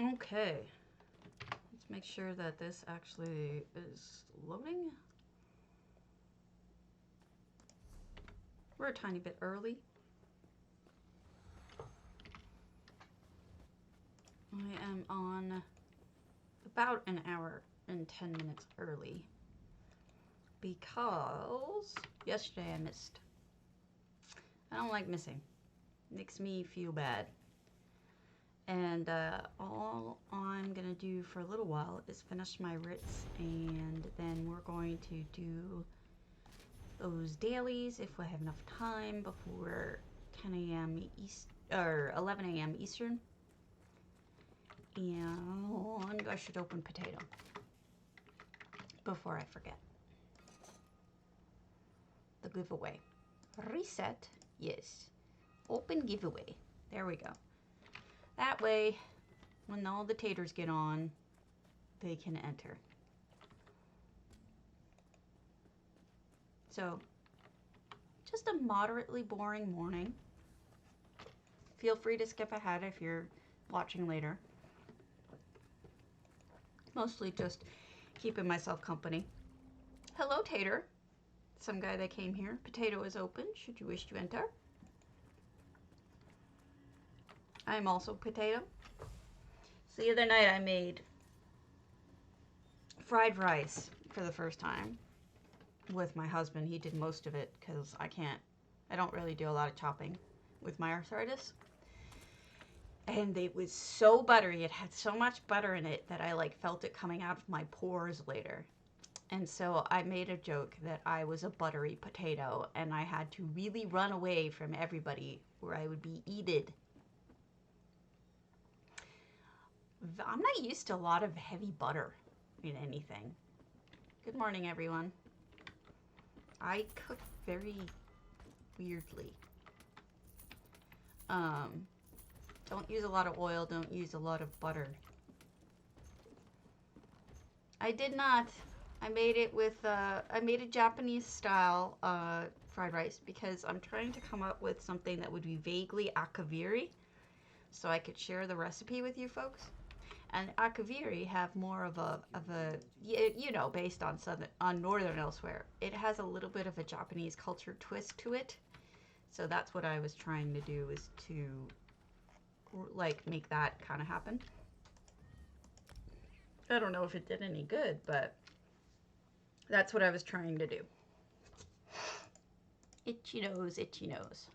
Okay. Let's make sure that this actually is loading. We're a tiny bit early. I am on about an hour and 10 minutes early because yesterday I missed. I don't like missing. It makes me feel bad. And all I'm gonna do for a little while is finish my writs, and then we're going to do those dailies if we have enough time before 10 a.m. East or 11 a.m. Eastern. And I should open potato before I forget. The giveaway. Reset. Yes. Open giveaway. There we go. That way, when all the taters get on, they can enter. So, just a moderately boring morning. Feel free to skip ahead if you're watching later. Mostly just keeping myself company. Hello, Tater. Some guy that came here. Potato is open, should you wish to enter. I am also Potato. So the other night I made fried rice for the first time with my husband. He did most of it because I don't really do a lot of chopping with my arthritis. And it was so buttery. It had so much butter in it that I felt it coming out of my pores later. And so I made a joke that I was a buttery potato and I had to really run away from everybody or I would be eaten. I'm not used to a lot of heavy butter in anything. Good morning, everyone. I cook very weirdly. Don't use a lot of oil, don't use a lot of butter. I did not. I made it with, I made a Japanese style fried rice because I'm trying to come up with something that would be vaguely akaviri so I could share the recipe with you folks. And akaviri have more of a you know, based on northern elsewhere. It has a little bit of a Japanese culture twist to it. So that's what I was trying to do, is to make that kind of happen. I don't know if it did any good, but that's what I was trying to do. Itchy nose, itchy nose.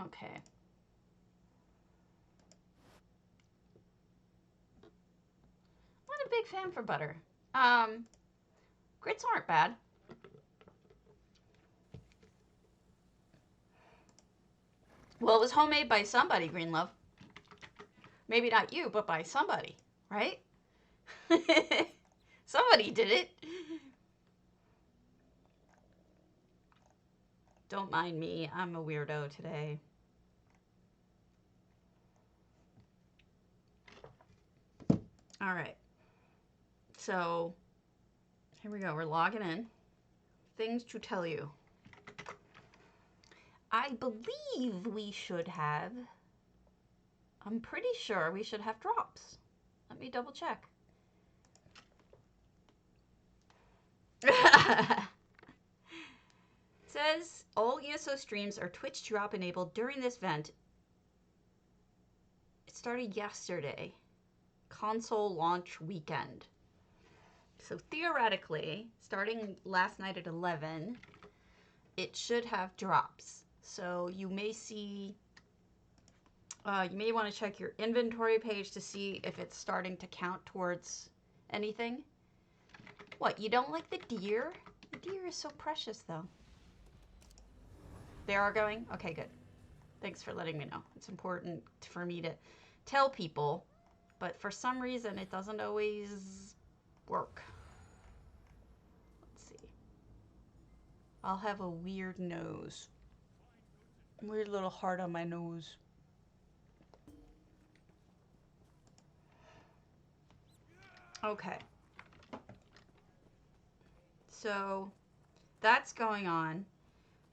Okay. I'm not a big fan for butter. Grits aren't bad. Well, it was homemade by somebody, Greenlove. Maybe not you, but by somebody, right? Somebody did it. Don't mind me. I'm a weirdo today. All right. So, here we go. We're logging in. Things to tell you. I believe we should have, I'm pretty sure we should have drops. Let me double check. It says all ESO streams are Twitch drop enabled during this event. It started yesterday. Console launch weekend. So theoretically, starting last night at 11, it should have drops. So you may see, you may want to check your inventory page to see if it's starting to count towards anything. What, you don't like the deer? The deer is so precious, though. They are going? Okay, good. Thanks for letting me know. It's important for me to tell people, but for some reason it doesn't always work. Let's see. I'll have a weird nose. Weird little heart on my nose. Okay. So that's going on.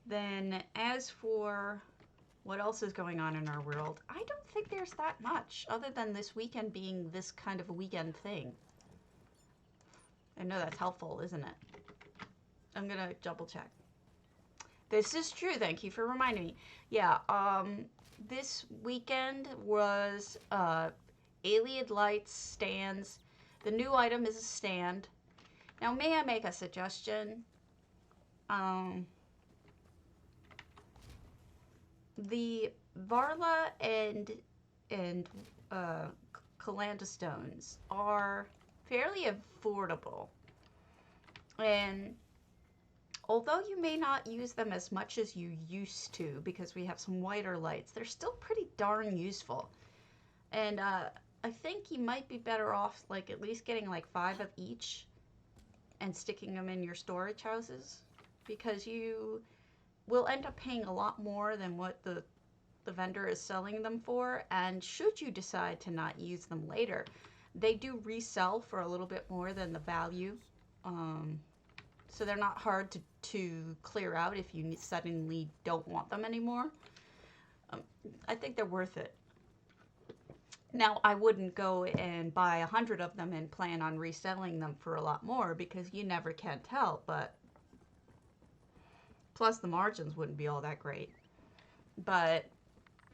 Then as for what else is going on in our world, I don't think there's that much other than this weekend being this kind of a weekend thing. I know that's helpful, isn't it? I'm gonna double check. This is true. Thank you for reminding me. Yeah, this weekend was Alien Lights stands. The new item is a stand. Now, may I make a suggestion? Um, the Varla and Calanda stones are fairly affordable, and although you may not use them as much as you used to because we have some whiter lights, they're still pretty darn useful. And I think you might be better off like at least getting like 5 of each and sticking them in your storage houses, because you will end up paying a lot more than what the vendor is selling them for. And should you decide to not use them later, they do resell for a little bit more than the value. So they're not hard to clear out if you suddenly don't want them anymore. I think they're worth it. Now, I wouldn't go and buy 100 of them and plan on reselling them for a lot more, because you never can tell, but plus the margins wouldn't be all that great. But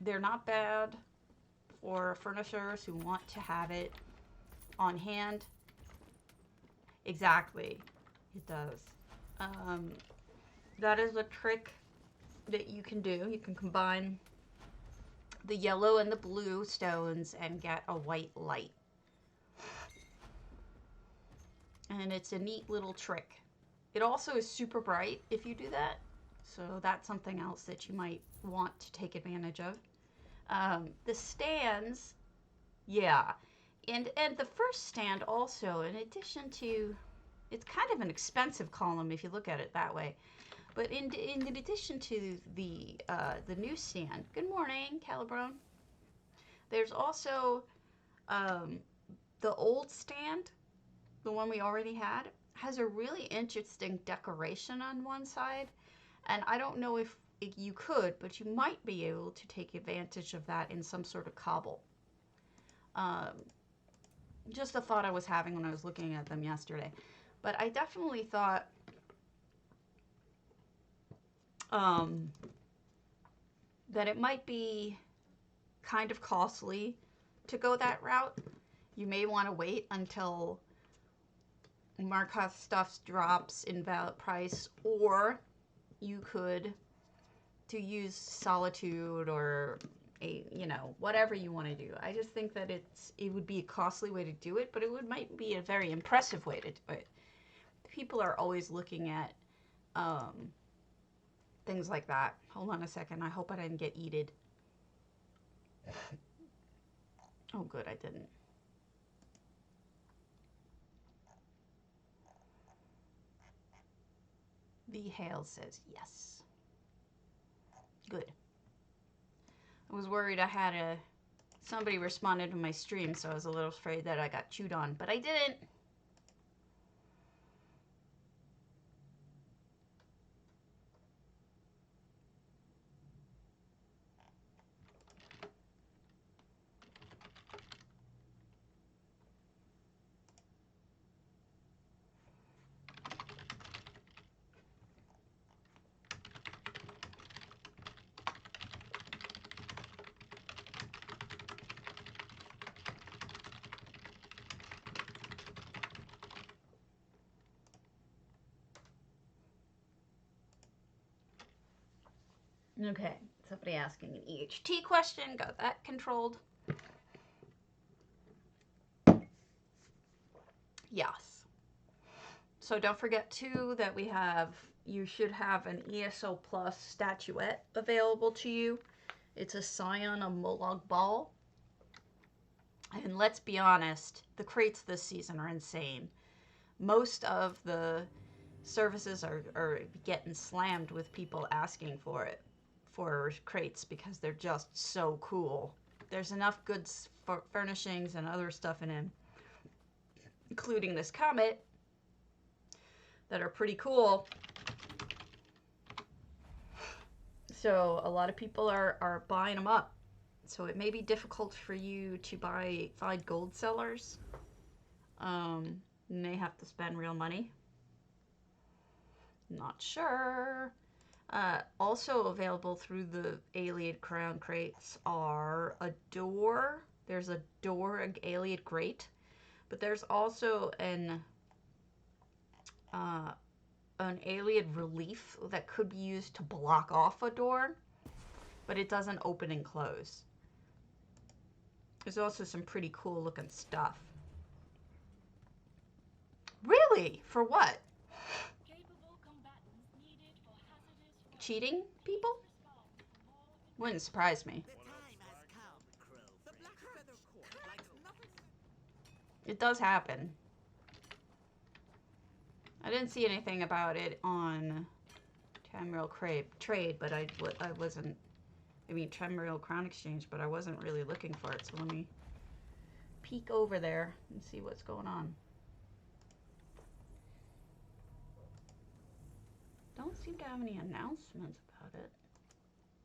they're not bad for furnishers who want to have it on hand. Exactly, it does. That is a trick that you can do. You can combine the yellow and the blue stones and get a white light. And it's a neat little trick. It also is super bright if you do that. So that's something else that you might want to take advantage of. The stands, yeah. And the first stand also, in addition to, it's kind of an expensive column if you look at it that way. But in addition to the newsstand, good morning, Calibron. There's also the old stand, the one we already had, has a really interesting decoration on one side. And I don't know if you could, but you might be able to take advantage of that in some sort of cobble. Just a thought I was having when I was looking at them yesterday. But I definitely thought that it might be kind of costly to go that route. You may want to wait until Markov stuff drops in price, or you could use Solitude or whatever you want to do. I just think that it would be a costly way to do it, but might be a very impressive way to do it. People are always looking at things like that. Hold on a second. I hope I didn't get eated. Oh, good, I didn't. The Hale says yes. Good. I was worried I had somebody responded to my stream, so I was a little afraid that I got chewed on, but I didn't. Okay, somebody asking an EHT question. Got that controlled. Yes. So don't forget too that you should have an ESO Plus statuette available to you. It's a Scion of Molag Bal. And let's be honest, the crates this season are insane. Most of the services are getting slammed with people asking for crates because they're just so cool. There's enough good furnishings and other stuff in them, including this comet, that are pretty cool. So a lot of people are buying them up. So it may be difficult for you to find gold sellers. You may have to spend real money. Not sure. Also available through the Alien Crown crates are a door. There's a door Alien crate, but there's also an Alien relief that could be used to block off a door, but it doesn't open and close. There's also some pretty cool looking stuff. Really? For what? Cheating people? Wouldn't surprise me. It does happen. I didn't see anything about it on Tamriel Trade, but I wasn't... I mean, Tamriel Crown Exchange, but I wasn't really looking for it, so let me peek over there and see what's going on. Don't seem to have any announcements about it.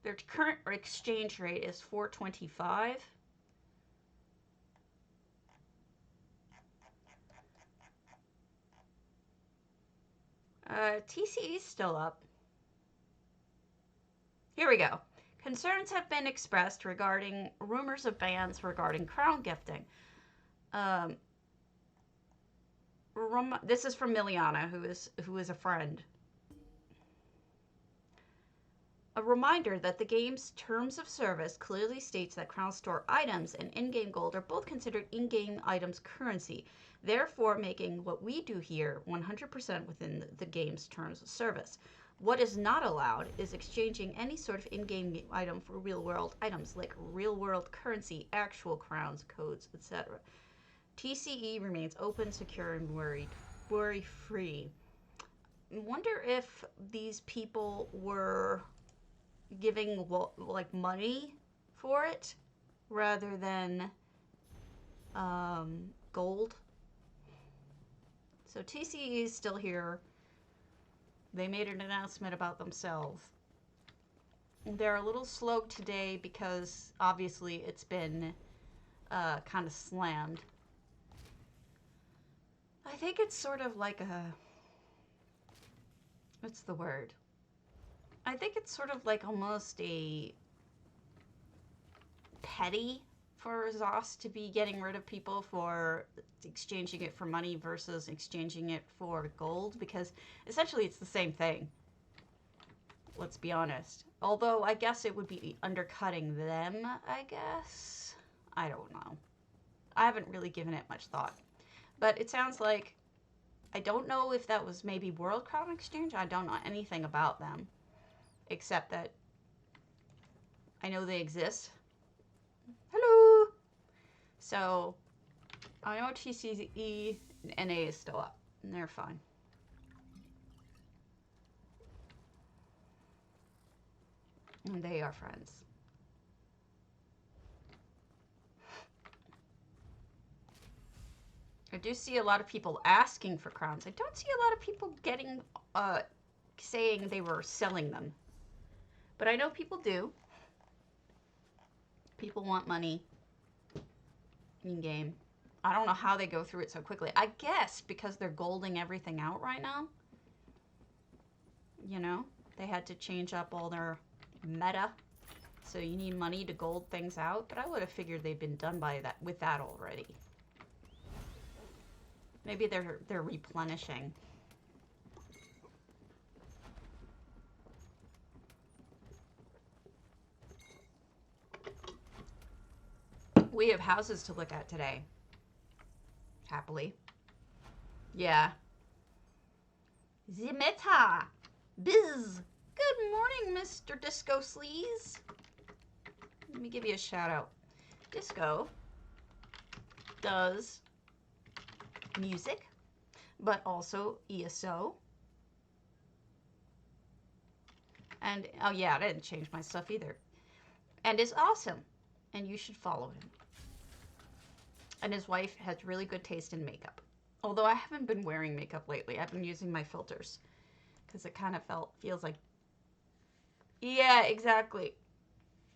Their current exchange rate is 425. TCE is still up. Here we go. Concerns have been expressed regarding rumors of bans regarding crown gifting. This is from Miliana, who is a friend. A reminder that the game's terms of service clearly states that Crown Store items and in-game gold are both considered in-game items currency, therefore making what we do here 100% within the game's terms of service. What is not allowed is exchanging any sort of in-game item for real-world items like real-world currency, actual crowns, codes, etc. TCE remains open, secure, and worry-free. I wonder if these people were giving like money for it rather than gold. So TCE is still here. They made an announcement about themselves. They're a little slow today because obviously it's been kind of slammed. I think it's sort of like a... what's the word? I think it's sort of like almost a petty for ZOS to be getting rid of people for exchanging it for money versus exchanging it for gold, because essentially it's the same thing. Let's be honest. Although I guess it would be undercutting them, I guess. I don't know. I haven't really given it much thought. But it sounds like, I don't know if that was maybe World Crown Exchange. I don't know anything about them, except that I know they exist. Hello! So, I know TCE and NA is still up, and they're fine. And they are friends. I do see a lot of people asking for crowns. I don't see a lot of people getting, saying they were selling them. But I know people do. People want money in-game. I don't know how they go through it so quickly. I guess because they're golding everything out right now. You know, they had to change up all their meta. So you need money to gold things out. But I would have figured they'd been done with that already. Maybe they're replenishing. We have houses to look at today. Happily. Yeah. Zimeta. Biz. Good morning, Mr. Disco Sleaze. Let me give you a shout out. Disco does music, but also ESO. And, oh yeah, I didn't change my stuff either. And is awesome. And you should follow him. And his wife has really good taste in makeup. Although I haven't been wearing makeup lately. I've been using my filters because it kind of feels like, yeah, exactly.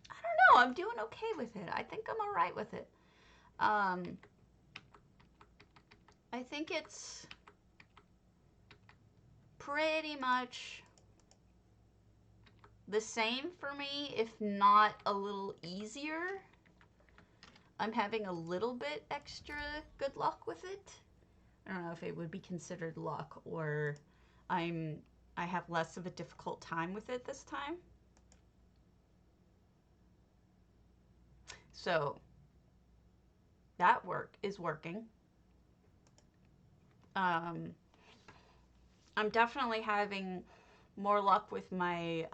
I don't know. I'm doing okay with it. I think I'm all right with it. Um, I think it's pretty much the same for me, if not a little easier. I'm having a little bit extra good luck with it. I don't know if it would be considered luck or I'm I have less of a difficult time with it this time. So that work is working. Um, I'm definitely having more luck with my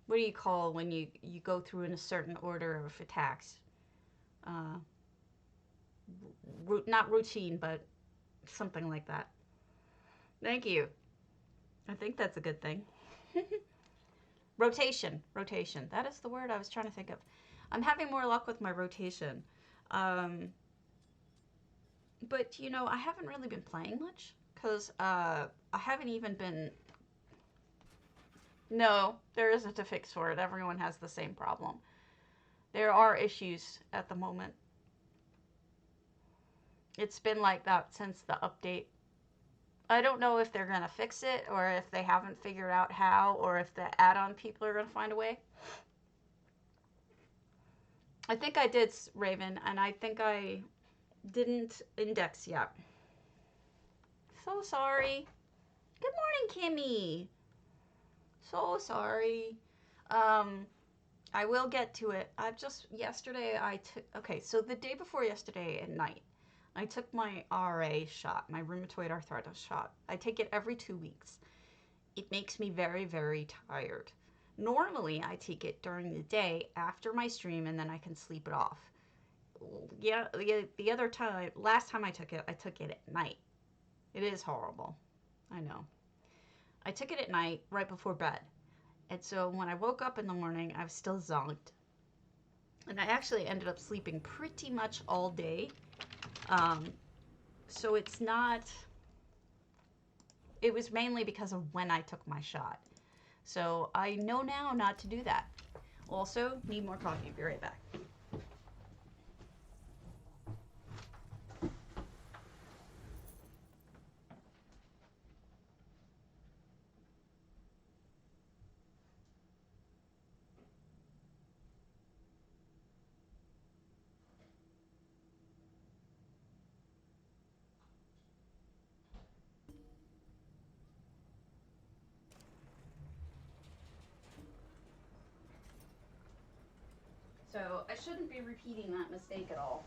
what do you call when you go through in a certain order of attacks? Uh, not routine, but something like that. Thank you. I think that's a good thing. Rotation, rotation. That is the word I was trying to think of. I'm having more luck with my rotation. Um, but I haven't really been playing much because I haven't even been. No, there isn't a fix for it. Everyone has the same problem. There are issues at the moment. It's been like that since the update. I don't know if they're going to fix it or if they haven't figured out how or if the add-on people are going to find a way. I think I did, Raven, and I think I didn't index yet. So sorry. Good morning, Kimmy. So sorry. Um, I will get to it. Yesterday okay, so the day before yesterday at night, I took my RA shot, my rheumatoid arthritis shot. I take it every 2 weeks. It makes me very, very tired. Normally, I take it during the day after my stream and then I can sleep it off. Yeah, the other time, last time I took it at night. It is horrible. I know. I took it at night right before bed. And so when I woke up in the morning, I was still zonked. And I actually ended up sleeping pretty much all day. Um, so it was mainly because of when I took my shot. So I know now not to do that. Also, need more coffee. Be right back. So I shouldn't be repeating that mistake at all.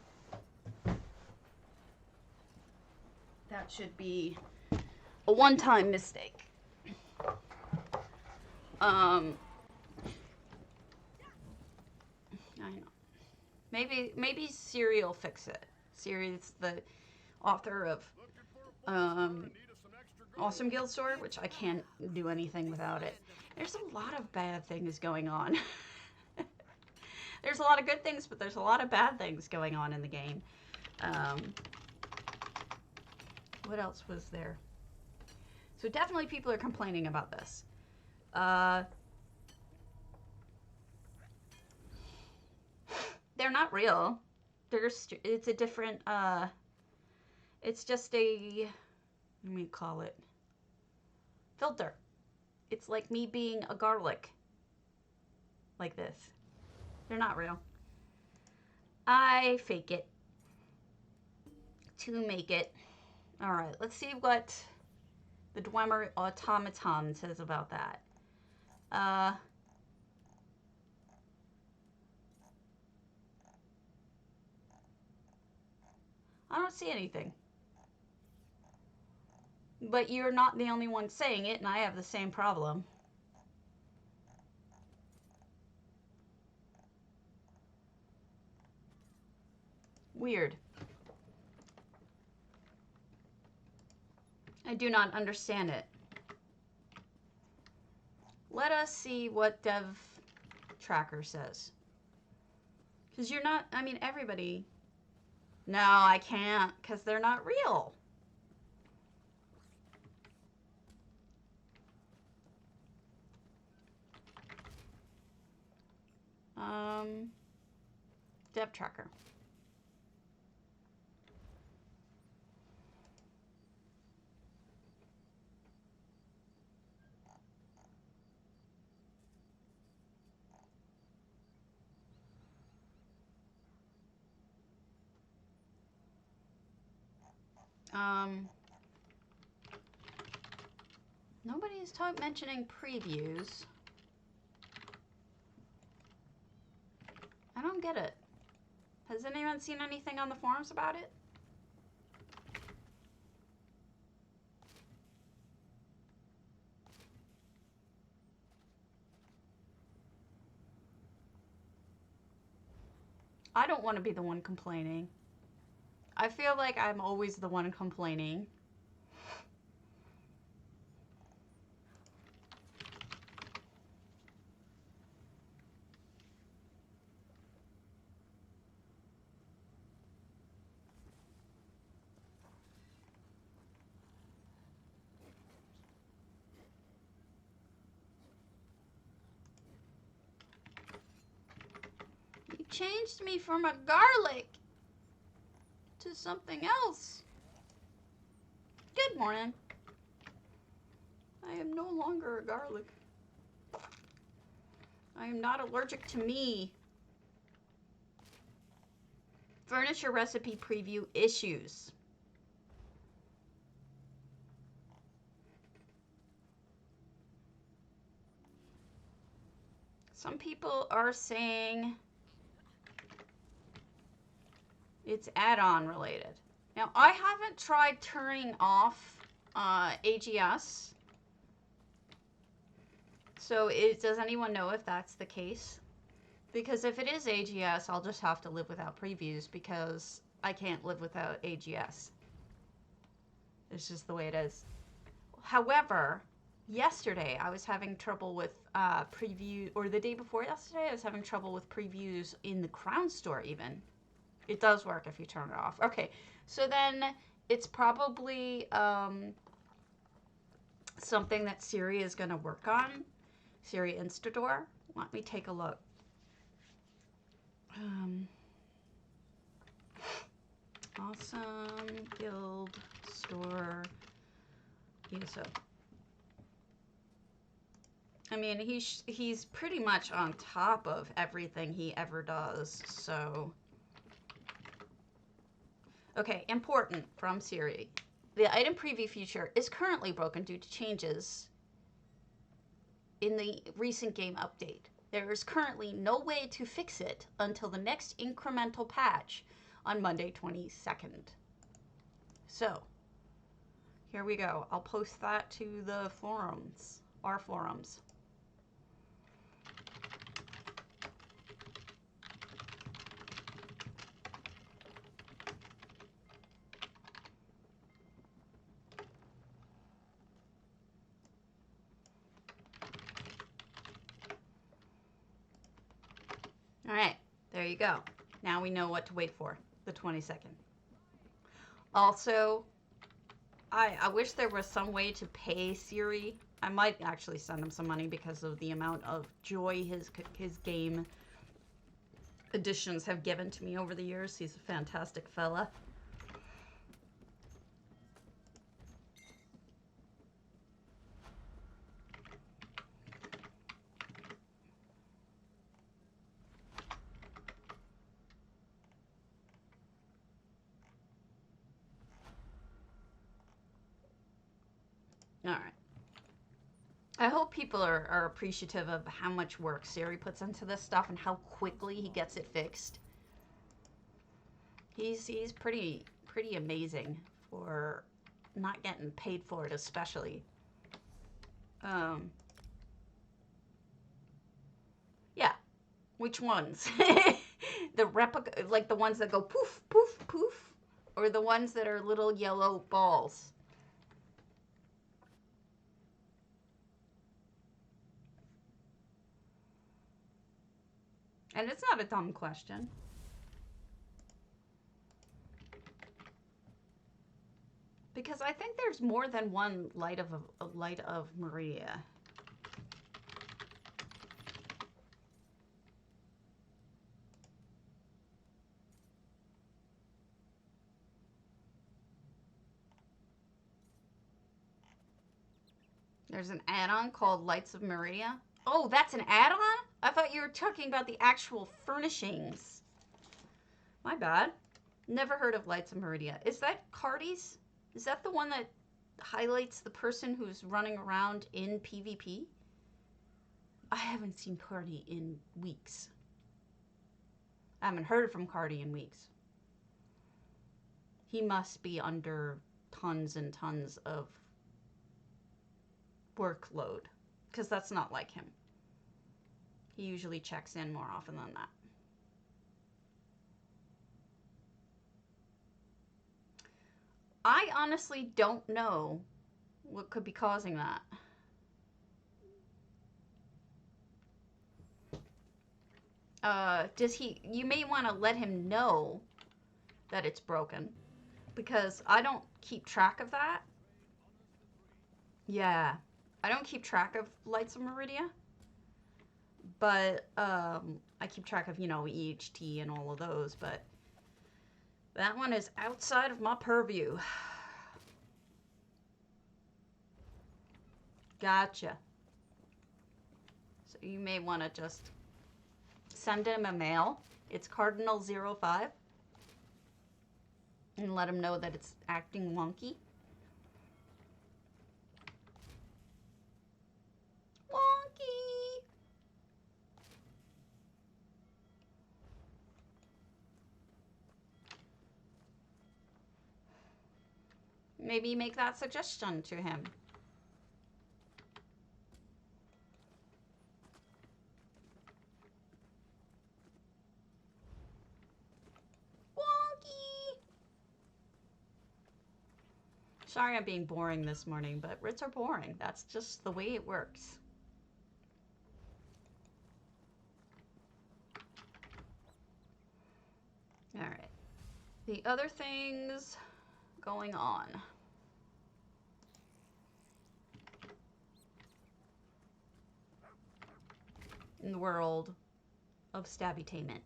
That should be a one-time mistake. I know. Maybe Siri will fix it. Siri's the author of Awesome Guild Sword, which I can't do anything without it. There's a lot of bad things going on. There's a lot of good things, but there's a lot of bad things going on in the game. What else was there? So definitely people are complaining about this. They're not real. It's a different, it's just a, let me call it, filter. It's like me being a garlic. Like this. They're not real. I fake it to make it. Alright, let's see what the Dwemer automaton says about that. I don't see anything. But you're not the only one saying it, and I have the same problem. Weird. I do not understand it. Let us see what Dev Tracker says. Because you're not, I mean, everybody No, I can't because they're not real. Um, Dev tracker. Um, Nobody's mentioning previews. I don't get it. Has anyone seen anything on the forums about it? I don't want to be the one complaining. I feel like I'm always the one complaining. You changed me from a garlic to something else. Good morning. I am no longer a garlic. I am not allergic to me. Furniture recipe preview issues. Some people are saying it's add-on related. Now, I haven't tried turning off AGS. So does anyone know if that's the case? Because if it is AGS, I'll just have to live without previews because I can't live without AGS. It's just the way it is. However, yesterday I was having trouble with preview, or the day before yesterday I was having trouble with previews in the Crown Store even. It does work if you turn it off. Okay, so then it's probably something that Siri is going to work on. Siri Instadoor. Let me take a look. Awesome Guild Store ESO. I mean, he's pretty much on top of everything he ever does, so. Okay, important from Siri. The item preview feature is currently broken due to changes in the recent game update. There is currently no way to fix it until the next incremental patch on Monday 22nd. So, here we go. I'll post that to the forums, our forums. All right, there you go. Now we know what to wait for, the 22nd. Also, I wish there was some way to pay Siri. I might actually send him some money because of the amount of joy his game additions have given to me over the years. He's a fantastic fella. All right. I hope people are appreciative of how much work Siri puts into this stuff and how quickly he gets it fixed. He's pretty amazing for not getting paid for it, especially. Yeah. Which ones? The replica, like the ones that go poof, poof, poof, or the ones that are little yellow balls? And it's not a dumb question. Because I think there's more than one Light of a Light of Maria. There's an add-on called Lights of Maria. Oh, that's an add-on? I thought you were talking about the actual furnishings. My bad. Never heard of Lights of Maria. Is that Cardi's? Is that the one that highlights the person who's running around in PvP? I haven't seen Cardi in weeks. I haven't heard from Cardi in weeks. He must be under tons and tons of workload, because that's not like him. He usually checks in more often than that. I honestly don't know what could be causing that. You may want to let him know that it's broken, because I don't keep track of that. Yeah, I don't keep track of Lights of Meridia, but I keep track of, EHT and all of those, but that one is outside of my purview. Gotcha. So you may want to just send him a mail. It's Cardinal05. And let him know that it's acting wonky. Wonky! Maybe make that suggestion to him. Wonky! Sorry I'm being boring this morning, but Rits are boring. That's just the way it works. Alright. The other things going on. In the world of Stabbytainment.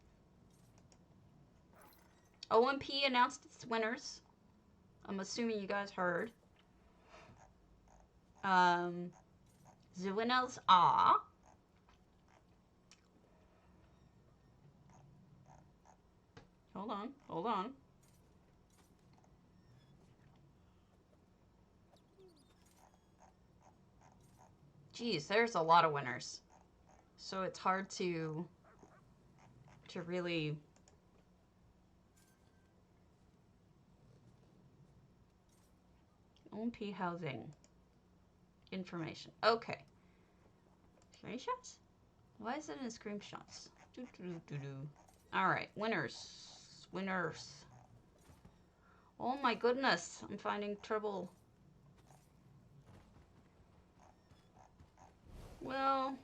OMP announced its winners. I'm assuming you guys heard. The winners are... Hold on. Geez, there's a lot of winners. So it's hard to really... OMP Housing. Information. Okay. Screenshots? Why is it in screenshots? Alright, winners. Oh my goodness, I'm finding trouble. Well,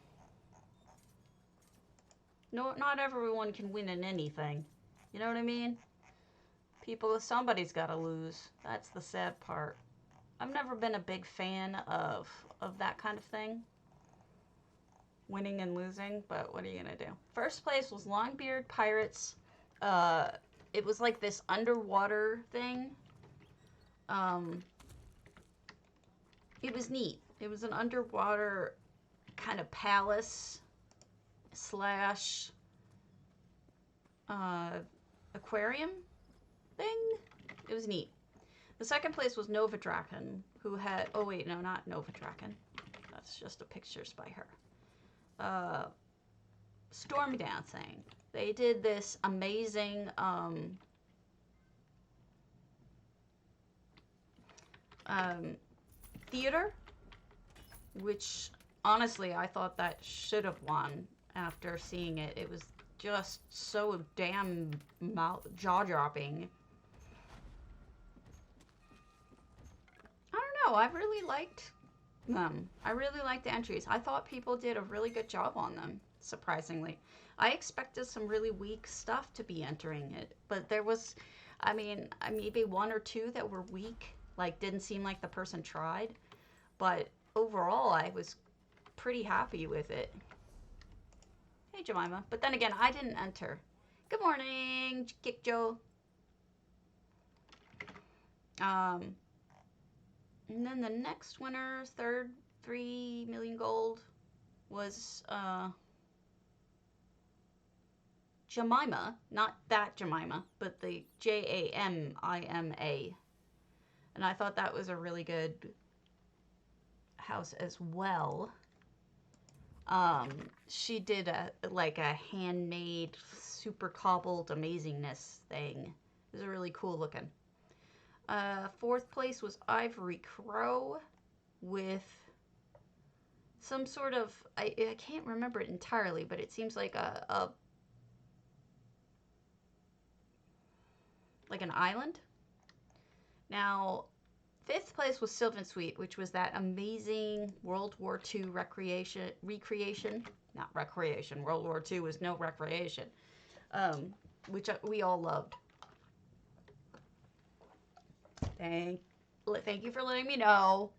no, not everyone can win in anything. You know what I mean? Somebody's gotta lose. That's the sad part. I've never been a big fan of that kind of thing. Winning and losing, but what are you gonna do? First place was Longbeard Pirates. It was like this underwater thing. It was neat. It was an underwater kind of palace slash aquarium thing. It was neat. The second place was Nova Draken, who had... Oh, wait, no, not Nova Draken. That's just a pictures by her. Storm Dancing. They did this amazing... theater, which, honestly, I thought that should have won after seeing it. It was just so damn jaw-dropping. No, I really liked them. I really liked the entries. I thought people did a really good job on them, surprisingly. I expected some really weak stuff to be entering it, but there was, maybe one or two that were weak, Like, didn't seem like the person tried. But overall, I was pretty happy with it. Hey, Jemima. But then again, I didn't enter. Good morning, Kick Joe. And then the next winner, third, 3 million gold, was Jemima. Not that Jemima, but the Jamima. And I thought that was a really good house as well. She did a handmade, super cobbled amazingness thing. It was really cool looking. Fourth place was Ivory Crow with some sort of, I can't remember it entirely, but it seems like like an island. Now, fifth place was Sylvan Suite, which was that amazing World War II recreation. Not recreation. World War II was no recreation. Which we all loved. Thank you for letting me know.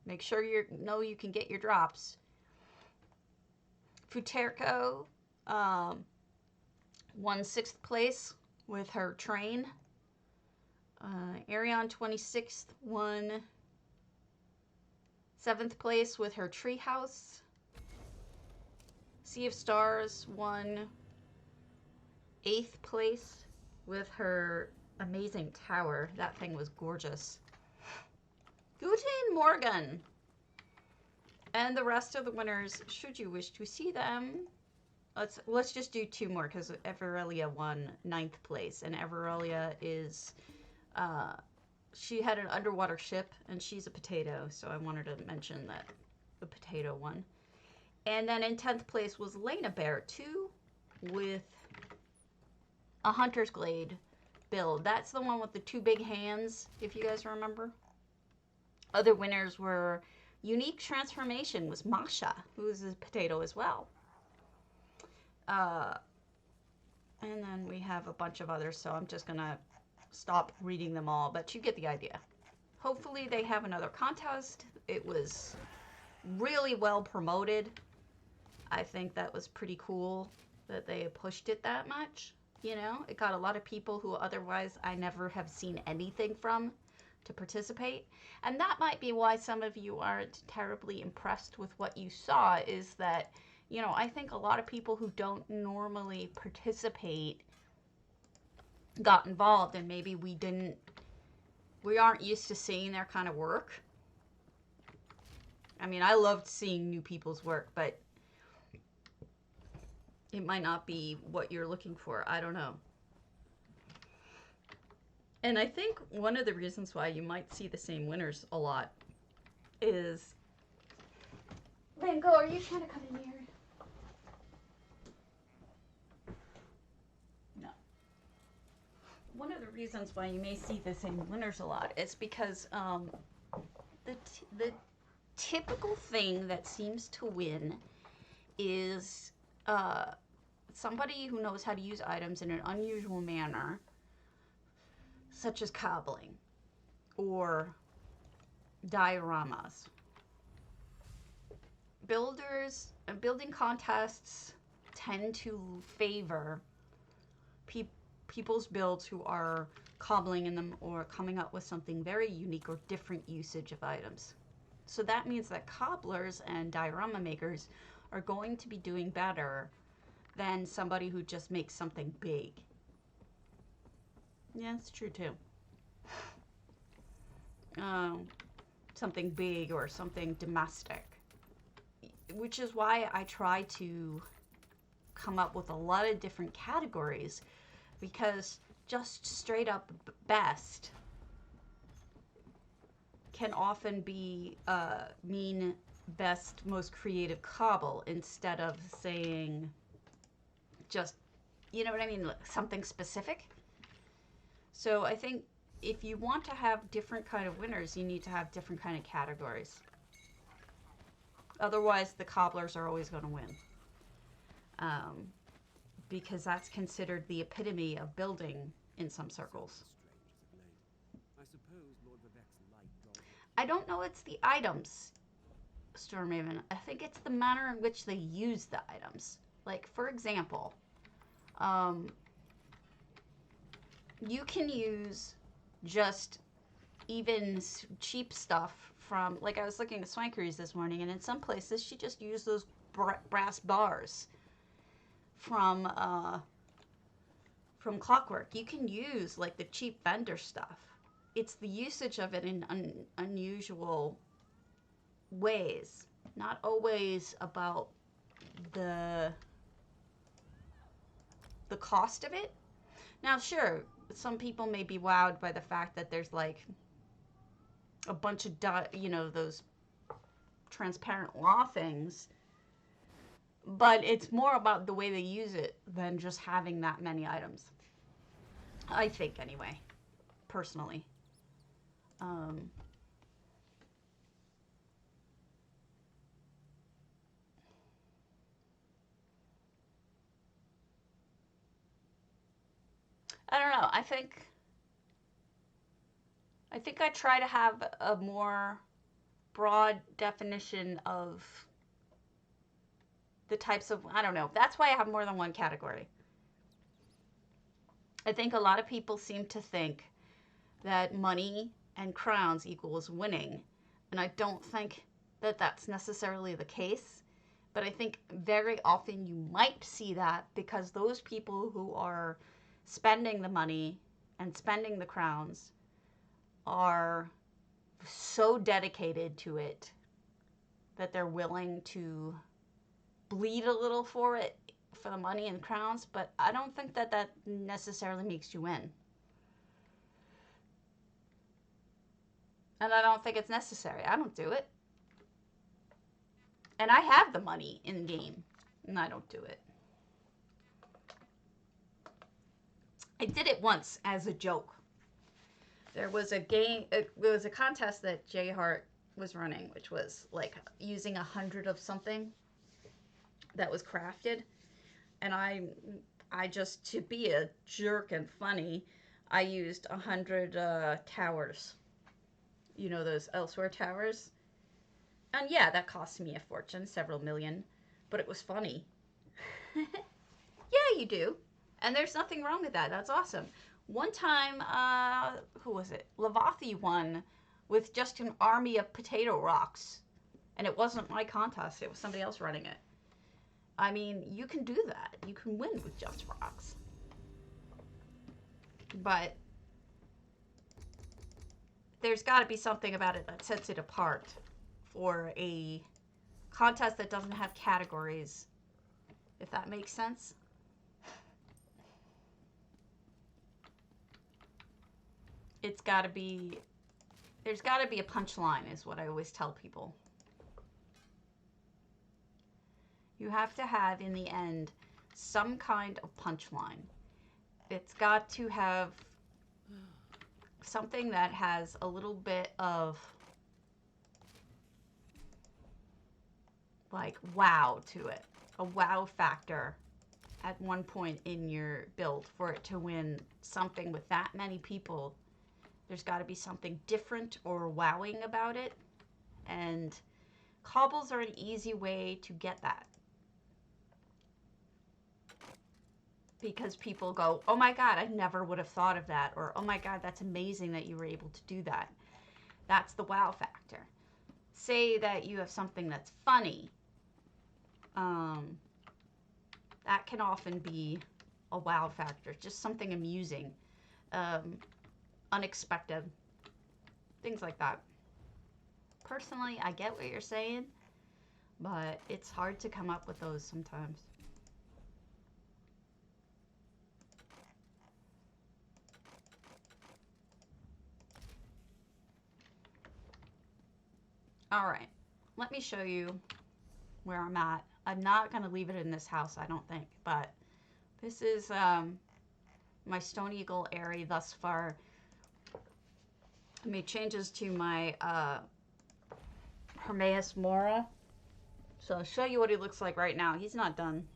Make sure you can get your drops. Futerco won 6th place with her train. Arion 26th won 7th place with her treehouse. Sea of Stars won 8th place with her amazing tower. That thing was gorgeous. Guten Morgen! And the rest of the winners, should you wish to see them, let's just do 2 more, because Everelia won 9th place, and Everelia is, she had an underwater ship, and she's a potato, so I wanted to mention that the potato won. And then in 10th place was Lena Bear 2 with a Hunter's Glade build. That's the one with the 2 big hands, if you guys remember. Other winners were Unique Transformation was Masha, who is a potato as well. And then we have a bunch of others, so I'm just going to stop reading them all, but you get the idea. Hopefully they have another contest. It was really well promoted. I think that was pretty cool that they pushed it that much. You know, it got a lot of people who otherwise I never have seen anything from to participate. And that might be why some of you aren't terribly impressed with what you saw, is that, you know, I think a lot of people who don't normally participate got involved, and maybe we aren't used to seeing their kind of work. I mean, I loved seeing new people's work, but it might not be what you're looking for. I don't know. And I think one of the reasons why you might see the same winners a lot is... Van Gogh, are you trying to come in here? No. One of the reasons why you may see the same winners a lot is because the typical thing that seems to win is somebody who knows how to use items in an unusual manner, such as cobbling or dioramas. Building contests tend to favor people's builds who are cobbling in them or coming up with something very unique or different usage of items. So that means that cobblers and diorama makers are going to be doing better than somebody who just makes something big. Yeah, it's true too. Something big or something domestic. Which is why I try to come up with a lot of different categories, because just straight up best can often be mean best most creative cobble, instead of saying just, you know what I mean, like something specific. So I think if you want to have different kind of winners, you need to have different kind of categories. Otherwise, the cobblers are always going to win. Because that's considered the epitome of building in some circles. I don't know it's the items, Stormhaven. I think it's the manner in which they use the items. Like, for example, um, you can use just even cheap stuff from, like, I was looking at Swankery's this morning, and in some places she just used those brass bars from Clockwork. You can use like the cheap vendor stuff. It's the usage of it in unusual ways, not always about the the cost of it. Now, sure, some people may be wowed by the fact that there's like a bunch of those transparent law things, but it's more about the way they use it than just having that many items. I think, anyway, personally. Um, I don't know. I think I try to have a more broad definition of the types of, I don't know. That's why I have more than one category. I think a lot of people seem to think that money and crowns equals winning. And I don't think that that's necessarily the case. But I think very often you might see that because those people who are spending the money and spending the crowns are so dedicated to it that they're willing to bleed a little for it, for the money and crowns. But I don't think that that necessarily makes you win. And I don't think it's necessary. I don't do it. And I have the money in game, and I don't do it. I did it once as a joke. There was a game, it was a contest that J Hart was running, which was like using 100 of something that was crafted. And I just, to be a jerk and funny, I used 100 towers. You know, those elsewhere towers. And yeah, that cost me a fortune, several million, but it was funny. Yeah, you do. And there's nothing wrong with that. That's awesome. One time, who was it? Lavathi won with just an army of potato rocks. And it wasn't my contest, it was somebody else running it. I mean, you can do that. You can win with just rocks. But there's got to be something about it that sets it apart for a contest that doesn't have categories, if that makes sense. It's got to be, there's got to be a punchline, is what I always tell people. You have to have, in the end, some kind of punchline. It's got to have something that has a little bit of like wow to it, a wow factor at one point in your build for it to win something with that many people. There's got to be something different or wowing about it, and cobbles are an easy way to get that, because people go, oh my god, I never would have thought of that, or oh my god, that's amazing that you were able to do that. That's the wow factor. Say that you have something that's funny. That can often be a wow factor, just something amusing, unexpected, things like that. Personally, I get what you're saying, but it's hard to come up with those sometimes. All right, let me show you where I'm at. I'm not going to leave it in this house, I don't think, but this is my Stone Eagle area thus far. I made changes to my Hermaeus Mora. So I'll show you what he looks like right now. He's not done.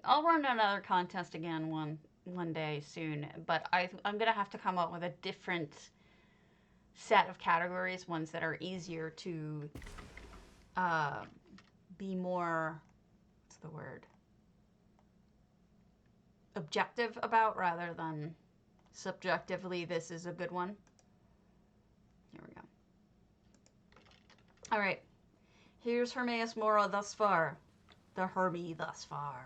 I'll run another contest again one day soon, but I'm gonna have to come up with a different set of categories, ones that are easier to uh, be more, what's the word, objective about, rather than subjectively this is a good one. Here we go. All right, here's Hermaeus Mora thus far. The Hermie thus far.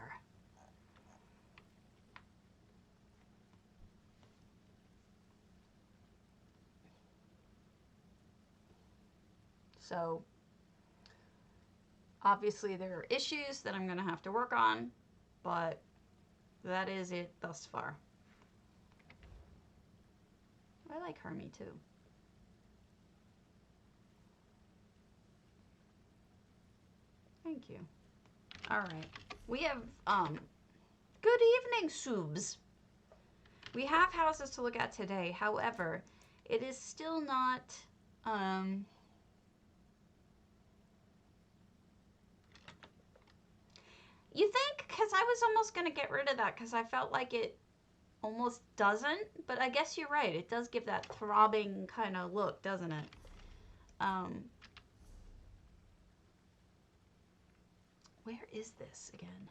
So obviously there are issues that I'm going to have to work on, but that is it thus far. I like Hermie too. Thank you. All right. We have, good evening, Subs. We have houses to look at today. However, it is still not, you think? Because I was almost going to get rid of that because I felt like it almost doesn't. But I guess you're right. It does give that throbbing kind of look, doesn't it? Where is this again?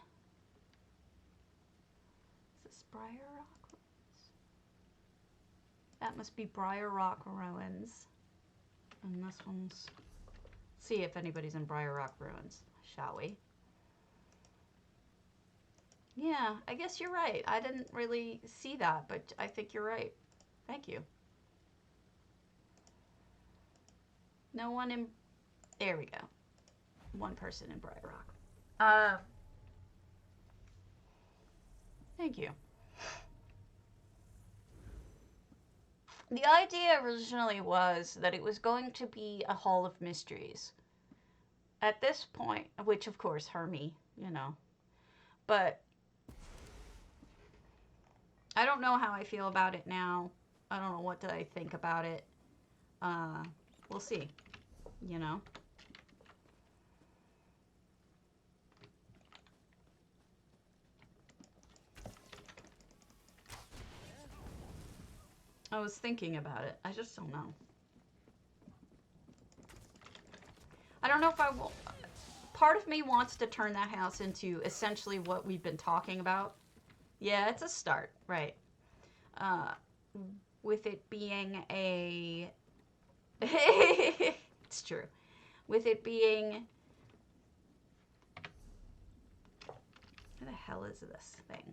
Is this Briar Rock Ruins? That must be Briar Rock Ruins. And this one's... See if anybody's in Briar Rock Ruins, shall we? Yeah, I guess you're right. I didn't really see that, but I think you're right. Thank you. No one in... There we go. One person in Briar Rock. Thank you. The idea originally was that it was going to be a Hall of Mysteries. At this point, which of course, Hermie, you know. But I don't know how I feel about it now. I don't know what I think about it. We'll see, you know. I was thinking about it. I just don't know. I don't know if I will. Part of me wants to turn that house into essentially what we've been talking about. Yeah, it's a start, right? With it being a... It's true. With it being... Where the hell is this thing?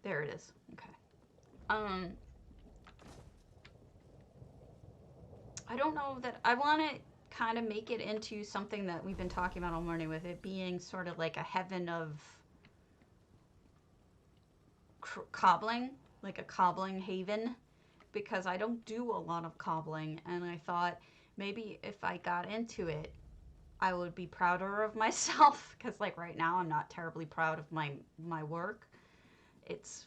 There it is. Okay. I don't know that I want to kind of make it into something that we've been talking about all morning, with it being sort of like a heaven of cobbling, like a cobbling haven, because I don't do a lot of cobbling, and I thought maybe if I got into it, I would be prouder of myself, because like right now I'm not terribly proud of my work. It's,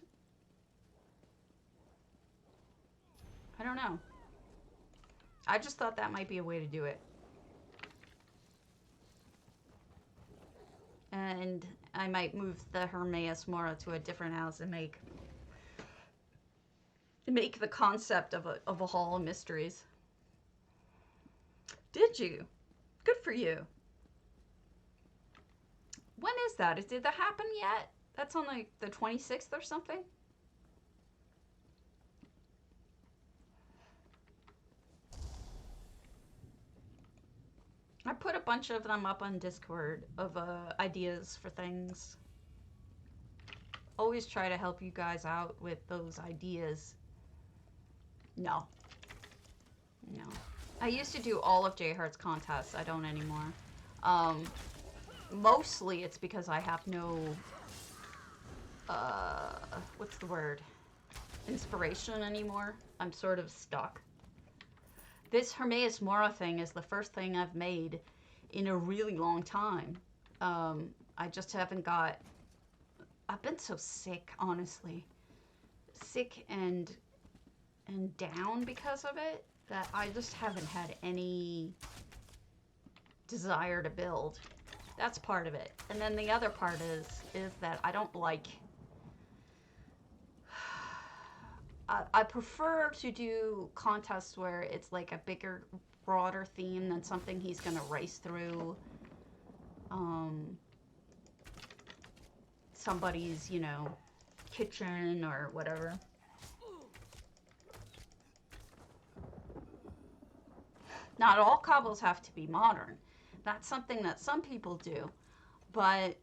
I don't know. I just thought that might be a way to do it. And I might move the Hermaeus Mora to a different house and make the concept of a Hall of Mysteries. Did you? Good for you. When is that? Did that happen yet? That's on like the 26th or something? I put a bunch of them up on Discord of ideas for things. Always try to help you guys out with those ideas. No. No. I used to do all of J Heart's contests. I don't anymore. Mostly it's because I have no... what's the word? Inspiration anymore. I'm sort of stuck. This Hermaeus Mora thing is the first thing I've made in a really long time. I just haven't got... I've been so sick, honestly. Sick and down because of it, that I just haven't had any desire to build. That's part of it. And then the other part is that I don't like. I prefer to do contests where it's like a bigger, broader theme than something he's gonna race through. Somebody's, you know, kitchen or whatever. Not all cobbles have to be modern. That's something that some people do, but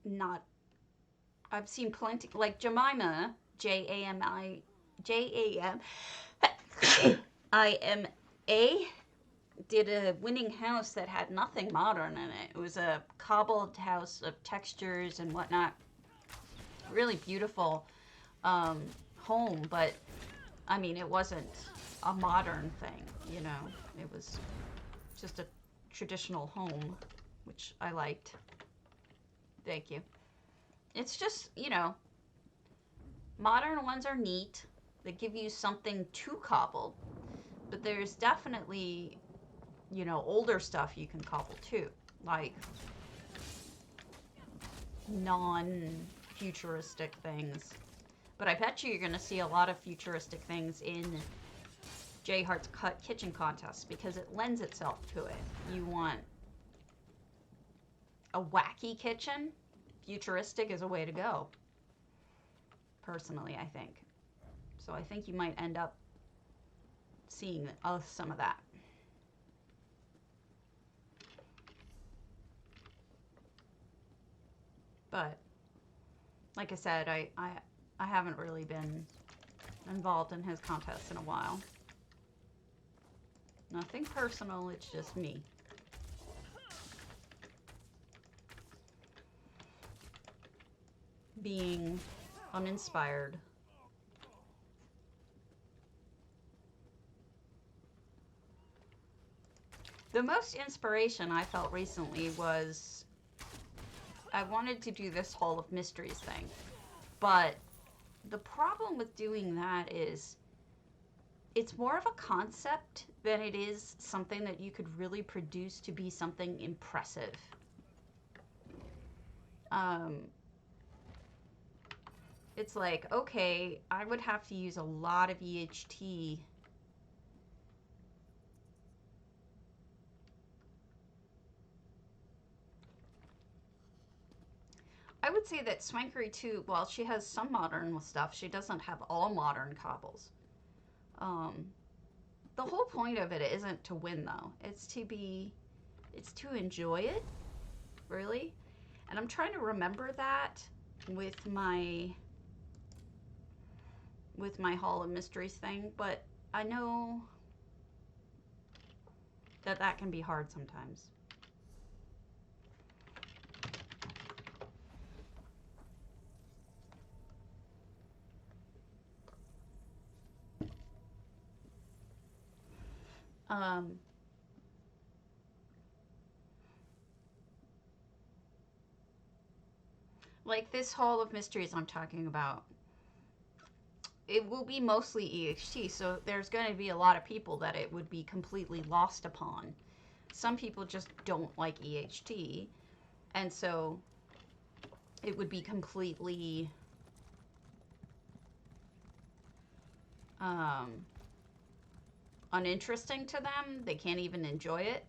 not. I've seen plenty, like Jemima, JAMIMA, did a winning house that had nothing modern in it. It was a cobbled house of textures and whatnot. Really beautiful home, but I mean, it wasn't a modern thing, you know. It was just a traditional home, which I liked. Thank you. It's just, you know, modern ones are neat. They give you something to cobble, but there's definitely, you know, older stuff you can cobble too, like non-futuristic things. But I bet you're going to see a lot of futuristic things in J Hart's kitchen contest because it lends itself to it. You want a wacky kitchen? Futuristic is a way to go. Personally, I think. So I think you might end up seeing some of that. But like I said, I haven't really been involved in his contests in a while. Nothing personal, it's just me. Being uninspired. The most inspiration I felt recently was I wanted to do this Hall of Mysteries thing, but the problem with doing that is it's more of a concept than it is something that you could really produce to be something impressive. It's like, okay, I would have to use a lot of EHT. I would say that Swankery 2, while she has some modern stuff, she doesn't have all modern cobbles. The whole point of it isn't to win, though. It's to enjoy it, really. And I'm trying to remember that with my Hall of Mysteries thing, but I know that can be hard sometimes. Like this Hall of Mysteries I'm talking about, it will be mostly EHT, so there's going to be a lot of people that it would be completely lost upon. Some people just don't like EHT, and so it would be completely uninteresting to them. They can't even enjoy it.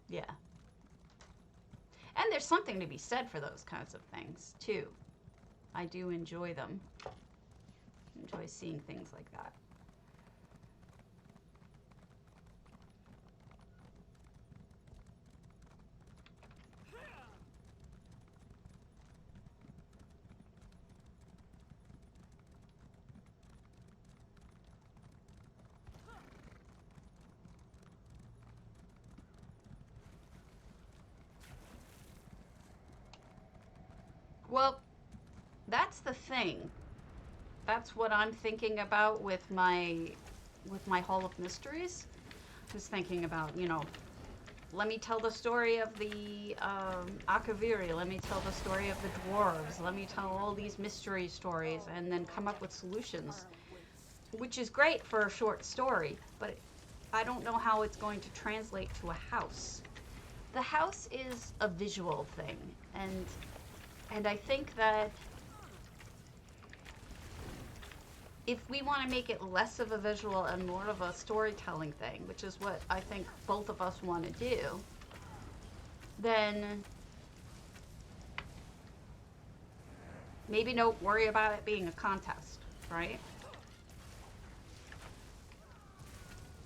Yeah. And there's something to be said for those kinds of things, too. I do enjoy them. Enjoy seeing things like that. Well, that's the thing. That's what I'm thinking about with my Hall of Mysteries. I was thinking about, you know, let me tell the story of the Akaviri. Let me tell the story of the dwarves. Let me tell all these mystery stories and then come up with solutions, which is great for a short story. But I don't know how it's going to translate to a house. The house is a visual thing, and I think that if we want to make it less of a visual and more of a storytelling thing, which is what I think both of us want to do, then maybe don't worry about it being a contest, right?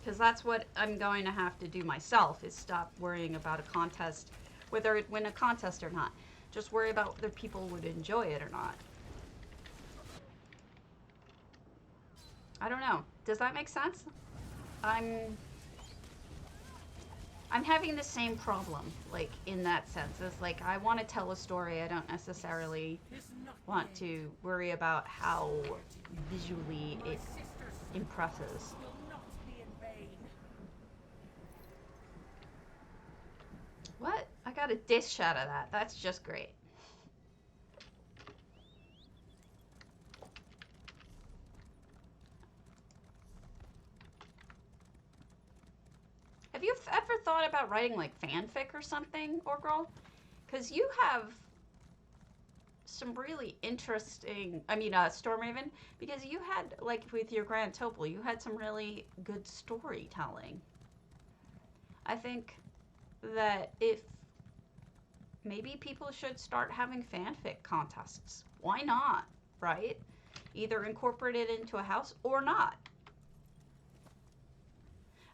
Because that's what I'm going to have to do myself, is stop worrying about a contest, whether it win a contest or not. Just worry about whether people would enjoy it or not. I don't know. Does that make sense? I'm I'm having the same problem, like, in that sense. It's like, I want to tell a story. I don't necessarily want to worry about how visually it impresses. What? I got a dish out of that. That's just great. Have you ever thought about writing, like, fanfic or something, or girl? Because you have some really interesting, I mean, Stormraven, because you had, like, with your Grand Topol, you had some really good storytelling. I think that if maybe people should start having fanfic contests. Why not, right? Either incorporate it into a house or not.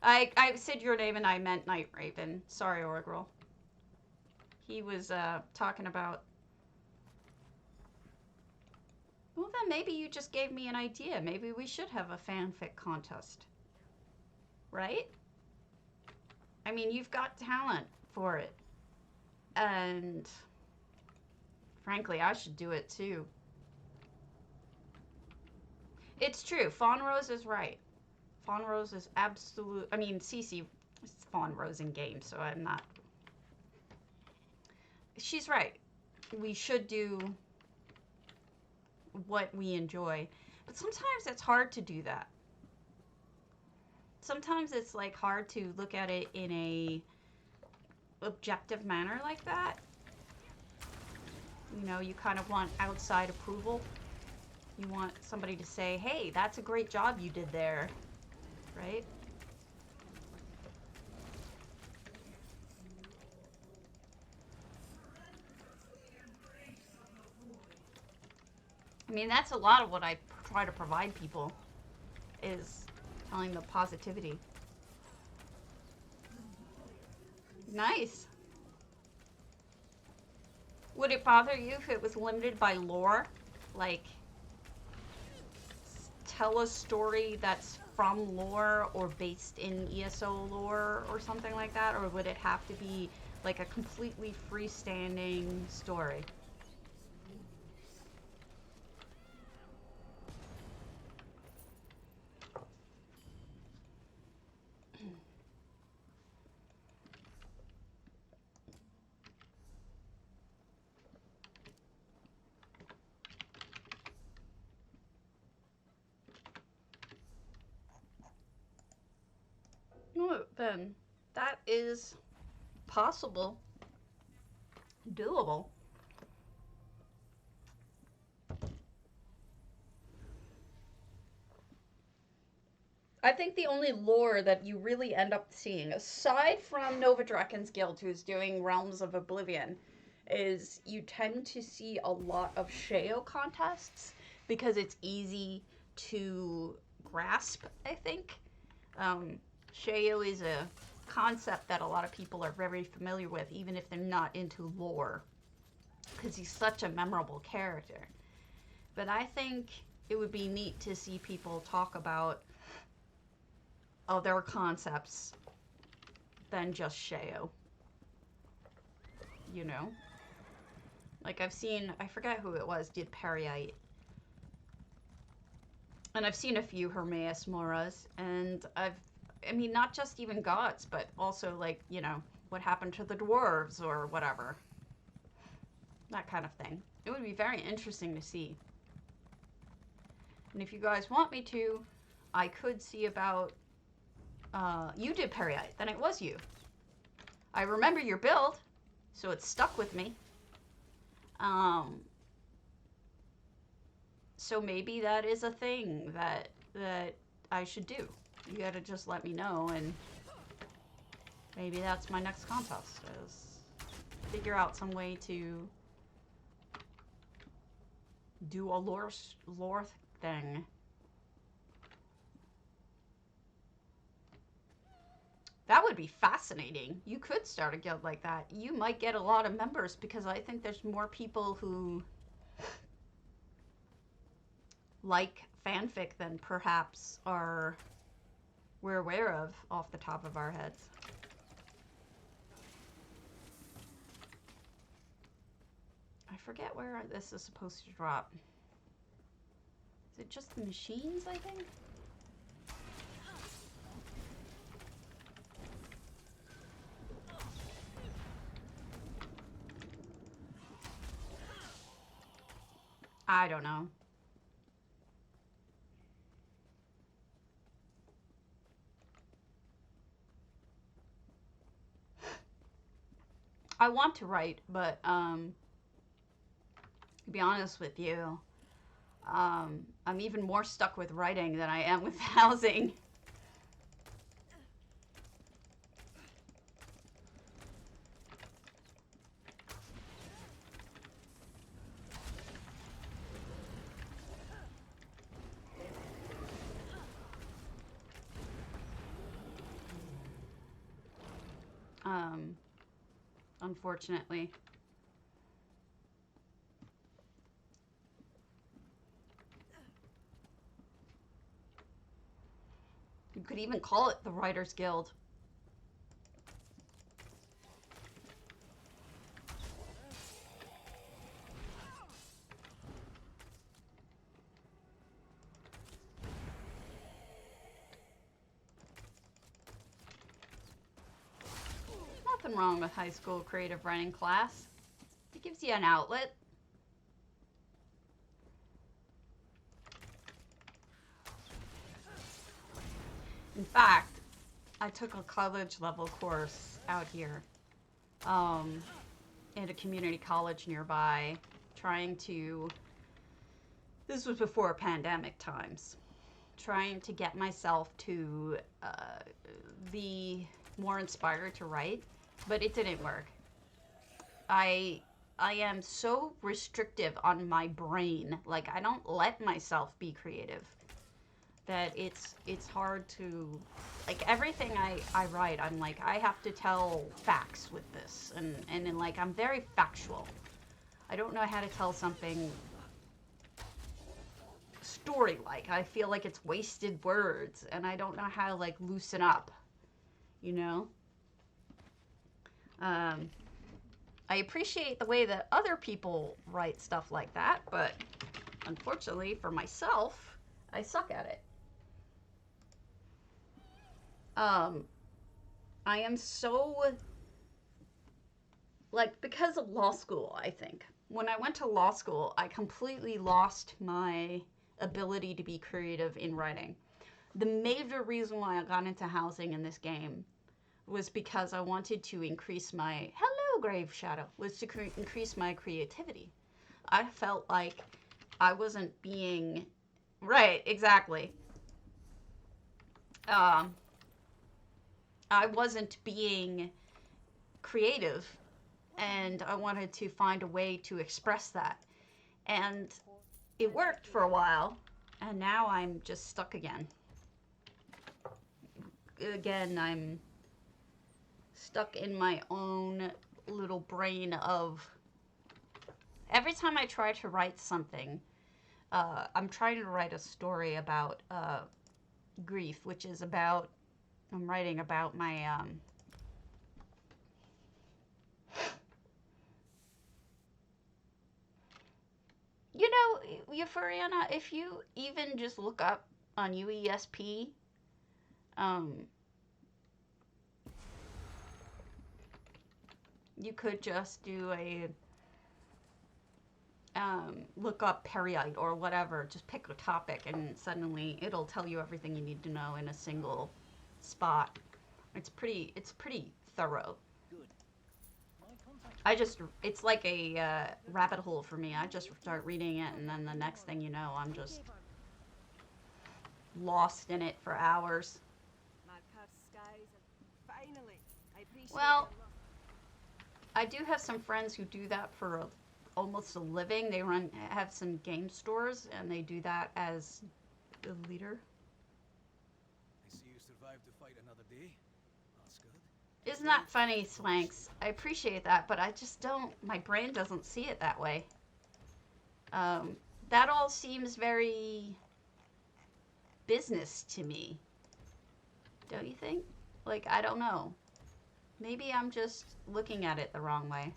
I said your name and I meant Night Raven. Sorry, Orgrill. He was talking about. Well, then maybe you just gave me an idea. Maybe we should have a fanfic contest. Right? I mean, you've got talent for it. And frankly, I should do it too. It's true. Fawn Rose is right. Fawn Rose is absolute. I mean, Cece is Fawn Rose in game, so I'm not. She's right. We should do what we enjoy, but sometimes it's hard to do that. Sometimes it's like hard to look at it in a objective manner like that. You know, you kind of want outside approval. You want somebody to say, hey, that's a great job you did there, right? I mean, that's a lot of what I try to provide people, is telling them positivity. Nice. Would it bother you if it was limited by lore? Like, tell a story that's from lore or based in ESO lore or something like that? Or would it have to be like a completely freestanding story? No, then that is possible, doable. I think the only lore that you really end up seeing, aside from Nova Draken's Guild, who's doing Realms of Oblivion, is you tend to see a lot of Sheo contests because it's easy to grasp, I think. Sheo is a concept that a lot of people are very familiar with, even if they're not into lore, because he's such a memorable character. But I think it would be neat to see people talk about other concepts than just Sheo. You know? Like, I've seen, I forget who it was, did Periite. And I've seen a few Hermaeus Moras, and I mean, not just even gods, but also, like, you know, what happened to the dwarves or whatever. That kind of thing. It would be very interesting to see. And if you guys want me to, I could see about You did Periite. Then it was you. I remember your build, so it stuck with me. So maybe that is a thing that I should do. You gotta just let me know, and maybe that's my next contest, is figure out some way to do a lore thing. That would be fascinating. You could start a guild like that. You might get a lot of members, because I think there's more people who like fanfic than perhaps we're aware of off the top of our heads. I forget where this is supposed to drop. Is it just the machines, I think? I don't know. I want to write, but to be honest with you, I'm even more stuck with writing than I am with housing. Unfortunately. You could even call it the Writers Guild. Nothing wrong with high school creative writing class. It gives you an outlet. In fact, I took a college level course out here at a community college nearby, trying to, this was before pandemic times, trying to get myself to be more inspired to write, but it didn't work. I am so restrictive on my brain. Like, I don't let myself be creative, that it's hard to, like, everything I write, I'm like, I have to tell facts with this, and then, like, I'm very factual. I don't know how to tell something story-like. I feel like it's wasted words, and I don't know how to, like, loosen up, you know? I appreciate the way that other people write stuff like that, but unfortunately for myself, I suck at it. I am so, like, because of law school, I think. When I went to law school, I completely lost my ability to be creative in writing. The major reason why I got into housing in this game was because I wanted to increase my, hello Grave Shadow, was to increase my creativity. I felt like I wasn't being, right, exactly. I wasn't being creative, and I wanted to find a way to express that. And it worked for a while, and now I'm just stuck again. Again, I'm stuck in my own little brain of, every time I try to write something, I'm trying to write a story about grief, which is about, I'm writing about my you know, Euphoriana, if you even just look up on UESP, you could just do a look up Periite or whatever. Just pick a topic, and suddenly it'll tell you everything you need to know in a single. spot. It's pretty thorough. I just, it's like a rabbit hole for me. I just start reading it, and then the next thing you know, I'm just lost in it for hours. Well, I do have some friends who do that for almost a living. They have some game stores, and they do that as the leader. I see you survived to fight another day. That's good. Isn't that funny, Swanks? I appreciate that, but I just don't, my brain doesn't see it that way. That all seems very business to me. Don't you think? Like, I don't know. Maybe I'm just looking at it the wrong way.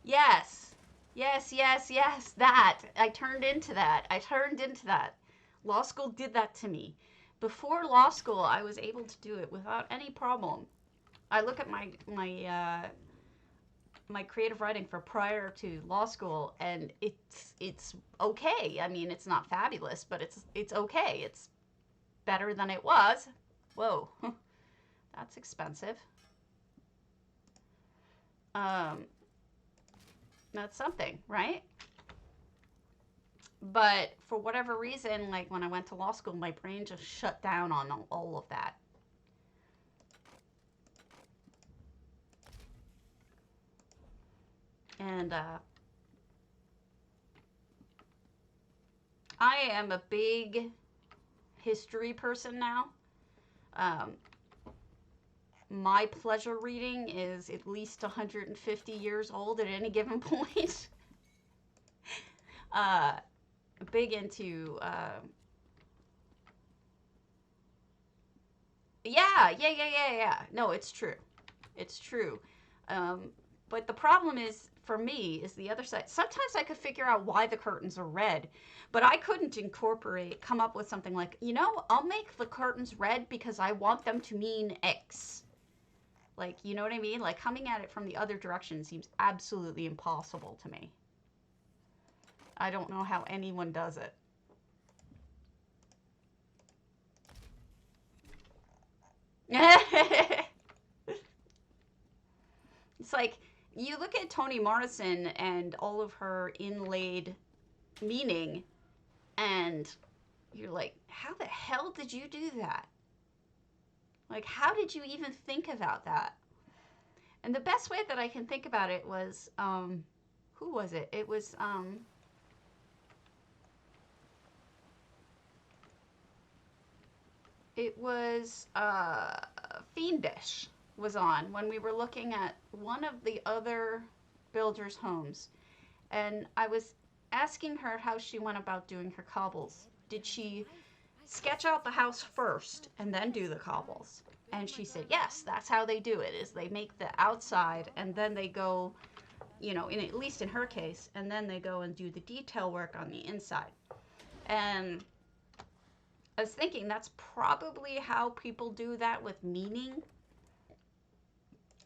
Yes. Yes, yes, yes. That. I turned into that. I turned into that. Law school did that to me. Before law school, I was able to do it without any problem. I look at my creative writing for prior to law school, and it's okay. I mean, it's not fabulous, but it's okay. It's better than it was. Whoa, that's expensive. Um, that's something, right? But for whatever reason, like when I went to law school, my brain just shut down on all of that. And I am a big history person now. Um, my pleasure reading is at least 150 years old at any given point. Big into yeah. No, it's true. It's true. Um, but the problem is, for me, is the other side. Sometimes I could figure out why the curtains are red, but I couldn't come up with something like, I'll make the curtains red because I want them to mean X. Like, you know what I mean? Like, coming at it from the other direction seems absolutely impossible to me. I don't know how anyone does it. It's like, you look at Toni Morrison and all of her inlaid meaning, and you're like, how the hell did you do that? Like, how did you even think about that? And the best way that I can think about it was, who was it? It was Fiendish was on when we were looking at one of the other builders' homes. And I was asking her how she went about doing her cobbles. Did she sketch out the house first and then do the cobbles? And she said, yes, that's how they do it, is they make the outside and then they go, at least in her case, and then they go and do the detail work on the inside. And I was thinking that's probably how people do that with meaning.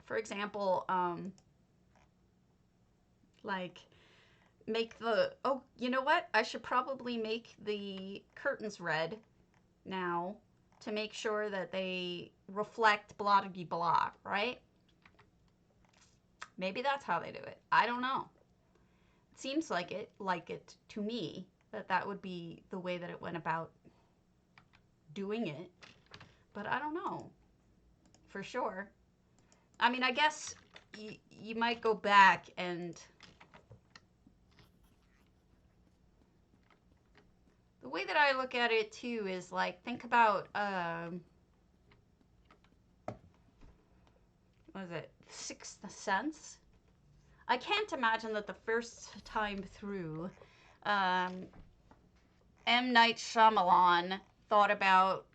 For example, like you know what? I should probably make the curtains red now to make sure that they reflect blah blah blah, right? Maybe that's how they do it. I don't know. It seems like it to me that would be the way that it went about doing it, but I don't know for sure. I mean, I guess you might go back and the way that I look at it too is like, think about what is it, Sixth Sense? I can't imagine that the first time through, M. Night Shyamalan thought about,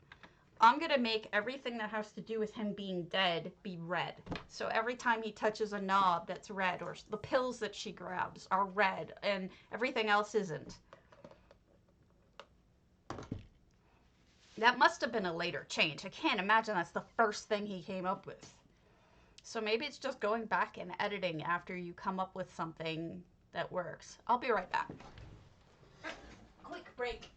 I'm going to make everything that has to do with him being dead be red. So every time he touches a knob that's red, or the pills that she grabs are red, and everything else isn't. That must have been a later change. I can't imagine that's the first thing he came up with. So maybe it's just going back and editing after you come up with something that works. I'll be right back. Quick break.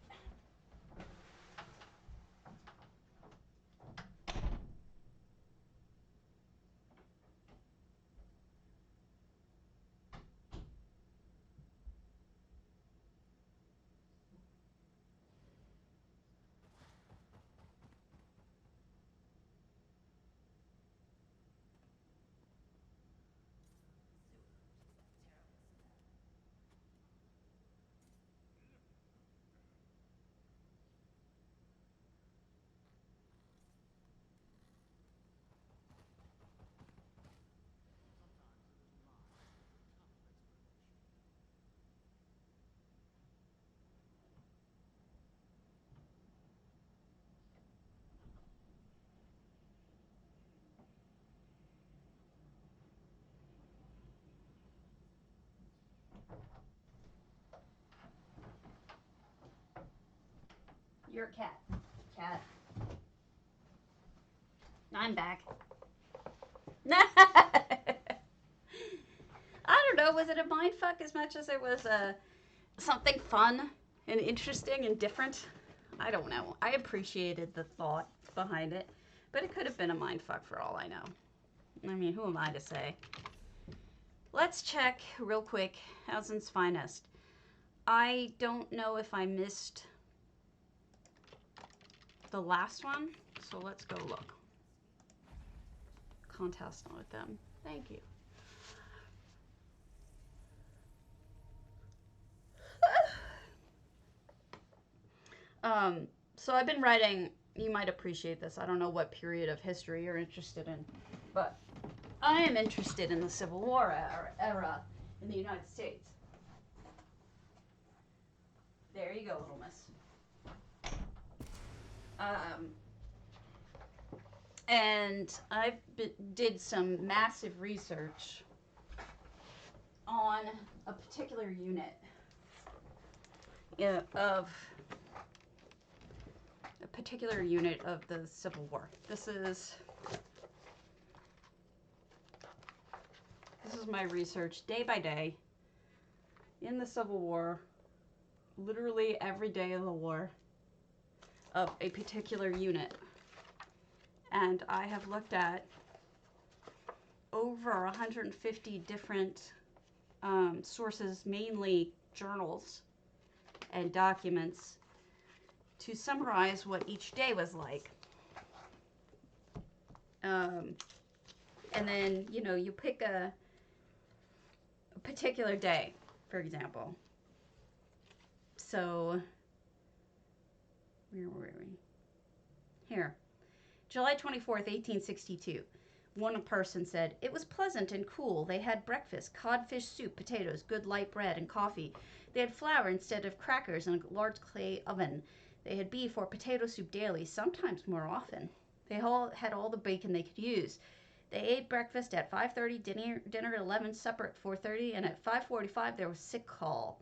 You're a cat. Cat. I'm back. I don't know. Was it a mindfuck as much as it was something fun and interesting and different? I don't know. I appreciated the thought behind it, but it could have been a mindfuck for all I know. I mean, who am I to say? Let's check real quick. Housing's Finest. I don't know if I missed the last one, so let's go look. Contest with them. Thank you. So I've been writing, you might appreciate this. I don't know what period of history you're interested in, but I am interested in the Civil War era in the United States. There you go, little miss. And I did some massive research on a particular unit of the Civil War. This is my research day by day in the Civil War, literally every day of the war, of a particular unit. And I have looked at over 150 different sources, mainly journals and documents, to summarize what each day was like. And then, you know, you pick a particular day, for example. So, where were we? Here. July 24th, 1862. One person said, "It was pleasant and cool. They had breakfast, codfish soup, potatoes, good light bread, and coffee. They had flour instead of crackers in a large clay oven. They had beef or potato soup daily, sometimes more often. They all had all the bacon they could use. They ate breakfast at 5:30, dinner at 11, supper at 4:30, and at 5:45 there was sick call.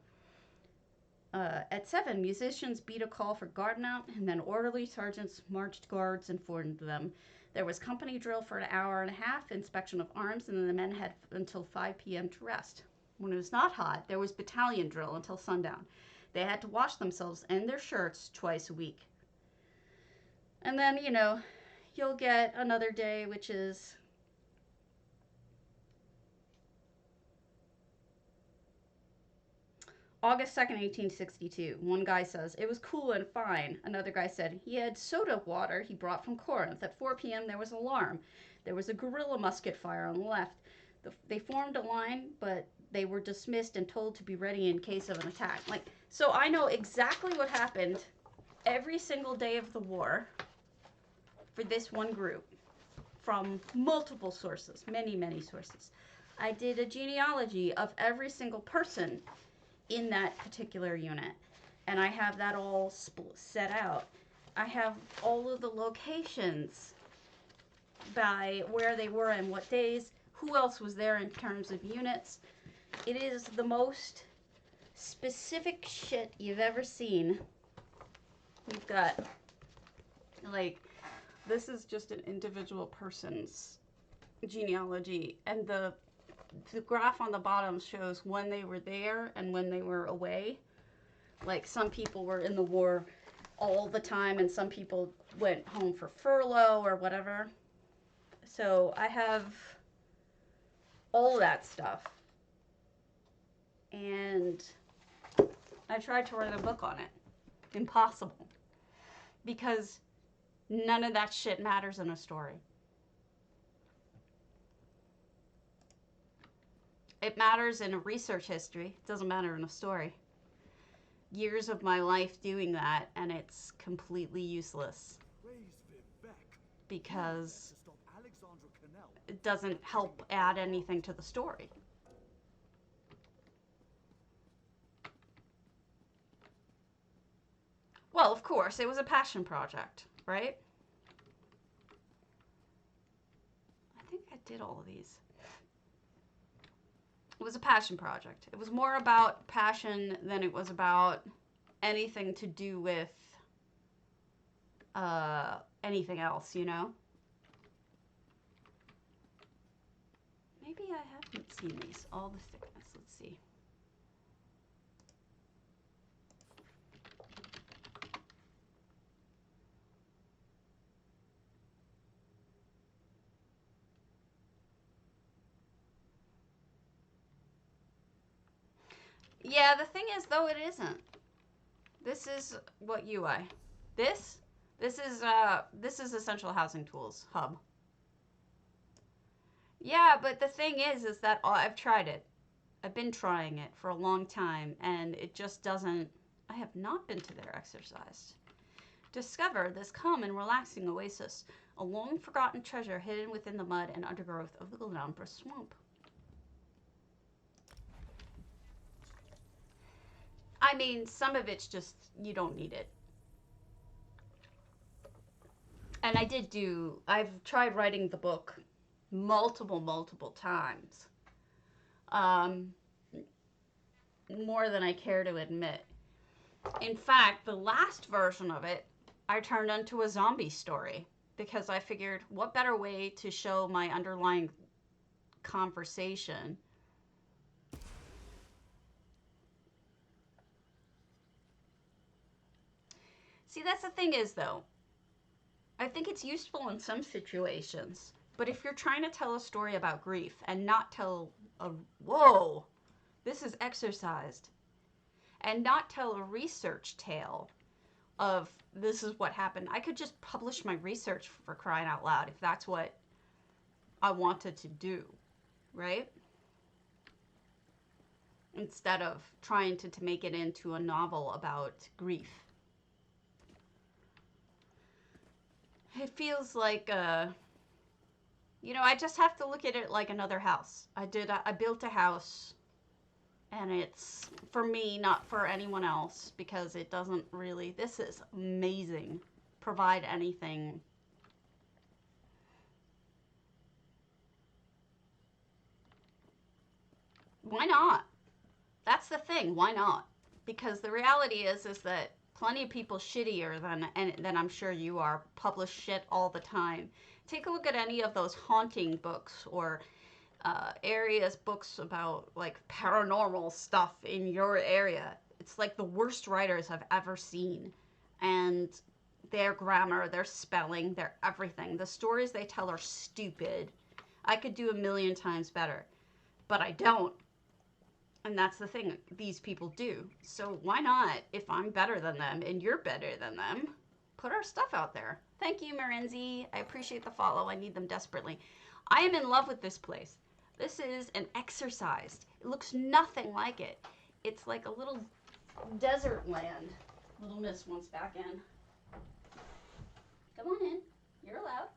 At 7, musicians beat a call for guard mount, and then orderly sergeants marched guards and formed them. There was company drill for an hour and a half, inspection of arms, and then the men had until 5 p.m. to rest. When it was not hot, there was battalion drill until sundown. They had to wash themselves and their shirts twice a week." And then, you know, you'll get another day, which is August 2nd, 1862. One guy says, "It was cool and fine." Another guy said, "He had soda water he brought from Corinth. At 4 p.m. there was an alarm. There was a guerrilla musket fire on the left. They formed a line, but they were dismissed and told to be ready in case of an attack." Like, so I know exactly what happened every single day of the war for this one group from multiple sources, many, many sources. I did a genealogy of every single person in that particular unit, and I have that all set out. I have all of the locations by where they were and what days, who else was there in terms of units. It is the most specific shit you've ever seen. We've got, like, this is just an individual person's genealogy, and the graph on the bottom shows when they were there and when they were away. Like some people were in the war all the time, and some people went home for furlough or whatever. So I have all that stuff, and I tried to write a book on it. Impossible. Because none of that shit matters in a story. It matters in a research history. It doesn't matter in a story. Years of my life doing that, and it's completely useless because it doesn't help add anything to the story. Well, of course, it was a passion project, right? I think I did all of these. It was a passion project. It was more about passion than it was about anything to do with anything else, you know? Maybe I haven't seen these. All the thickness. Let's see. Yeah, the thing is, though, it isn't. This is what UI. This this is Essential Housing Tools Hub. Yeah, but the thing is that I've tried it. I've been trying it for a long time, and it just doesn't. I have not been to their exercise. Discover this calm and relaxing oasis, a long forgotten treasure hidden within the mud and undergrowth of the Glenumbra swamp. I mean, some of it's just, you don't need it. And I've tried writing the book multiple times. Um, More than I care to admit. In fact, the last version of it, I turned into a zombie story because I figured what better way to show my underlying conversation. See, that's the thing is, though, I think it's useful in some situations. But if you're trying to tell a story about grief and not tell a, whoa, this is exercised, and not tell a research tale of this is what happened, I could just publish my research for crying out loud if that's what I wanted to do, right? Instead of trying to make it into a novel about grief. It feels like, I just have to look at it like another house. I built a house, and it's for me, not for anyone else, because it doesn't really, this is amazing, provide anything. Why not? That's the thing. Why not? Because the reality is that plenty of people shittier than I'm sure you are publish shit all the time. Take a look at any of those haunting books or books about like paranormal stuff in your area. It's like the worst writers I've ever seen, and their grammar, their spelling, their everything. The stories they tell are stupid. I could do a million times better, but I don't. And that's the thing these people do. So why not, if I'm better than them and you're better than them, put our stuff out there. Thank you, Marinzi. I appreciate the follow. I need them desperately. I am in love with this place. This is an exercise. It looks nothing like it. It's like a little desert land. Little Miss wants back in. Come on in. You're allowed.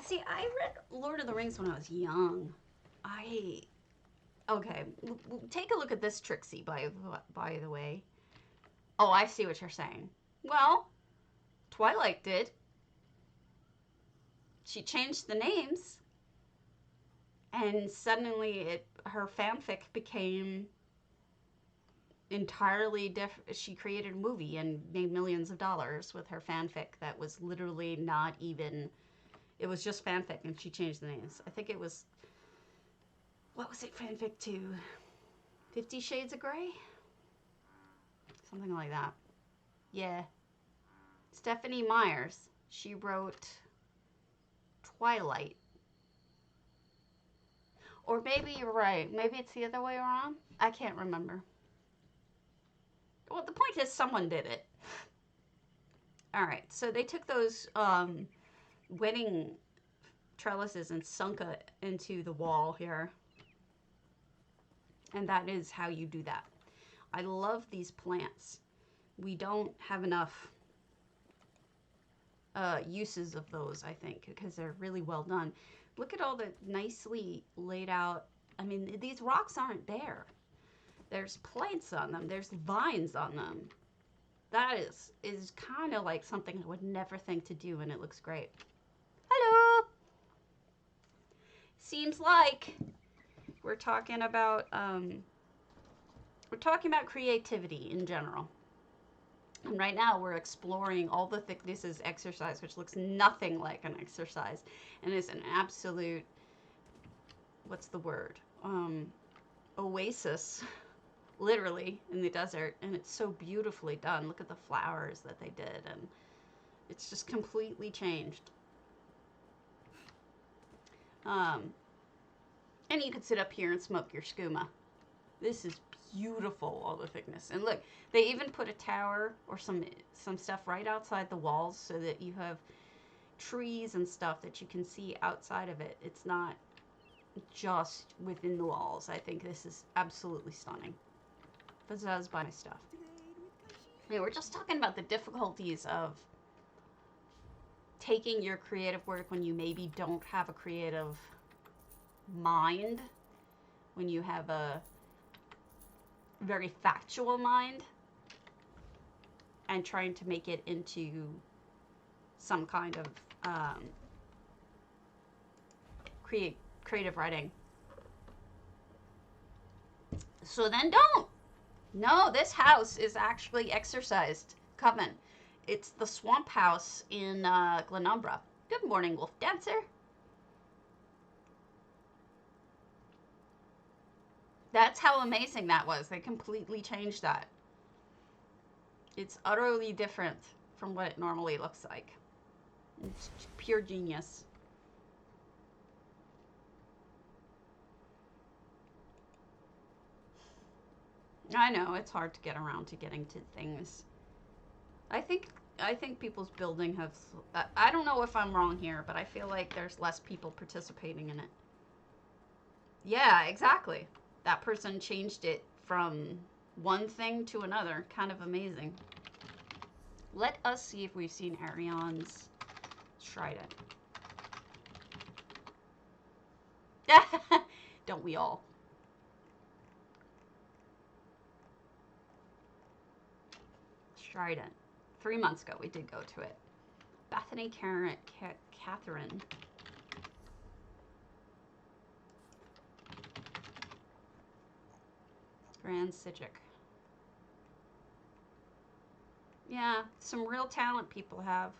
See, I read Lord of the Rings when I was young. Okay, take a look at this, Trixie, by the way. Oh, I see what you're saying. Well, Twilight did. She changed the names, and suddenly her fanfic became entirely different. She created a movie and made millions of dollars with her fanfic that was literally not even. It was just fanfic, and she changed the names. I think it was. What was it fanfic to? 50 Shades of Grey? Something like that. Yeah. Stephanie Myers. She wrote Twilight. Or maybe you're right. Maybe it's the other way around. I can't remember. Well, the point is someone did it. All right. So they took those wedding trellises and sunk it into the wall here. And that is how you do that. I love these plants. We don't have enough uses of those, I think, because they're really well done. Look at all the nicely laid out. I mean, these rocks aren't there. There's plants on them. There's vines on them. That is kind of like something I would never think to do, and it looks great. Hello. Seems like we're talking about creativity in general. And right now we're exploring all the thicknesses exercise, which looks nothing like an exercise, and is an absolute, what's the word? Oasis, literally, in the desert. And it's so beautifully done. Look at the flowers that they did, and it's just completely changed. And you could sit up here and smoke your skooma. This is beautiful, all the thickness. And look, they even put a tower or some stuff right outside the walls so that you have trees and stuff that you can see outside of it. It's not just within the walls. I think this is absolutely stunning. Pizzazz by my stuff. I mean, we're just talking about the difficulties of taking your creative work when you maybe don't have a creative mind, when you have a very factual mind, and trying to make it into some kind of creative writing. So then don't. No, this house is actually exercised. Coven. It's the Swamp House in Glenumbra. Good morning, Wolf Dancer. That's how amazing that was. They completely changed that. It's utterly different from what it normally looks like. It's pure genius. I know, it's hard to get around to getting to things. I think people's building have... I don't know if I'm wrong here, but I feel like there's less people participating in it. Yeah, exactly. That person changed it from one thing to another. Kind of amazing. Let us see if we've seen Ariane's trident. Don't we all? Trident. 3 months ago, we did go to it. Bethany Catherine. Grand Sijic. Yeah, some real talent people have.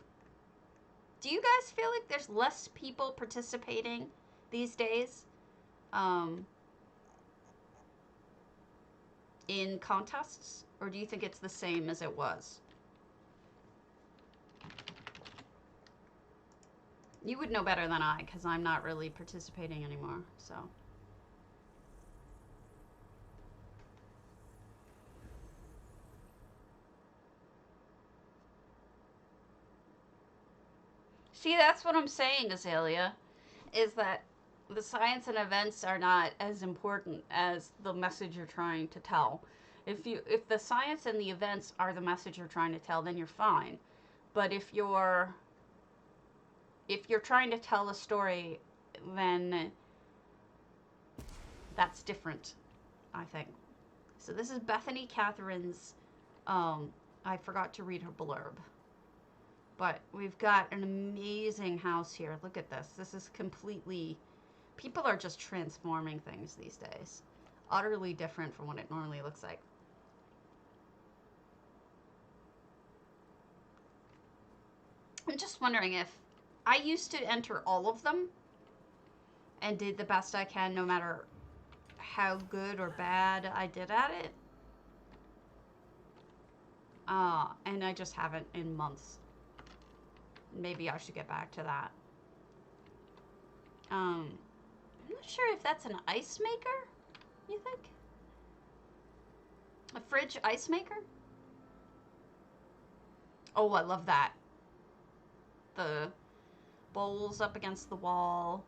Do you guys feel like there's less people participating these days in contests? Or do you think it's the same as it was? You would know better than I, because I'm not really participating anymore, so... See, that's what I'm saying, Azalea, is that the science and events are not as important as the message you're trying to tell. If the science and the events are the message you're trying to tell, then you're fine. But if you're trying to tell a story, then that's different, I think. So this is Bethany Catherine's, I forgot to read her blurb. But we've got an amazing house here. Look at this. This is completely... People are just transforming things these days. Utterly different from what it normally looks like. I'm just wondering if I used to enter all of them and did the best I can no matter how good or bad I did at it. And I just haven't in months. Maybe I should get back to that. I'm not sure if that's an ice maker, you think? A fridge ice maker? Oh, I love that. The bowls up against the wall.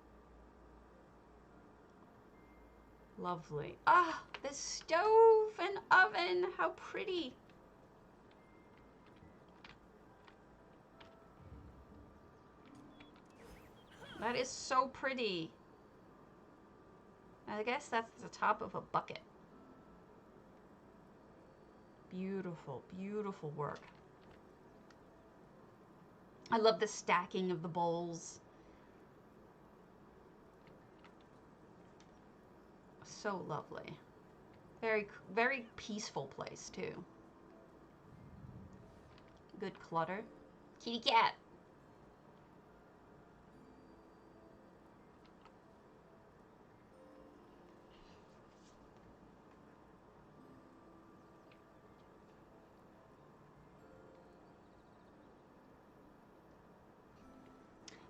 Lovely. Ah, the stove and oven. How pretty. That is so pretty. I guess that's the top of a bucket. Beautiful, beautiful work. I love the stacking of the bowls. So lovely. Very, very peaceful place, too. Good clutter. Kitty cat.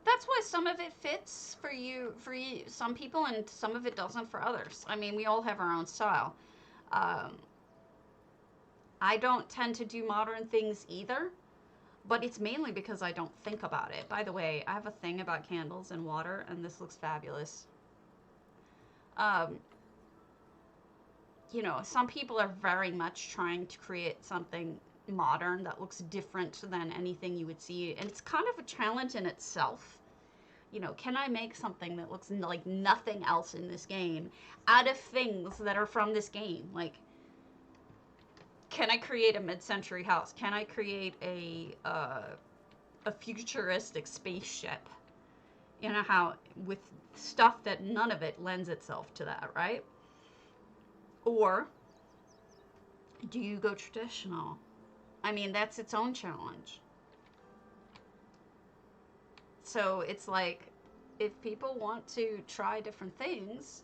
That's why some of it fits for some people, and some of it doesn't for others. I mean, we all have our own style. Um, I don't tend to do modern things either, but it's mainly because I don't think about it. By the way, I have a thing about candles and water, and this looks fabulous. Um, you know, some people are very much trying to create something modern that looks different than anything you would see, and it's kind of a challenge in itself. You know, can I make something that looks like nothing else in this game out of things that are from this game? Like, can I create a mid-century house? Can I create a futuristic spaceship? You know how with stuff that none of it lends itself to that, right? Or do you go traditional? I mean, that's its own challenge. So it's like, if people want to try different things,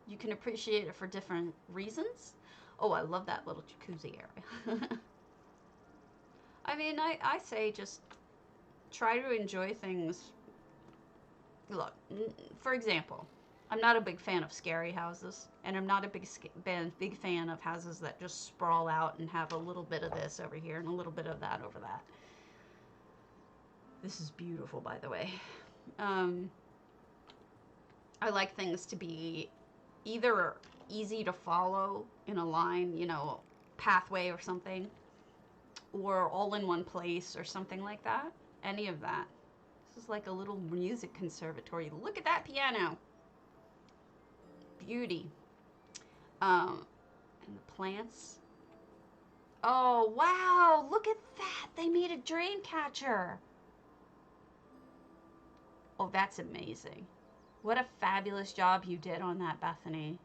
you can appreciate it for different reasons. Oh, I love that little jacuzzi area. I mean, I say just try to enjoy things. Look, for example, I'm not a big fan of scary houses, and I'm not a big fan of houses that just sprawl out and have a little bit of this over here and a little bit of that over that. This is beautiful, by the way. I like things to be either easy to follow in a line, you know, pathway or something, or all in one place or something like that. Any of that. This is like a little music conservatory. Look at that piano. Beauty. And the plants. Oh, wow. Look at that. They made a drain catcher. Oh, that's amazing. What a fabulous job you did on that, Bethany.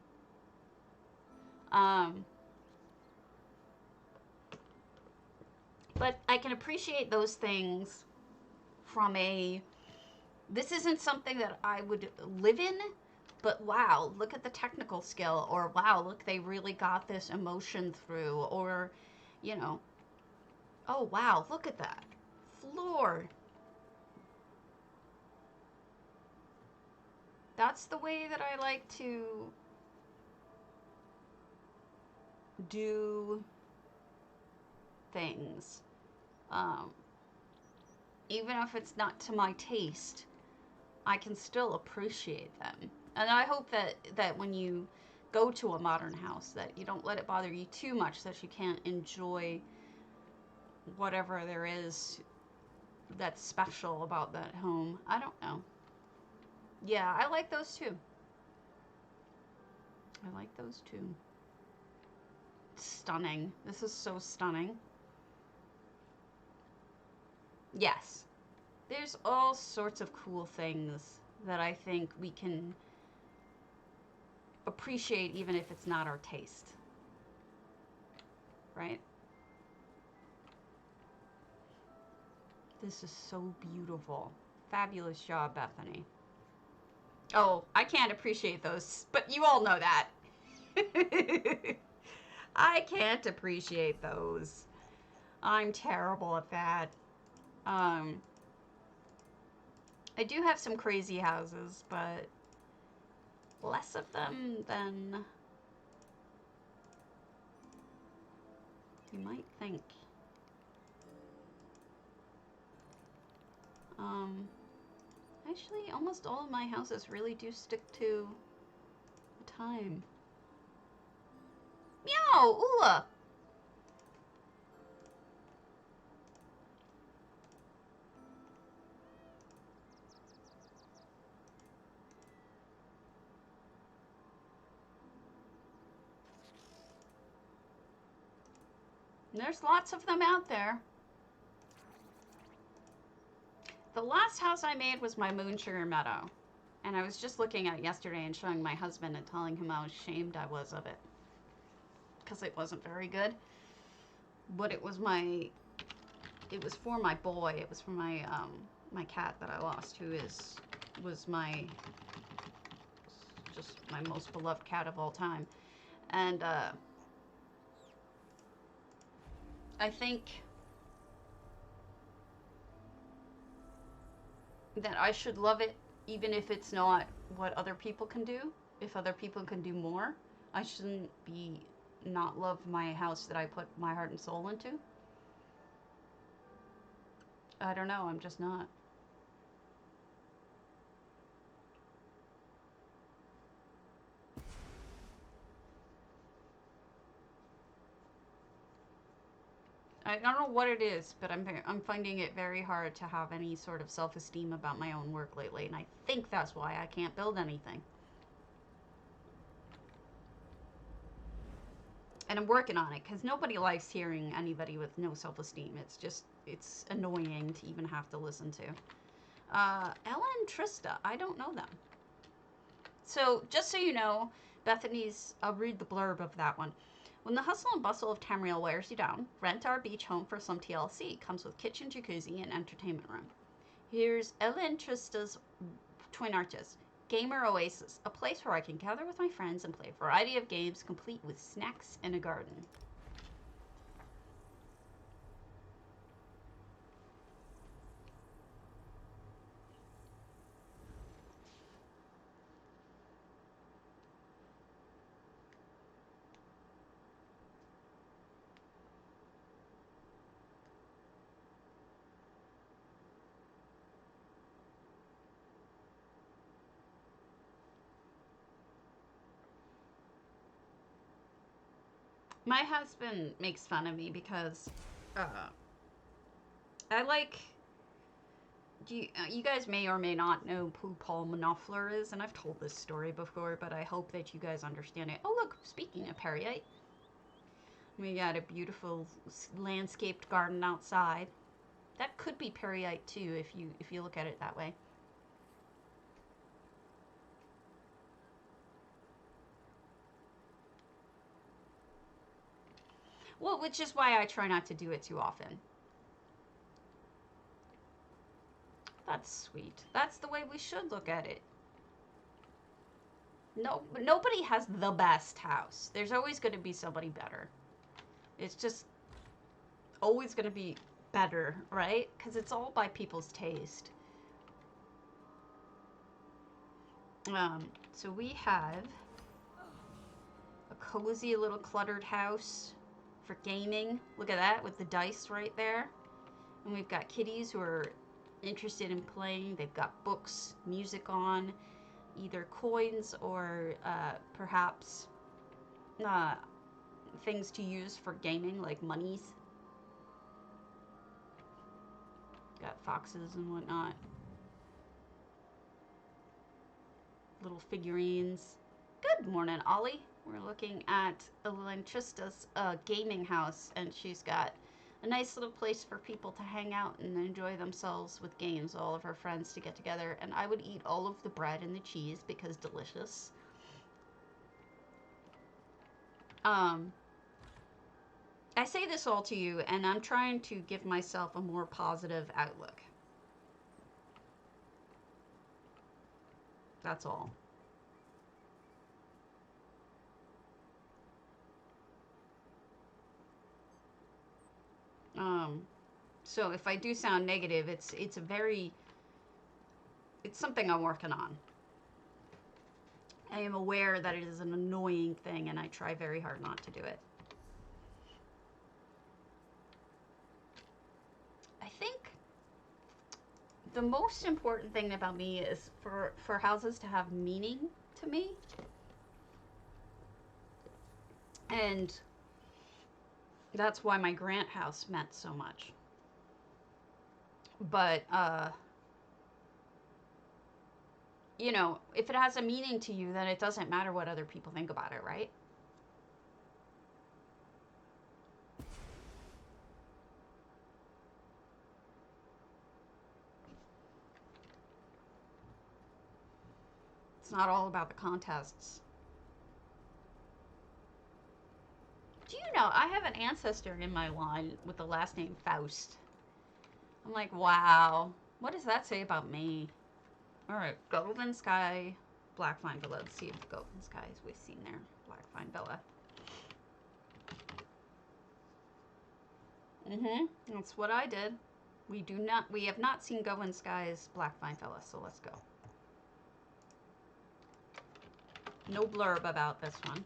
But I can appreciate those things from this isn't something that I would live in, but wow, look at the technical skill, or wow, look, they really got this emotion through, or, you know, oh wow, look at that floor. That's the way that I like to do things. Um, Even if it's not to my taste, I can still appreciate them. And I hope that when you go to a modern house, that you don't let it bother you too much, that you can't enjoy whatever there is that's special about that home. I don't know. Yeah, I like those too. I like those too. Stunning. This is so stunning. Yes. There's all sorts of cool things that I think we can appreciate even if it's not our taste. Right? This is so beautiful. Fabulous job, Bethany. Oh, I can't appreciate those, but you all know that. I can't appreciate those. I'm terrible at that. Um, I do have some crazy houses, but less of them than you might think. Um, Actually, almost all of my houses really do stick to the time. Meow! Ooh! There's lots of them out there. The last house I made was my Moon Sugar Meadow. And I was just looking at it yesterday and showing my husband and telling him how ashamed I was of it. Because it wasn't very good. But it was for my boy. It was for my, my cat that I lost, was just my most beloved cat of all time. And, I think that I should love it even if it's not what other people can do. If other people can do more, I shouldn't not love my house that I put my heart and soul into. I don't know, I'm just not. I don't know what it is, but I'm finding it very hard to have any sort of self-esteem about my own work lately, and I think that's why I can't build anything. And I'm working on it, because nobody likes hearing anybody with no self-esteem. It's annoying to even have to listen to. Ella and Trista, I don't know them. So, just so you know, I'll read the blurb of that one. When the hustle and bustle of Tamriel wears you down, rent our beach home for some TLC. Comes with kitchen, jacuzzi, and entertainment room. Here's Ella and Trista's Twin Arches. Gamer Oasis, a place where I can gather with my friends and play a variety of games, complete with snacks and a garden. My husband makes fun of me because I like. You guys may or may not know who Paul Monoffler is, and I've told this story before, but I hope that you guys understand it. Oh, look, speaking of Perrite, we got a beautiful landscaped garden outside. That could be Perrite too, if you look at it that way. Well, which is why I try not to do it too often. That's sweet. That's the way we should look at it. No, nobody has the best house. There's always going to be somebody better. It's just always going to be better, right? Because it's all by people's taste. So we have a cozy little cluttered house for gaming. Look at that with the dice right there. And we've got kitties who are interested in playing. They've got books, music on, either coins or perhaps things to use for gaming, like monies. Got foxes and whatnot. Little figurines. Good morning, Ollie. We're looking at Elantrista's gaming house, and she's got a nice little place for people to hang out and enjoy themselves with games, all of her friends to get together. And I would eat all of the bread and the cheese because delicious. I say this all to you, and I'm trying to give myself a more positive outlook. That's all. Um, so if I do sound negative, it's a very it's something I'm working on. I am aware that it is an annoying thing, and I try very hard not to do it. I think the most important thing about me is for houses to have meaning to me, and that's why my Grant house meant so much. But you know, if it has a meaning to you, then it doesn't matter what other people think about it, right? It's not all about the contests. Do you know I have an ancestor in my line with the last name Faust? I'm like, wow. What does that say about me? All right, Golden Sky, Black Vine Villa. Let's see if Golden Skies we've seen there. Black Vine Villa. That's what I did. We have not seen Golden Skies, Black Vine Villa, so let's go. No blurb about this one.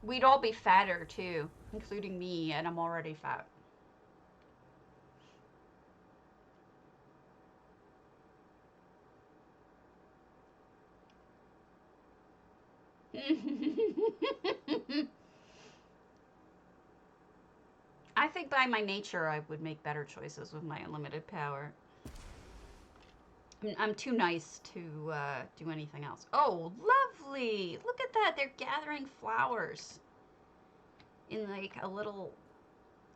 We'd all be fatter too, including me, and I'm already fat. I think by my nature, I would make better choices with my unlimited power. I'm too nice to do anything else. Oh, lovely! Look at that. They're gathering flowers in like a little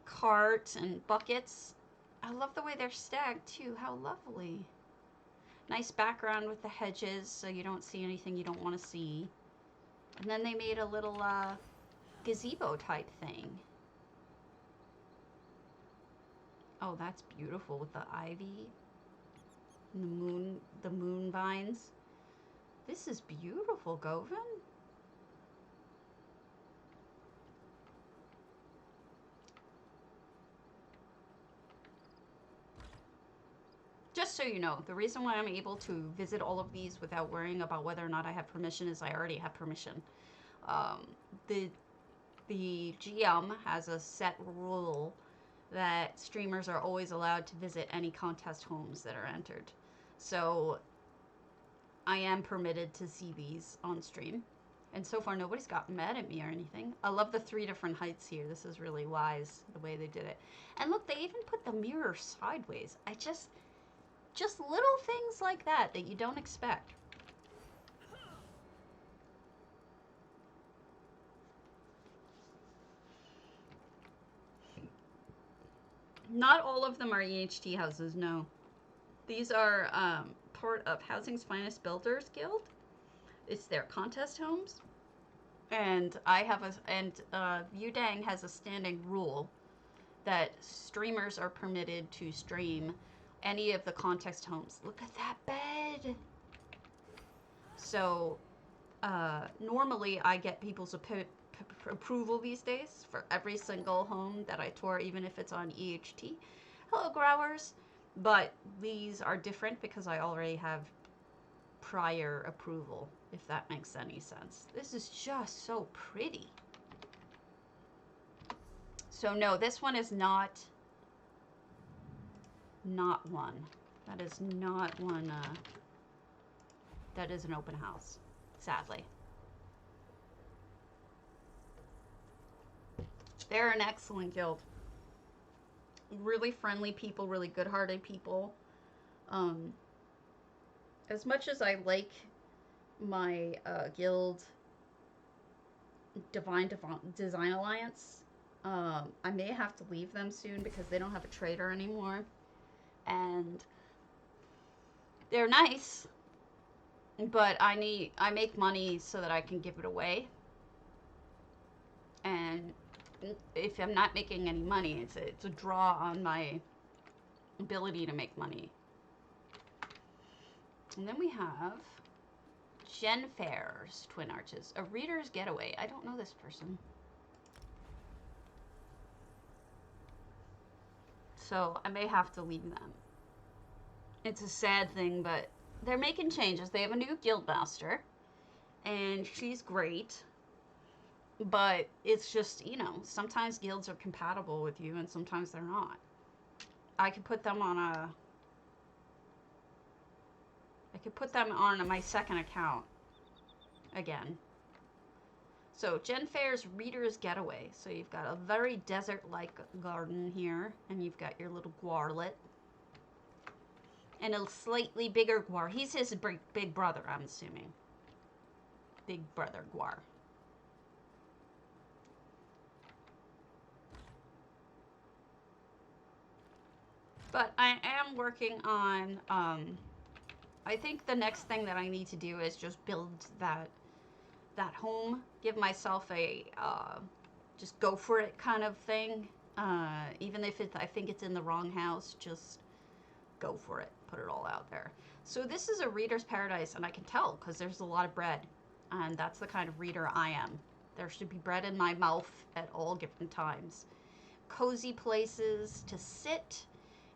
cart and buckets. I love the way they're stacked too. How lovely. Nice background with the hedges so you don't see anything you don't want to see. And then they made a little gazebo type thing. Oh, that's beautiful with the ivy and the moon vines. This is beautiful, Govan. Just so you know, the reason why I'm able to visit all of these without worrying about whether or not I have permission is I already have permission. Um, the the GM has a set rule that streamers are always allowed to visit any contest homes that are entered. So I am permitted to see these on stream. And so far, nobody's got mad at me or anything. I love the 3 different heights here. This is really wise, the way they did it. And look, they even put the mirror sideways. Just little things like that that you don't expect. Not all of them are EHT houses, no. These are part of Housing's Finest Builders Guild. It's their contest homes. And Udang has a standing rule that streamers are permitted to stream any of the contest homes. Look at that bed. So normally I get people's approval these days for every single home that I tour, even if it's on EHT. Hello, Growers. But these are different because I already have prior approval, if that makes any sense. This is just so pretty. So no, this one is not one. That is not one, that is an open house, sadly. They're an excellent guild. Really friendly people, really good-hearted people. As much as I like my guild, Divine Design Alliance, I may have to leave them soon because they don't have a trader anymore. And they're nice, but I make money so that I can give it away. And if I'm not making any money, it's a draw on my ability to make money. And then we have Jen Fair's Twin Arches, a reader's getaway. I don't know this person. So I may have to leave them. It's a sad thing, but they're making changes. They have a new guild master, and she's great. But it's just, sometimes guilds are compatible with you and sometimes they're not. I could put them on my second account again. So Jen Fair's Reader's Getaway. So you've got a very desert-like garden here, and you've got your little guarlet. And a slightly bigger guar. He's his big brother, I'm assuming. Big brother guar. But I am working on, I think the next thing that I need to do is just build that home. Give myself a, just go for it kind of thing. Even if I think it's in the wrong house, just go for it. Put it all out there. So this is a reader's paradise, and I can tell because there's a lot of bread. And that's the kind of reader I am. There should be bread in my mouth at all different times. Cozy places to sit.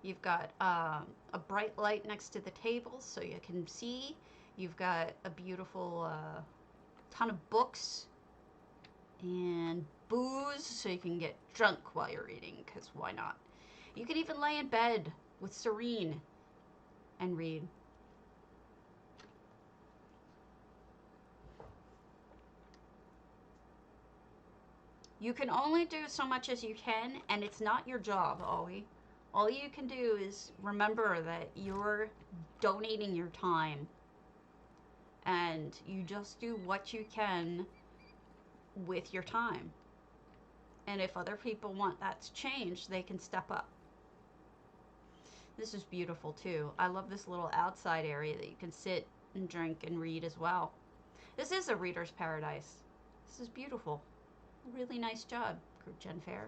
You've got a bright light next to the table so you can see. You've got a beautiful ton of books and booze so you can get drunk while you're reading, because why not? You can even lay in bed with Serene and read. You can only do so much as you can, and it's not your job, Ollie. All you can do is remember that you're donating your time, and you just do what you can with your time. And if other people want that to change, they can step up. This is beautiful too. I love this little outside area that you can sit and drink and read as well. This is a reader's paradise. This is beautiful. Really nice job, Jen Fair.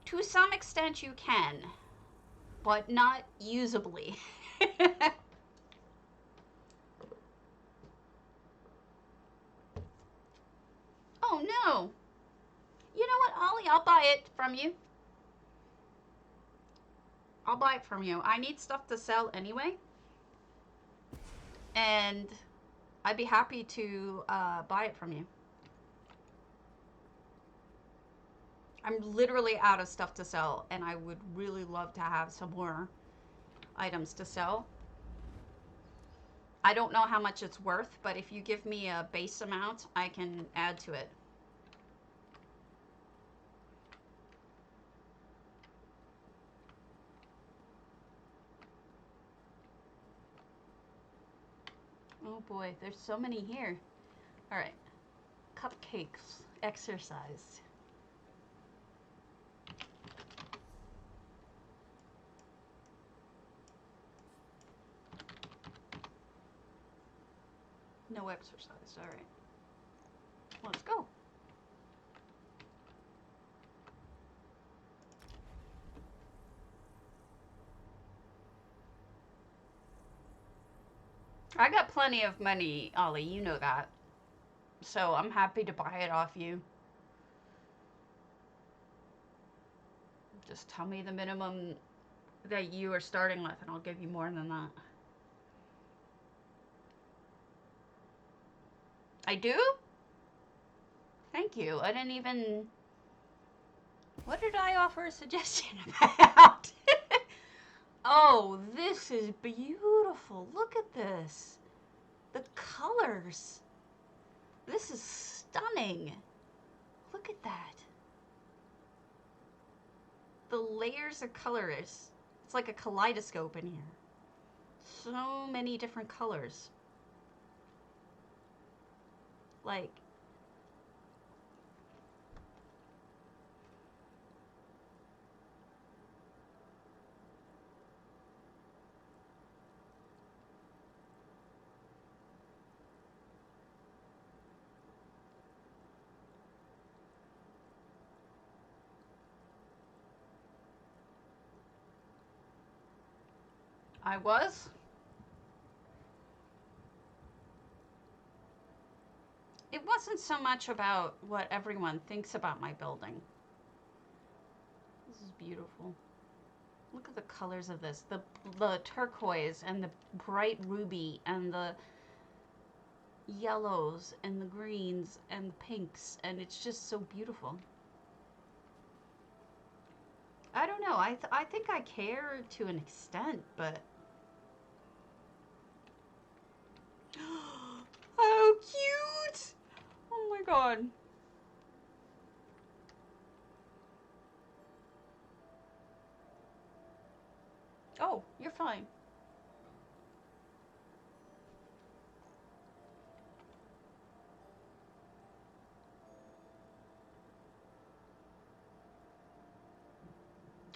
To some extent you can, but not usably. Oh no. You know what, Ollie? I'll buy it from you. I'll buy it from you. I need stuff to sell anyway. And I'd be happy to buy it from you. I'm literally out of stuff to sell, and I would really love to have some more items to sell. I don't know how much it's worth, but if you give me a base amount, I can add to it. Oh boy, there's so many here. All right, cupcakes, exercise. No exercise, all right. Let's go. I got plenty of money, Ollie, you know that. So I'm happy to buy it off you. Just tell me the minimum that you are starting with, and I'll give you more than that. I do? Thank you. I didn't even... What did I offer a suggestion about? Oh, this is beautiful. Look at this. The colors. This is stunning. Look at that. The layers of colors. It's like a kaleidoscope in here. So many different colors. Like, I was. It wasn't so much about what everyone thinks about my building. This is beautiful. Look at the colors of this. The turquoise and the bright ruby and the yellows and the greens and the pinks, and it's just so beautiful. I don't know. I think I care to an extent, but how cute! Oh my god. Oh, you're fine.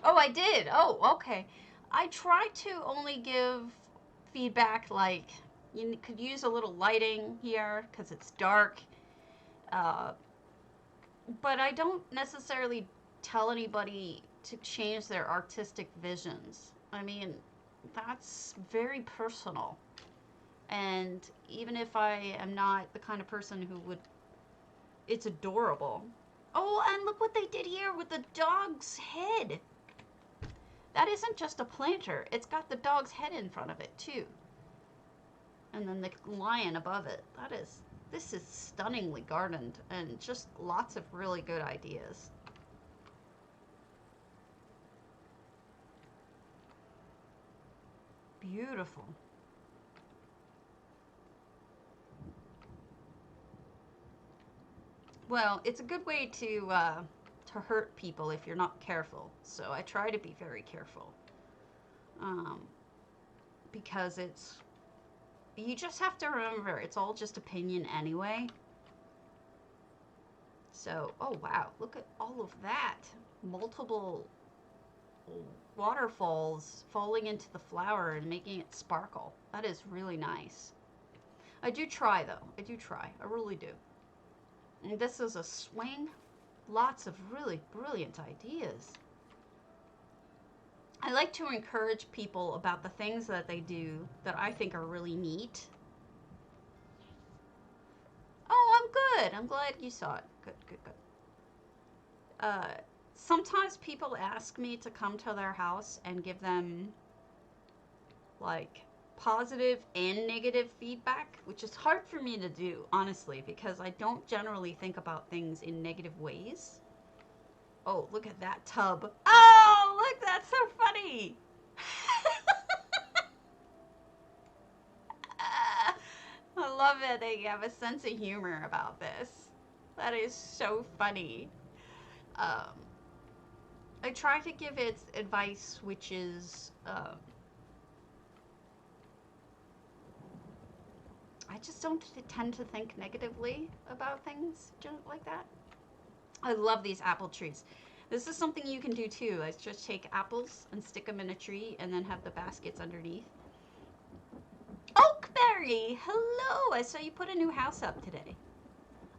Oh, I did. Oh, okay. I try to only give feedback like you could use a little lighting here because it's dark. Uh, but I don't necessarily tell anybody to change their artistic visions. I mean, that's very personal. And even if I am not the kind of person who would, it's adorable. Oh, and look what they did here with the dog's head. That isn't just a planter. It's got the dog's head in front of it, too. And then the lion above it. This is stunningly gardened and just lots of really good ideas. Beautiful. Well, it's a good way to hurt people if you're not careful. So I try to be very careful. Um, because you just have to remember, it's all just opinion anyway. So, oh wow, look at all of that. Multiple waterfalls falling into the flower and making it sparkle. That is really nice. I do try though. I do try. I really do. And this is a swing. Lots of really brilliant ideas. I like to encourage people about the things that they do that I think are really neat. Oh, I'm good. I'm glad you saw it. Good, good, good. Sometimes people ask me to come to their house and give them like positive and negative feedback, which is hard for me to do, honestly, because I don't generally think about things in negative ways. Oh, look at that tub. Oh, look, that's so funny. I love it. They have a sense of humor about this. That is so funny. Um, I try to give it advice, which is I just don't tend to think negatively about things like that. I love these apple trees. This is something you can do too. I just take apples and stick them in a tree and then have the baskets underneath. Oakberry! Hello! I saw you put a new house up today.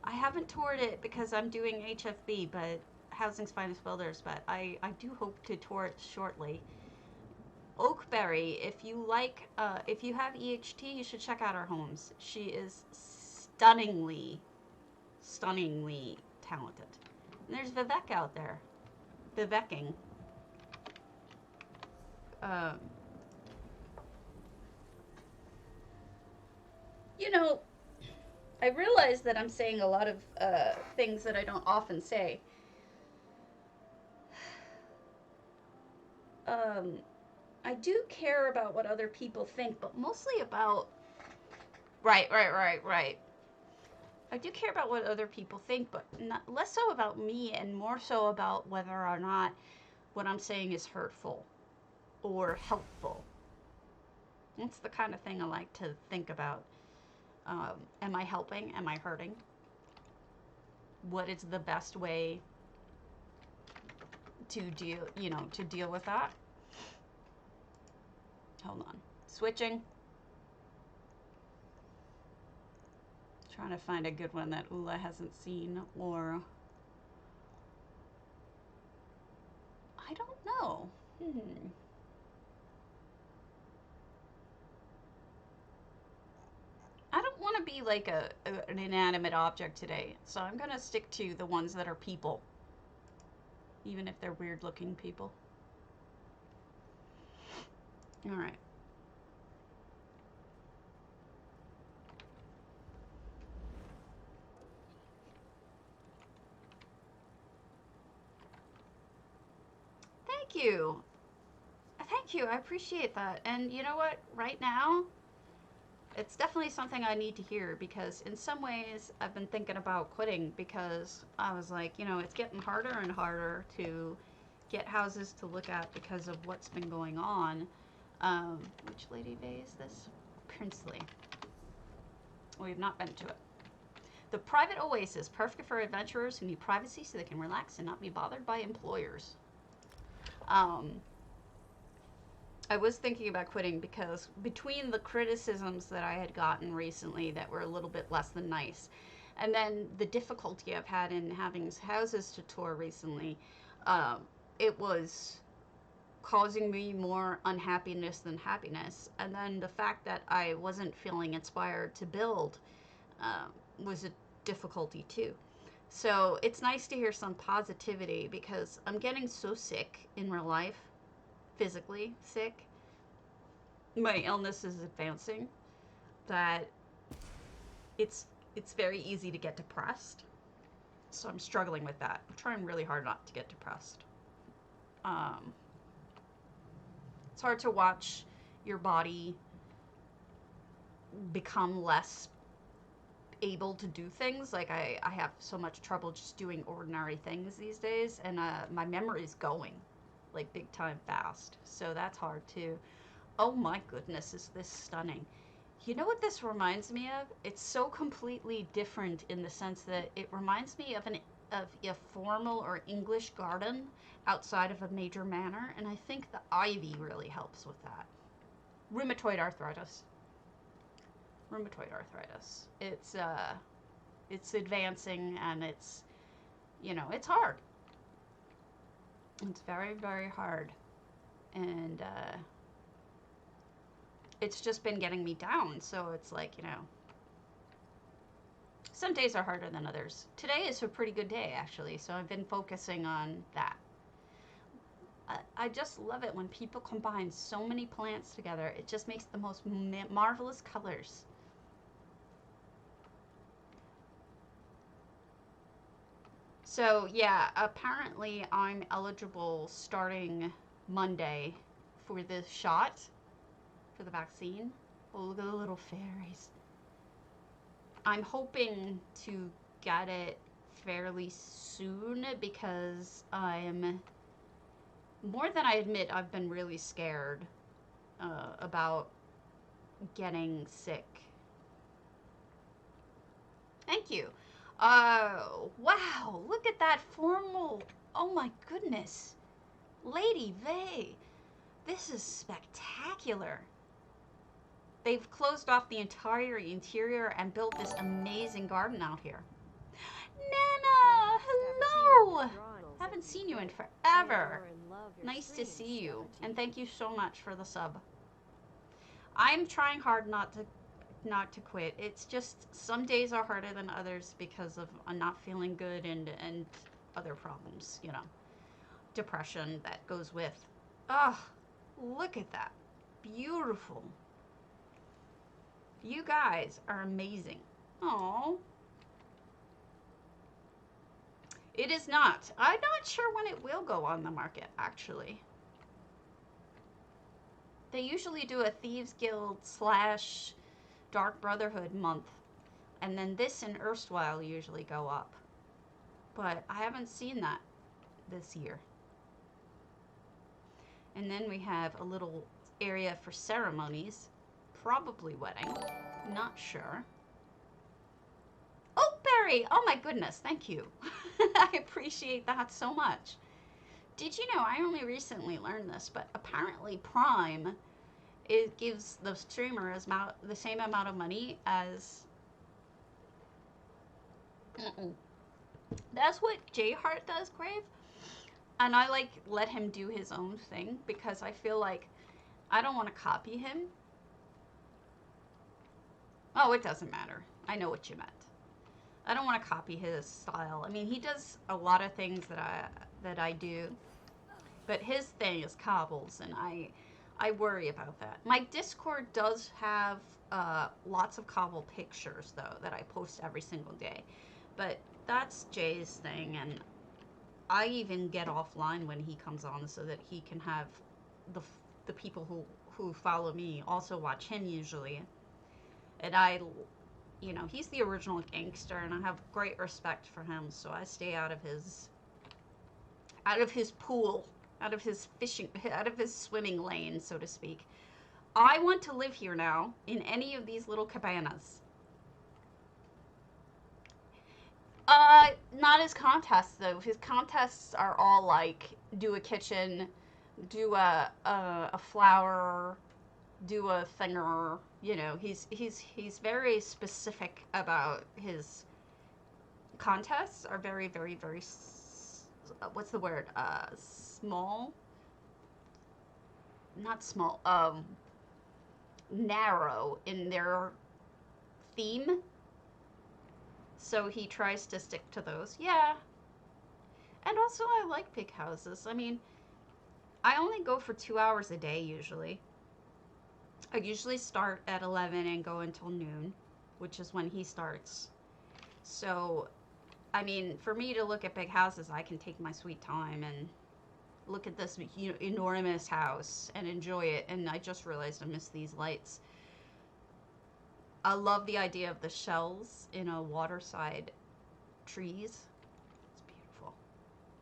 I haven't toured it because I'm doing HFB, but Housing's Finest Builders, but I do hope to tour it shortly. Oakberry, if you have EHT, you should check out our homes. She is stunningly talented. And there's Vivek out there. Vivecking. Um, you know, I realize that I'm saying a lot of things that I don't often say. Um, I do care about what other people think, but mostly about. Right. I do care about what other people think, but less so about me and more so about whether or not what I'm saying is hurtful or helpful. That's the kind of thing I like to think about. Am I helping? Am I hurting? What is the best way to deal with that? Hold on. Switching. Trying to find a good one that Ula hasn't seen, or I don't know. be like an inanimate object today. So I'm going to stick to the ones that are people. Even if they're weird looking people. All right. Thank you. Thank you. I appreciate that. And you know what? Right now, it's definitely something I need to hear because in some ways I've been thinking about quitting because I was like, you know, it's getting harder and harder to get houses to look at because of what's been going on. Which Lady Bay is this? Princely. We have not been to it. The private oasis, perfect for adventurers who need privacy so they can relax and not be bothered by employers. I was thinking about quitting because between the criticisms that I had gotten recently that were a little bit less than nice, and then the difficulty I've had in having houses to tour recently, it was causing me more unhappiness than happiness. And then the fact that I wasn't feeling inspired to build was a difficulty too. So it's nice to hear some positivity because I'm getting so sick in real life, physically sick. My illness is advancing that it's very easy to get depressed. So I'm struggling with that. I'm trying really hard not to get depressed. It's hard to watch your body become less able to do things. Like I have so much trouble just doing ordinary things these days, and my memory is going like big time fast. So that's hard too. Oh my goodness, is this stunning. You know what this reminds me of? It's so completely different in the sense that it reminds me of a formal or English garden outside of a major manor, and I think the ivy really helps with that. Rheumatoid arthritis. Rheumatoid arthritis. It's advancing and it's, you know, it's hard. It's very, very hard. And it's just been getting me down. So it's like, you know, some days are harder than others. Today is a pretty good day, actually. So I've been focusing on that. I just love it when people combine so many plants together. It just makes the most marvelous colors. So yeah, apparently I'm eligible starting Monday for this shot, for the vaccine. Oh, look at the little fairies. I'm hoping to get it fairly soon because I'm, more than I admit, I've been really scared about getting sick. Thank you. Wow, look at that formal, oh my goodness. Lady Vey, this is spectacular. They've closed off the entire interior and built this amazing garden out here. Nana, hello! Haven't seen you in forever. Nice to see you, and thank you so much for the sub. I'm trying hard not to quit. It's just some days are harder than others because of not feeling good and other problems, you know, depression that goes with. Oh, look at that. Beautiful. You guys are amazing. Oh. It is not. I'm not sure when it will go on the market, actually. They usually do a Thieves Guild / Dark Brotherhood month. And then this and Erstwhile usually go up. But I haven't seen that this year. And then we have a little area for ceremonies. Probably wedding. Not sure. Oh, Barry! Oh my goodness, thank you. I appreciate that so much. Did you know, I only recently learned this, but apparently Prime, it gives the streamer the same amount of money as... That's what J Hart does, Grave. And I like let him do his own thing because I feel like I don't want to copy him. Oh, it doesn't matter. I know what you meant. I don't want to copy his style. I mean, he does a lot of things that I do, but his thing is cobbles, and I worry about that. My Discord does have lots of cobble pictures though that I post every single day, but that's Jay's thing, and I even get offline when he comes on so that he can have the the people who follow me also watch him usually, and he's the original gangster, and I have great respect for him, so I stay out of his pool, out of his fishing, out of his swimming lane, so to speak. I want to live here now in any of these little cabanas. Not his contests though. His contests are all like do a kitchen, do a flower, do a thinger. He's very specific about his contests. Are very very very what's the word? Small, not small. Narrow in their theme. So he tries to stick to those. Yeah. And also, I like big houses. I mean, I only go for 2 hours a day usually. I usually start at 11 and go until noon, which is when he starts. So, I mean, for me to look at big houses, I can take my sweet time and look at this enormous house and enjoy it. And I just realized I missed these lights. I love the idea of the shells in a waterside trees. It's beautiful.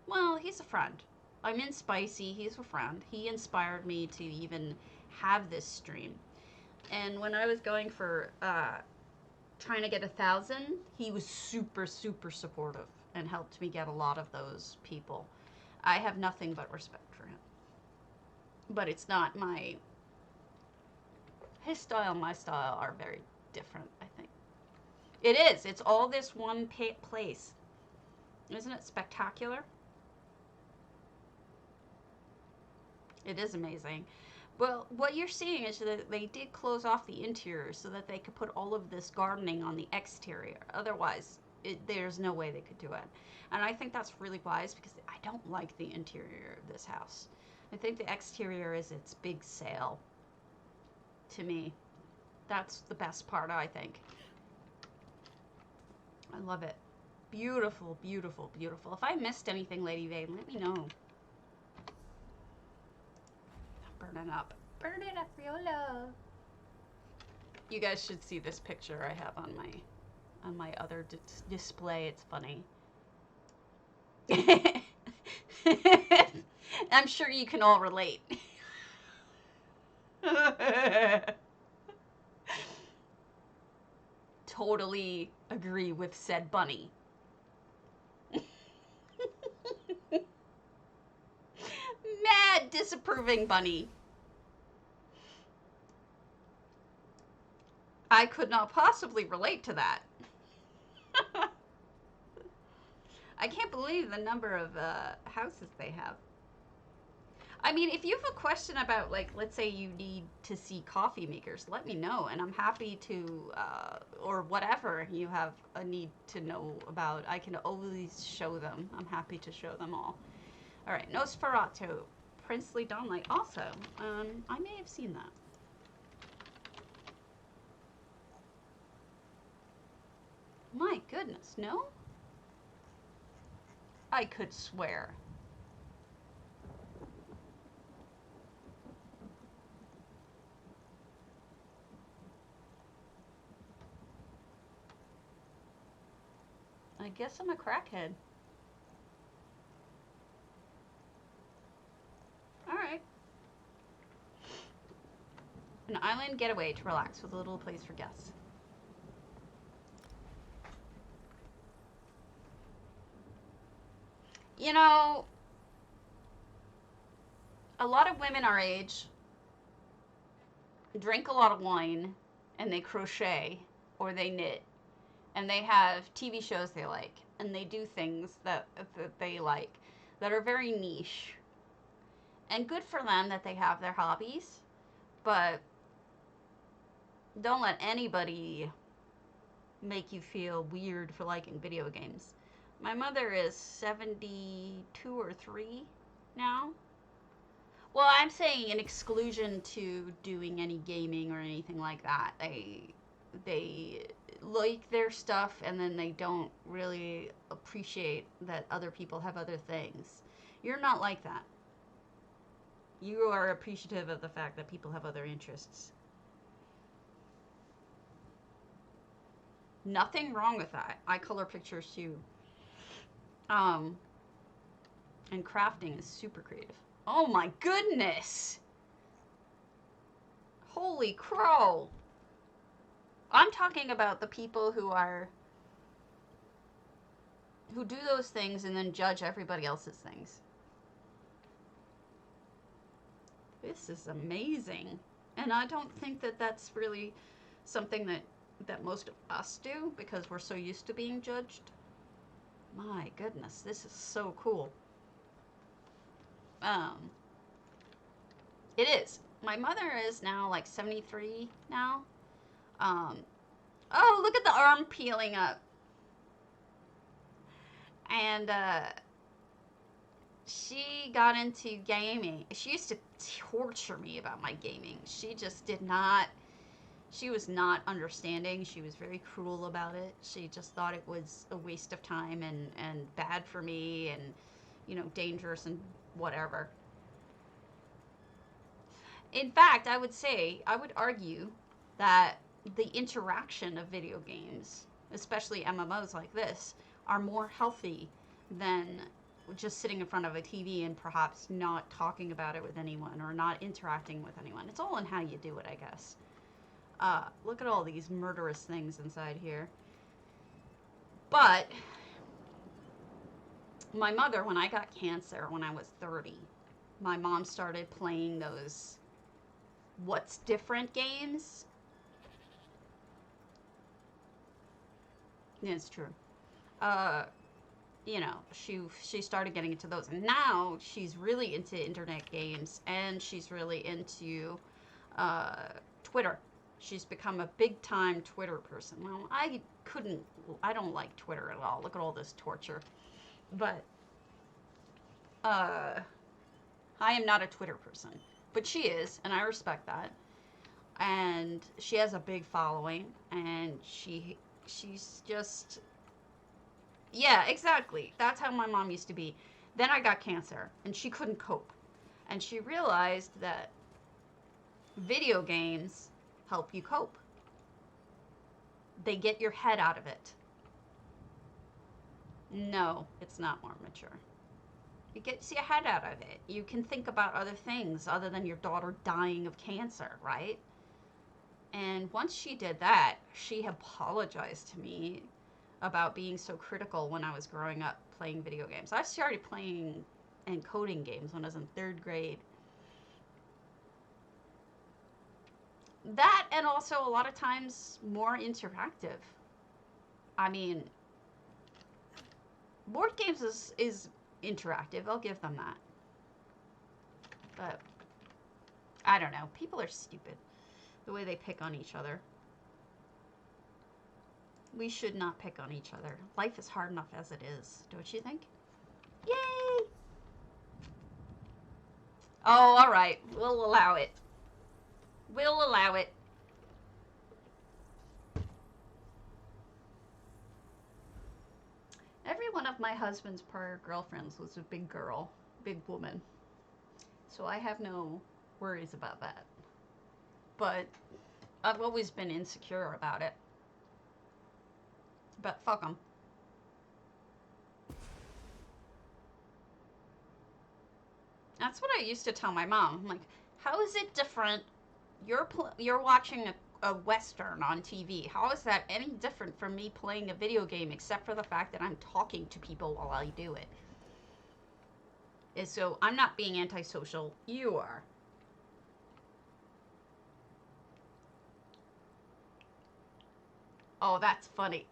Well, he's a friend. I'm in Spicy. He's a friend. He inspired me to even have this stream. And when I was going for trying to get 1,000, he was super, super supportive and helped me get a lot of those people. I have nothing but respect for him. But it's not his style and my style are very different, I think. It is. It's all this one place. Isn't it spectacular? It is amazing. Well, what you're seeing is that they did close off the interior so that they could put all of this gardening on the exterior. Otherwise, there's no way they could do it. And I think that's really wise because I don't like the interior of this house. I think the exterior is its big sale to me. That's the best part, I think. I love it. Beautiful, beautiful, beautiful. If I missed anything, Lady Vane, let me know. Burn it up. Burn it up real low. You guys should see this picture I have on my other display. It's funny. I'm sure you can all relate. Totally agree with said bunny. Mad disapproving bunny. I could not possibly relate to that. I can't believe the number of houses they have. I mean, if you have a question about, like, let's say you need to see coffee makers, let me know, and I'm happy to, or whatever you have a need to know about, I can always show them. I'm happy to show them all. All right, Nosferatu, Princely Dawnlight. Also, I may have seen that. My goodness, no? I could swear. I guess I'm a crackhead. Alright. An island getaway to relax with a little place for guests. You know, a lot of women our age drink a lot of wine and they crochet or they knit and they have TV shows they like and they do things that they like that are very niche. And good for them that they have their hobbies, but don't let anybody make you feel weird for liking video games. My mother is 72 or 3 now. Well, I'm saying an exclusion to doing any gaming or anything like that. They like their stuff and then they don't really appreciate that other people have other things. You're not like that. You are appreciative of the fact that people have other interests. Nothing wrong with that. I color pictures too. Um, and crafting is super creative. Oh my goodness! Holy crow! I'm talking about the people who do those things and then judge everybody else's things. This is amazing. And I don't think that that's really something that most of us do because we're so used to being judged. My goodness, this is so cool. It is. My mother is now like 73 now. Oh, look at the arm peeling up. And she got into gaming. She used to torture me about my gaming. She just did not. She was not understanding. She was very cruel about it. She just thought it was a waste of time and bad for me and, you know, dangerous and whatever. In fact, I would argue that the interaction of video games, especially MMOs like this, are more healthy than just sitting in front of a TV and perhaps not talking about it with anyone or not interacting with anyone. It's all in how you do it, I guess. Look at all these murderous things inside here. But my mother, when I got cancer when I was 30, my mom started playing those What's Different games. Yeah, it's true. You know, she started getting into those, and now she's really into internet games, and she's really into Twitter. She's become a big time Twitter person. Well, I don't like Twitter at all. Look at all this torture. But I am not a Twitter person, but she is, and I respect that. And she has a big following, and she's just, yeah, exactly. That's how my mom used to be. Then I got cancer, and she couldn't cope. And she realized that video games help you cope. They get your head out of it. No, it's not more mature. It gets your head out of it. You can think about other things other than your daughter dying of cancer, right? And once she did that, she apologized to me about being so critical when I was growing up playing video games. I started playing and coding games when I was in 3rd grade. That, and also a lot of times more interactive. I mean, board games is interactive. I'll give them that. But I don't know. People are stupid. The way they pick on each other. We should not pick on each other. Life is hard enough as it is, don't you think? Yay! Oh, all right. We'll allow it. We'll allow it. Every one of my husband's prior girlfriends was a big girl, big woman. So I have no worries about that. But I've always been insecure about it. But fuck them. That's what I used to tell my mom. I'm like, how is it different? You're watching a Western on TV. How is that any different from me playing a video game except for the fact that I'm talking to people while I do it? And so I'm not being antisocial. You are. Oh, that's funny.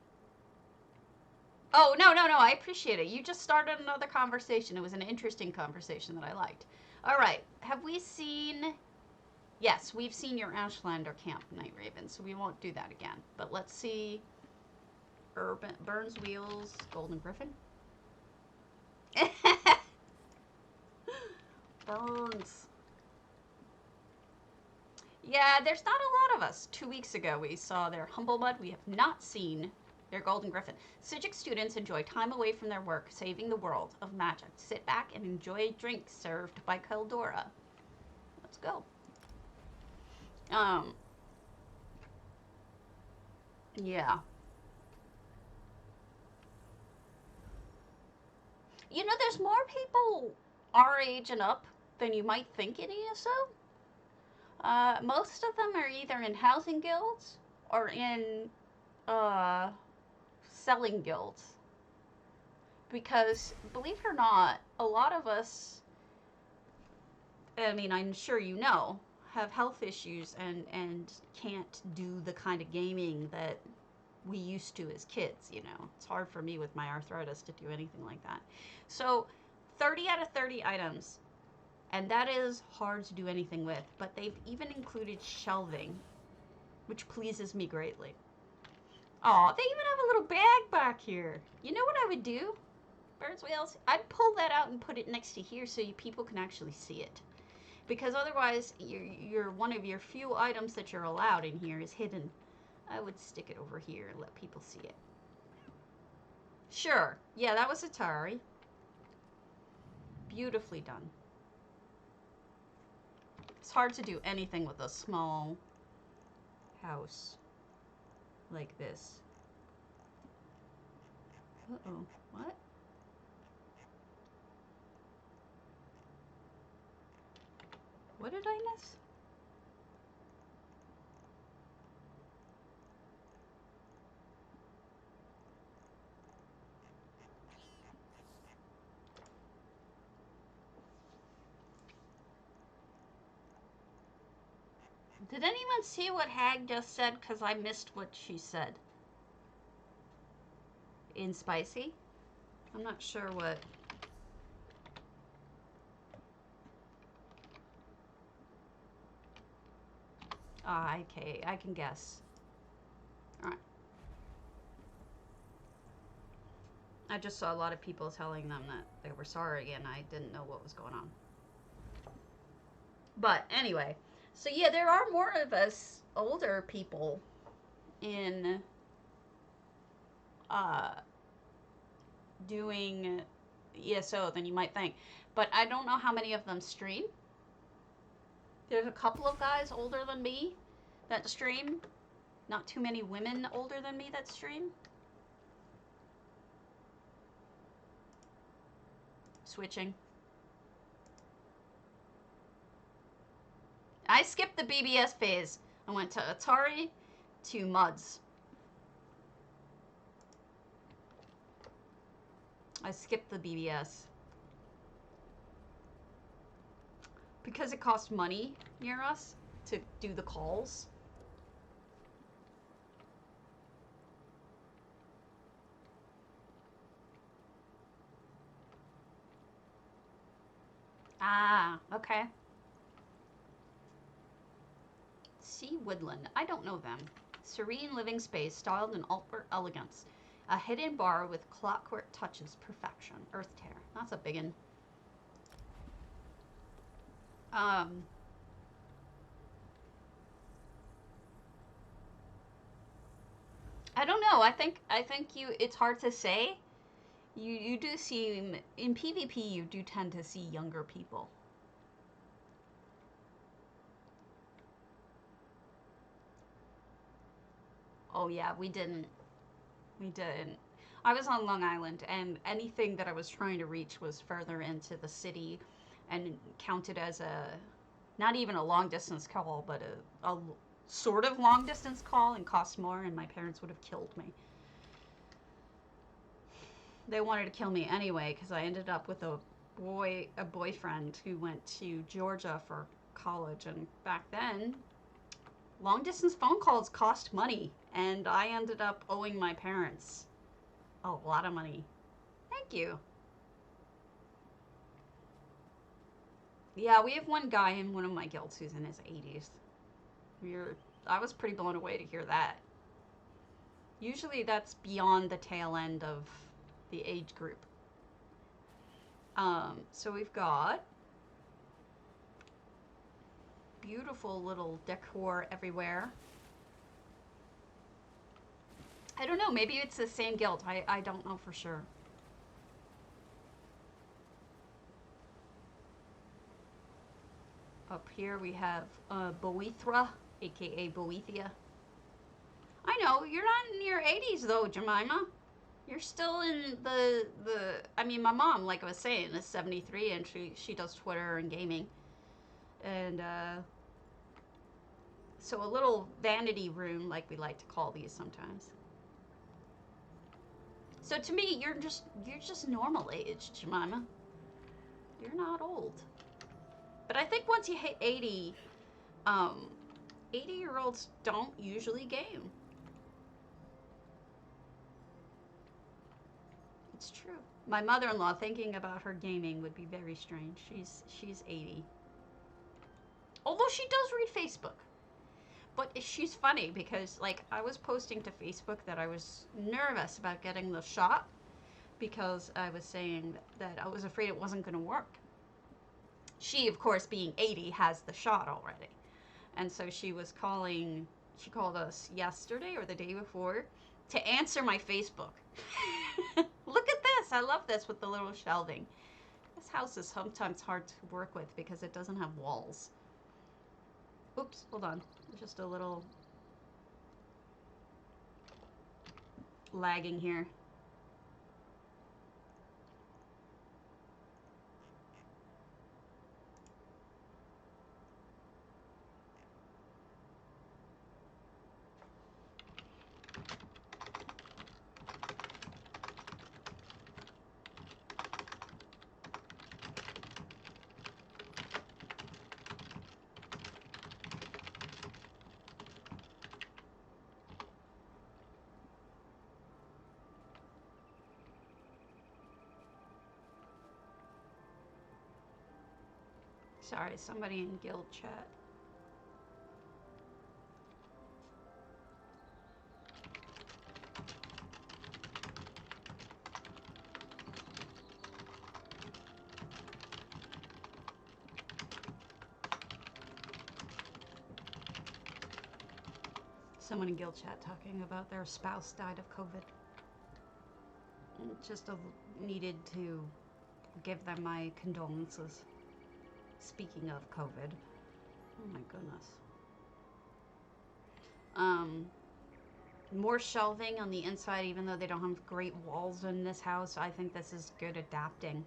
Oh, no, no, no. I appreciate it. You just started another conversation. It was an interesting conversation that I liked. All right. Have we seen... Yes, we've seen your Ashlander camp, Night Raven, so we won't do that again. But let's see Urban Burns Wheels, Golden Griffin. Burns. Yeah, there's not a lot of us. 2 weeks ago, we saw their Humble Mud. We have not seen their Golden Griffin. Cijic students enjoy time away from their work, saving the world of magic. Sit back and enjoy drinks served by Keldora. Let's go. Um, yeah. You know, there's more people our age and up than you might think in ESO. Most of them are either in housing guilds or in uh, selling guilds. Because, believe it or not, a lot of us, I mean, I'm sure you know, have health issues and can't do the kind of gaming that we used to as kids, you know. It's hard for me with my arthritis to do anything like that. So, 30 out of 30 items, and that is hard to do anything with, but they've even included shelving, which pleases me greatly. Oh, they even have a little bag back here. You know what I would do? Bird's wheels. I'd pull that out and put it next to here so people can actually see it. Because otherwise, you're one of your few items that you're allowed in here is hidden. I would stick it over here and let people see it. Sure. Yeah, that was Atari. Beautifully done. It's hard to do anything with a small house like this. Uh-oh. What? What did I miss? Did anyone see what Hag just said? Because I missed what she said. In spicy? I'm not sure what. Ah, okay, I can guess. Alright. I just saw a lot of people telling them that they were sorry and I didn't know what was going on. But anyway, so yeah, there are more of us older people in uh, doing ESO than you might think. But I don't know how many of them stream. There's a couple of guys older than me that stream. Not too many women older than me that stream. Switching. I skipped the BBS phase. I went to Atari to Muds. I skipped the BBS. Because it cost money near us to do the calls. Ah, okay. Sea Woodland. I don't know them. Serene living space, styled in ultra elegance. A hidden bar with clockwork touches perfection. Earth Tear. That's a biggin. I don't know. I think you. It's hard to say. You do seem in PvP. You do tend to see younger people. Oh yeah, we didn't. We didn't. I was on Long Island, and anything that I was trying to reach was further into the city, and counted as a not even a long distance call, but a sort of long distance call, and cost more, and my parents would have killed me. They wanted to kill me anyway because I ended up with a boyfriend who went to Georgia for college, and back then long distance phone calls cost money, and I ended up owing my parents a lot of money. Thank you. Yeah, we have one guy in one of my guilds who's in his 80s. I was pretty blown away to hear that. Usually that's beyond the tail end of the age group. So we've got beautiful little decor everywhere. I don't know, maybe it's the same guild. I don't know for sure. Up here we have Boethra, aka Boethia. I know, you're not in your 80s though, Jemima. You're still in I mean, my mom, like I was saying, is 73 and she does Twitter and gaming. And so a little vanity room, like we like to call these sometimes. So to me, you're just normal age, Jemima. You're not old. But I think once you hit 80, 80-year-olds don't usually game. It's true. My mother-in-law thinking about her gaming would be very strange. She's 80. Although she does read Facebook. But she's funny because, like, I was posting to Facebook that I was nervous about getting the shot because I was saying that I was afraid it wasn't going to work. She, of course, being 80, has the shot already. And so she called us yesterday or the day before to answer my Facebook. Look at this. I love this with the little shelving. This house is sometimes hard to work with because it doesn't have walls. Oops, hold on. Just a little lagging here. Sorry, somebody in guild chat. Someone in guild chat talking about their spouse died of COVID. Just needed to give them my condolences. Speaking of COVID. Oh my goodness. More shelving on the inside, even though they don't have great walls in this house. I think this is good adapting.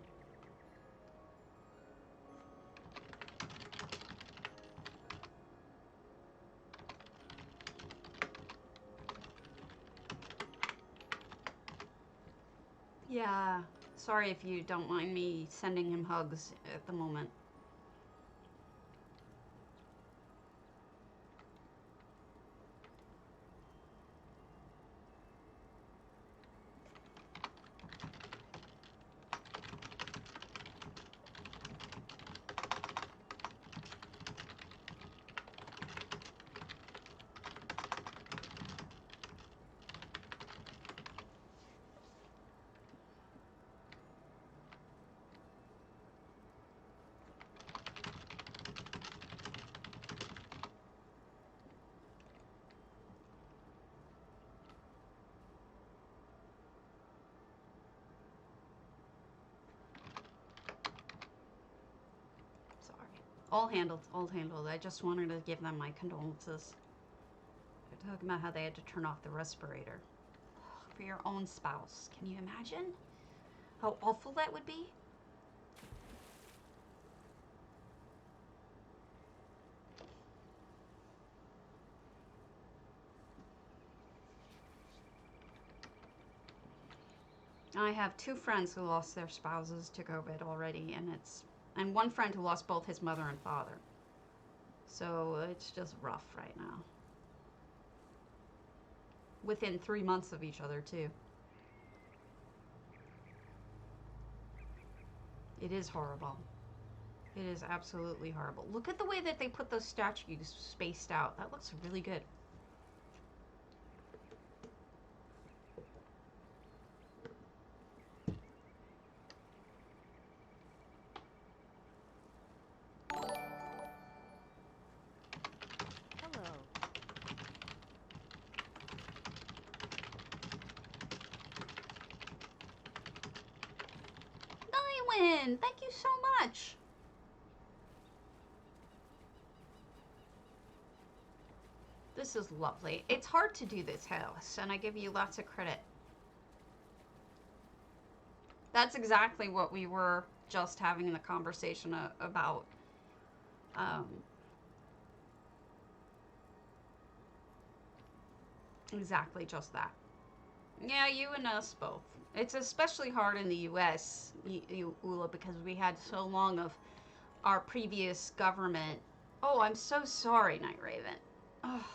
Yeah, sorry if you don't mind me sending him hugs at the moment. All handled, all handled. I just wanted to give them my condolences. They're talking about how they had to turn off the respirator. For your own spouse. Can you imagine how awful that would be? I have 2 friends who lost their spouses to COVID already, and one friend who lost both his mother and father. So it's just rough right now. Within 3 months of each other, too. It is horrible. It is absolutely horrible. Look at the way that they put those statues spaced out. That looks really good. Owen, thank you so much. This is lovely. It's hard to do this house, and I give you lots of credit. That's exactly what we were just having the conversation about. Um, exactly just that. Yeah, you and us both. It's especially hard in the U.S., Ula, because we had so long of our previous government. Oh, I'm so sorry, Night Raven. Oh,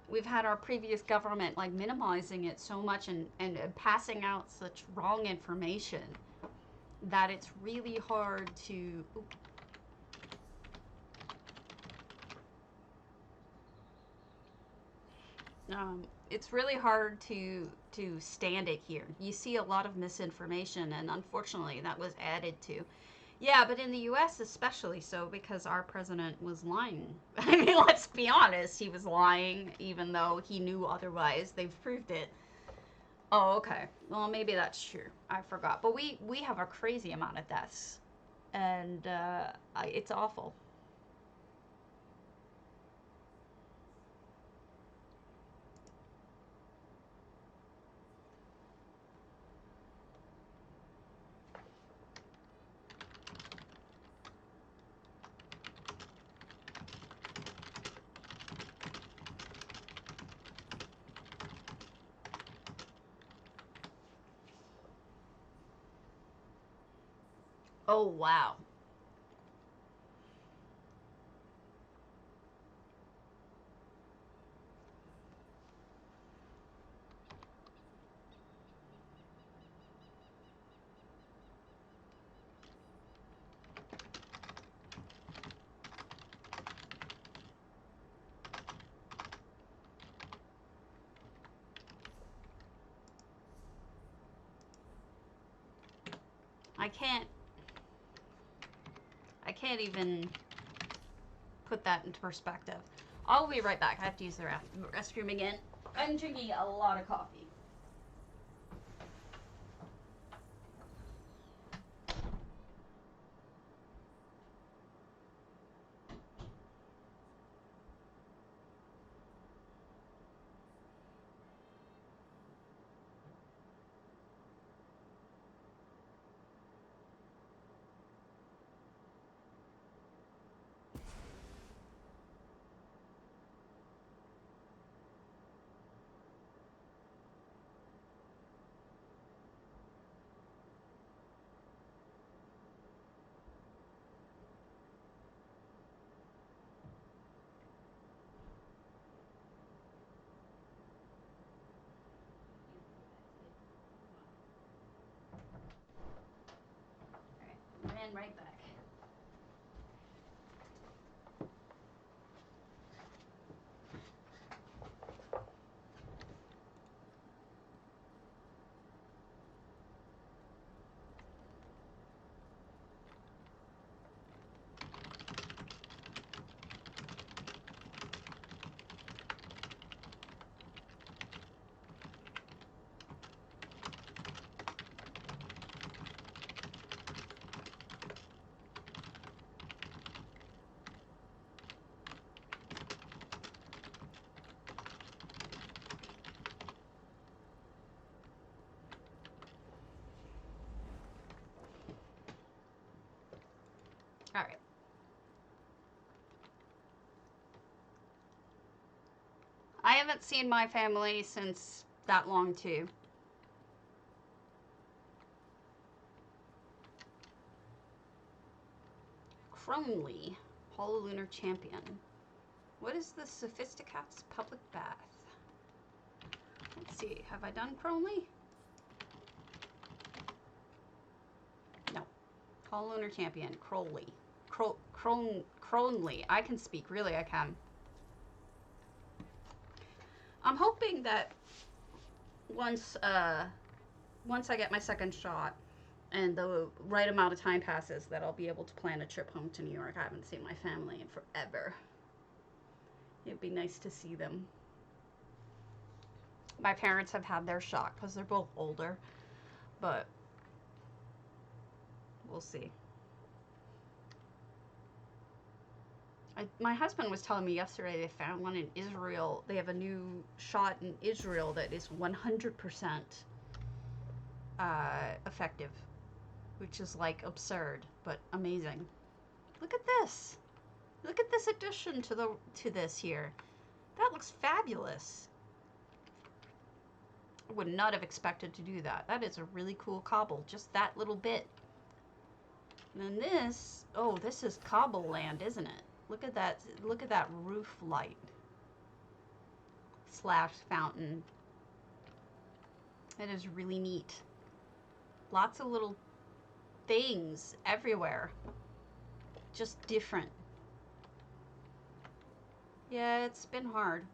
we've had our previous government like minimizing it so much and passing out such wrong information that it's really hard to. It's really hard to stand it here. You see a lot of misinformation, and unfortunately, that was added to. Yeah, but in the U.S. especially so because our president was lying. I mean, let's be honest, he was lying, even though he knew otherwise. They've proved it. Oh, okay. Well, maybe that's true. I forgot. But we have a crazy amount of deaths, and it's awful. Oh, wow. I can't I can't even put that into perspective. I'll be right back. I have to use the restroom again. I'm drinking a lot of coffee. Ran right back. All right. I haven't seen my family since that long too. Cromley, Lunar Champion. What is the Sophisticat's public bath? Let's see. Have I done Cromley? No. Lunar Champion. Crowley. Cronley. I can speak. Really, I can. I'm hoping that once once I get my second shot and the right amount of time passes that I'll be able to plan a trip home to New York. I haven't seen my family in forever. It'd be nice to see them. My parents have had their shot because they're both older, but we'll see. My husband was telling me yesterday they found one in Israel. They have a new shot in Israel that is 100% effective, which is like absurd but amazing. Look at this. Look at this addition to this here. That looks fabulous. I would not have expected to do that. That is a really cool cobble, just that little bit. And then this, oh, this is cobble land, isn't it? Look at that roof light / fountain. It is really neat. Lots of little things everywhere. Just different. Yeah, it's been hard.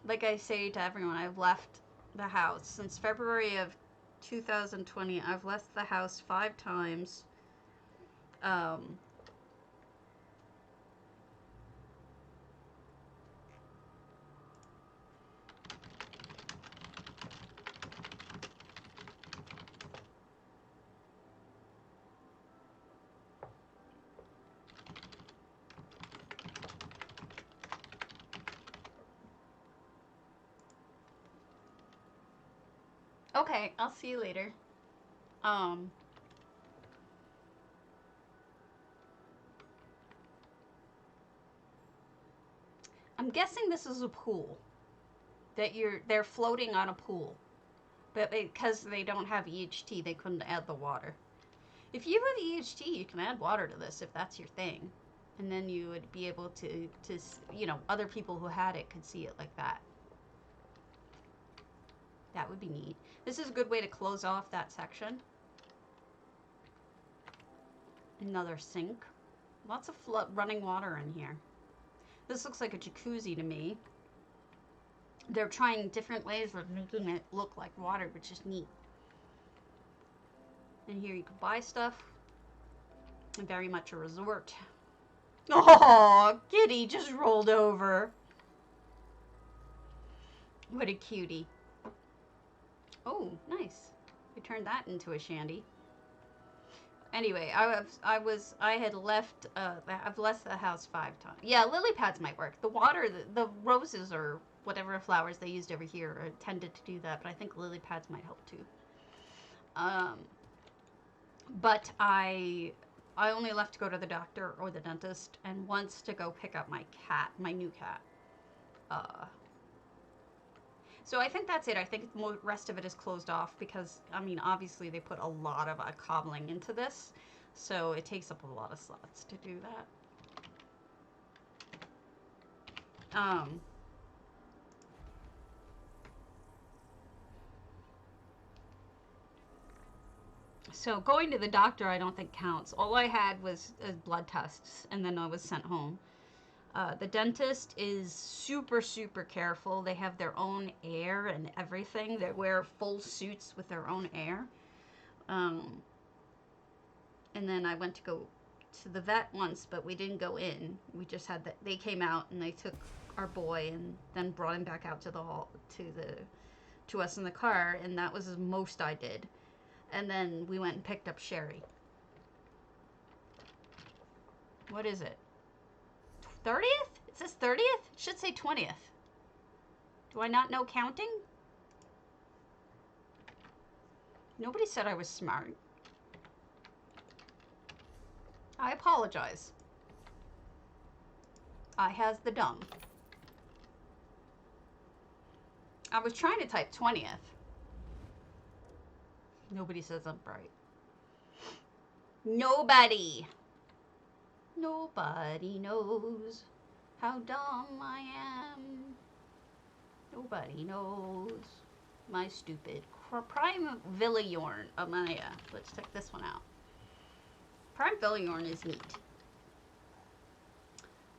Like I say to everyone, I've left the house since February of 2020. I've left the house 5 times. Okay, I'll see you later. I'm guessing this is a pool. They're floating on a pool. But because they don't have EHT, they couldn't add the water. If you have EHT, you can add water to this if that's your thing. And then you would be able to other people who had it could see it like that. That would be neat. This is a good way to close off that section. Another sink. Lots of running water in here. This looks like a jacuzzi to me. They're trying different ways of making it look like water, which is neat. And here you can buy stuff. Very much a resort. Oh, Kitty just rolled over. What a cutie. Oh, nice. We turned that into a shandy. Anyway, I've left the house 5 times. Yeah, lily pads might work. The water, the roses or whatever flowers they used over here are tended to do that, but I think lily pads might help too. But I only left to go to the doctor or the dentist, and once to go pick up my new cat. So I think that's it. I think the rest of it is closed off because, I mean, obviously they put a lot of cobbling into this, so it takes up a lot of slots to do that. So going to the doctor I don't think counts. All I had was blood tests, and then I was sent home. The dentist is super, super careful. They have their own air and everything. They wear full suits with their own air. And then I went to go to the vet once, but we didn't go in. We just had that. They came out and they took our boy and then brought him back out to the hall to us in the car, and that was the most I did. And then we went and picked up Sherry. What is it? 30th? It says 30th? It should say 20th. Do I not know counting? Nobody said I was smart. I apologize. I has the dumb. I was trying to type 20th. Nobody says I'm bright. Nobody. Nobody knows how dumb I am. Nobody knows my stupid Prime Villiorn Amaya. Let's check this one out. Prime Villiorn is neat.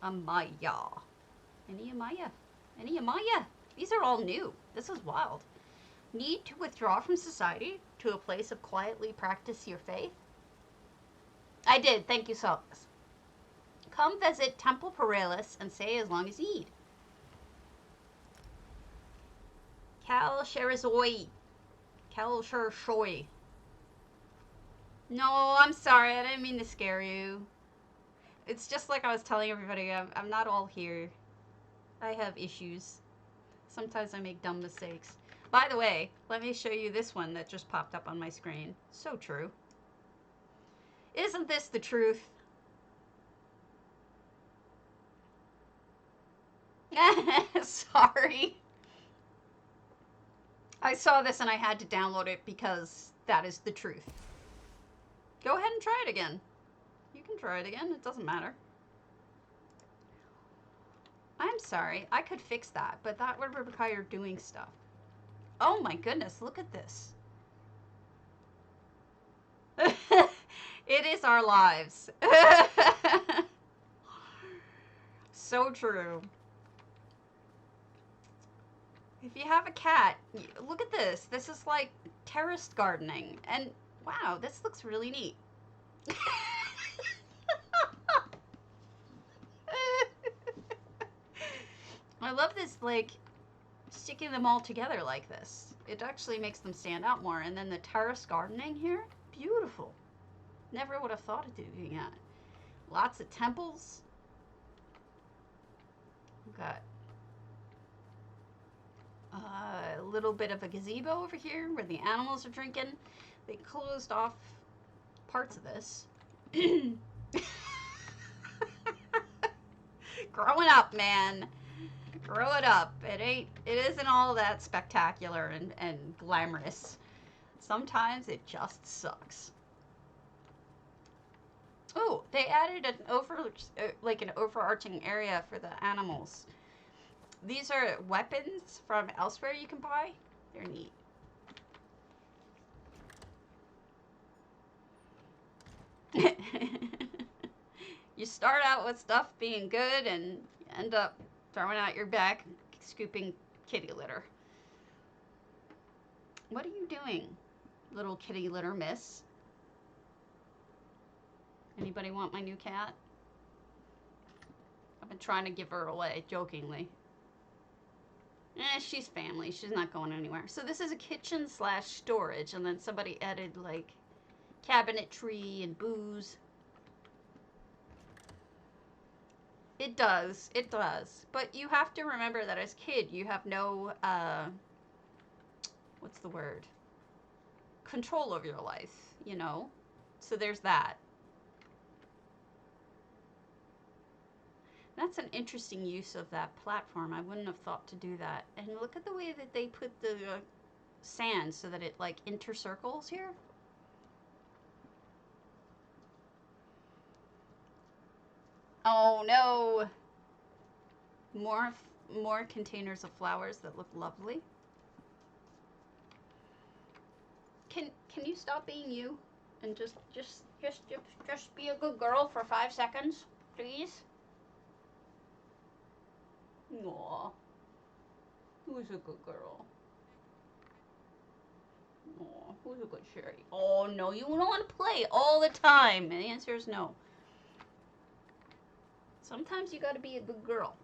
Amaya. Any Amaya? Any Amaya? These are all new. This is wild. Need to withdraw from society to a place of quietly practice your faith? I did. Thank you, Salvis. Come visit Temple Paralis and stay as long as you need. Cal Sherizoi. Cal Sherzoi. No, I'm sorry. I didn't mean to scare you. It's just like I was telling everybody, I'm not all here. I have issues. Sometimes I make dumb mistakes. By the way, let me show you this one that just popped up on my screen. So true. Isn't this the truth? Sorry. I saw this and I had to download it because that is the truth. Go ahead and try it again. You can try it again. It doesn't matter. I'm sorry. I could fix that, but that would require doing stuff. Oh my goodness, look at this. It is our lives. So true. If you have a cat, look at this. This is like terraced gardening. And wow, this looks really neat. I love this, like, sticking them all together like this. It actually makes them stand out more. And then the terrace gardening here, beautiful. Never would have thought of doing that. Lots of temples. Got a little bit of a gazebo over here where the animals are drinking. They closed off parts of this. Growing up, man. Grow it up. It isn't all that spectacular and glamorous. Sometimes it just sucks. Oh, they added an overarching area for the animals. These are weapons from elsewhere you can buy. They're neat. You start out with stuff being good and you end up throwing out your back, scooping kitty litter. What are you doing, little kitty litter miss? Anybody want my new cat? I've been trying to give her away, jokingly. She's family. She's not going anywhere. So this is a kitchen / storage, and then somebody added, like, cabinetry and booze. It does. It does. But you have to remember that as a kid, you have no, what's the word? Control over your life, you know? So there's that. That's an interesting use of that platform. I wouldn't have thought to do that. And look at the way that they put the sand so that it, like, intercircles here. Oh no! More containers of flowers that look lovely. Can you stop being you and just be a good girl for 5 seconds, please? Aw. Who's a good girl? Aw, who's a good Sherry? Oh no, you don't want to play all the time. And the answer is no. Sometimes you gotta be a good girl.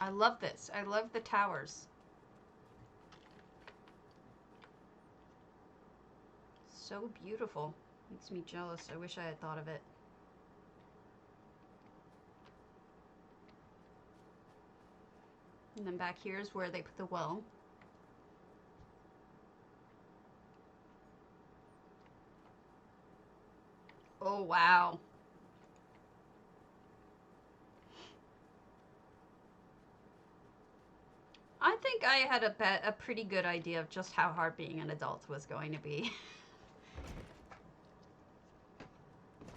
I love this. I love the towers. So beautiful. Makes me jealous. I wish I had thought of it. And then back here is where they put the well. Oh, wow. I think I had a pretty good idea of just how hard being an adult was going to be.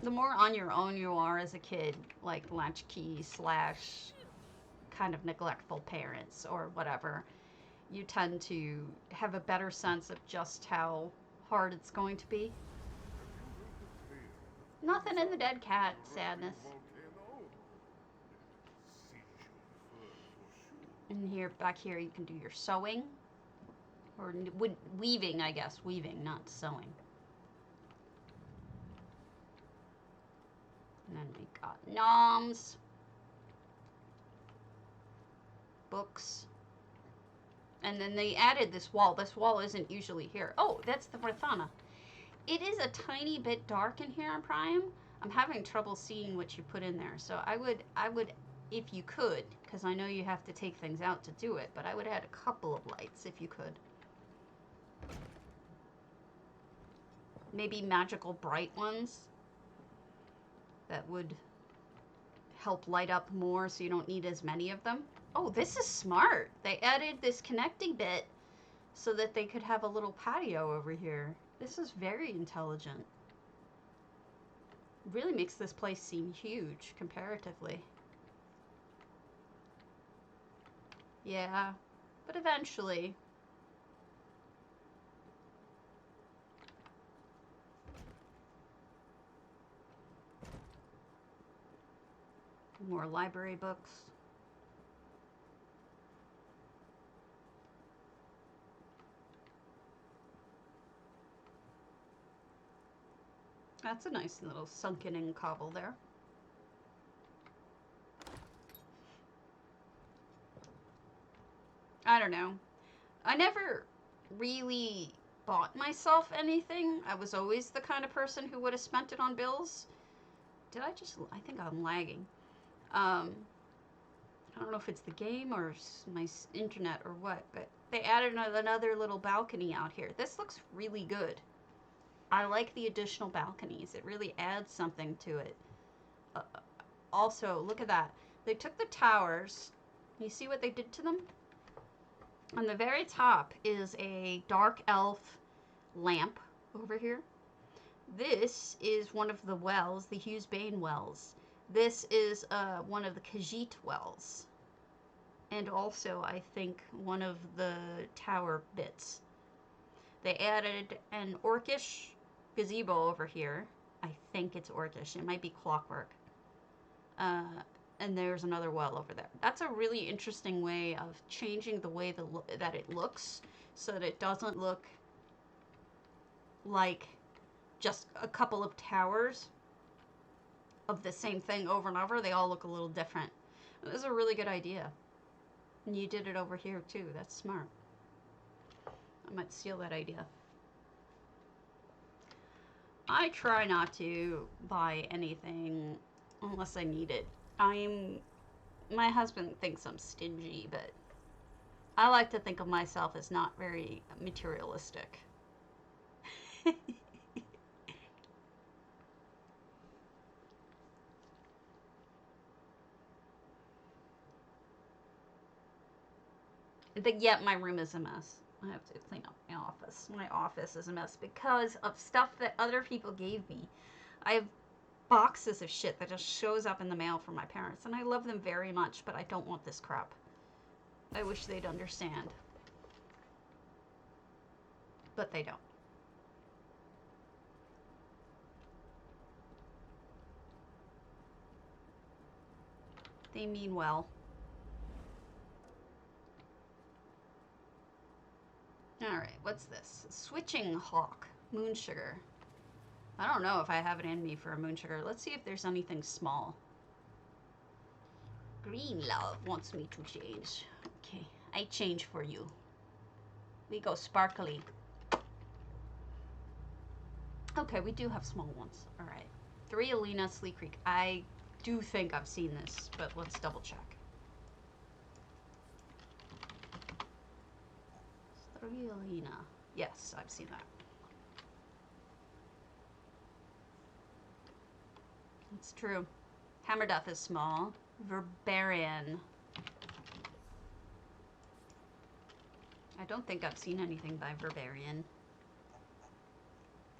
The more on your own you are as a kid, like latchkey / kind of neglectful parents or whatever, you tend to have a better sense of just how hard it's going to be. Nothing in the dead cat, sadness. And here, back here, you can do your sewing. Or weaving, I guess. Weaving, not sewing. And then we got noms. Books. And then they added this wall. This wall isn't usually here. Oh, that's the Rathana. It is a tiny bit dark in here on Prime. I'm having trouble seeing what you put in there. So I would, if you could, because I know you have to take things out to do it, but I would add a couple of lights if you could. Maybe magical bright ones that would help light up more so you don't need as many of them. Oh, this is smart. They added this connecting bit so that they could have a little patio over here. This is very intelligent. Really makes this place seem huge comparatively. Yeah, but eventually. More library books. That's a nice little sunken in cobble there. I don't know. I never really bought myself anything. I was always the kind of person who would have spent it on bills. I think I'm lagging. I don't know if it's the game or my internet or what, but they added another little balcony out here. This looks really good. I like the additional balconies. It really adds something to it. Uh, Also, look at that. They took the towers. You see what they did to them? On the very top is a dark elf lamp over here. This is one of the wells, the Hughes Bane wells. This is one of the Khajiit wells. And also, I think, one of the tower bits. They added an orcish gazebo over here. I think it's orcish. It might be clockwork. And there's another well over there. That's a really interesting way of changing the way that it looks so that it doesn't look like just a couple of towers of the same thing over and over. They all look a little different. This is a really good idea. And you did it over here too. That's smart. I might steal that idea. I try not to buy anything unless I need it. My husband thinks I'm stingy, but I like to think of myself as not very materialistic. But yet my room is a mess. I have to clean up my office. My office is a mess because of stuff that other people gave me. I have boxes of shit that just shows up in the mail from my parents, and I love them very much, but I don't want this crap. I wish they'd understand. But they don't. They mean well. Alright, what's this? Switching Hawk. Moon Sugar. I don't know if I have it in me for a Moon Sugar. Let's see if there's anything small. Green Love wants me to change. Okay, I change for you. We go sparkly. Okay, we do have small ones. Alright. 3 Alina, Sleek Creek. I do think I've seen this, but let's double check. 3 Alina. Yes, I've seen that. It's true. Hammerduff is small. Verbarian. I don't think I've seen anything by Verbarian.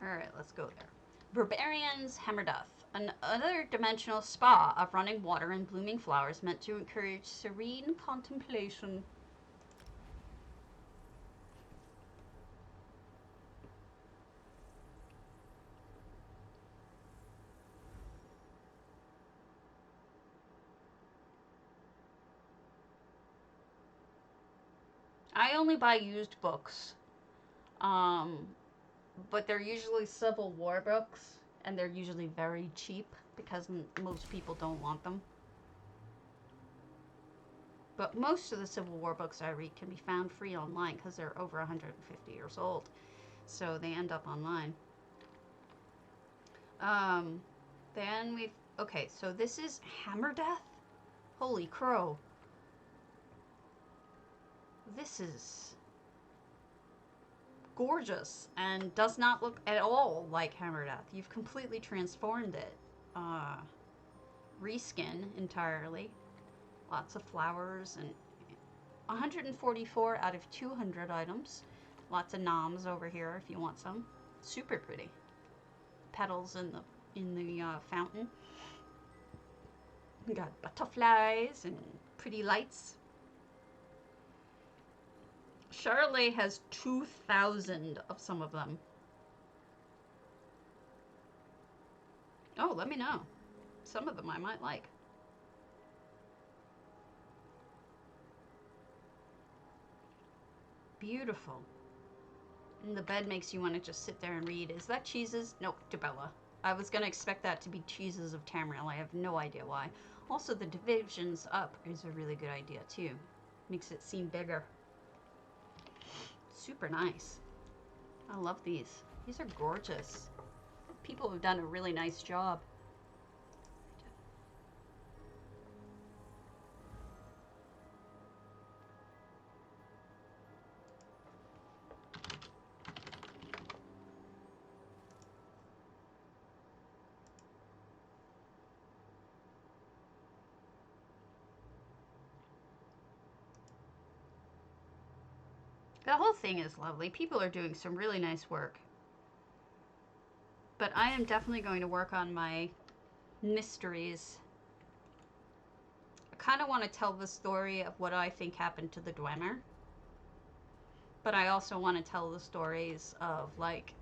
Alright, let's go there. Verbarian's Hammerduff. Another dimensional spa of running water and blooming flowers meant to encourage serene contemplation. I only buy used books. But they're usually Civil War books, and they're usually very cheap because most people don't want them. But most of the Civil War books I read can be found free online because they're over 150 years old. So they end up online. Um, then we've... Okay, so this is Hammer Death? Holy crow. This is gorgeous and does not look at all like Hammer Death. You've completely transformed it. Reskin entirely. Lots of flowers and 144 out of 200 items. Lots of noms over here if you want some. Super pretty. Petals in the fountain. We got butterflies and pretty lights. Charlotte has 2,000 of some of them. Oh, let me know. Some of them I might like. Beautiful. And the bed makes you want to just sit there and read. Is that cheeses? Nope, Debella. I was going to expect that to be cheeses of Tamriel. I have no idea why. Also, the divisions up is a really good idea, too. Makes it seem bigger. Super nice. I love these. These are gorgeous. People have done a really nice job. The whole thing is lovely. People are doing some really nice work. But I am definitely going to work on my mysteries. I kind of want to tell the story of what I think happened to the Dwemer. But I also want to tell the stories of, like,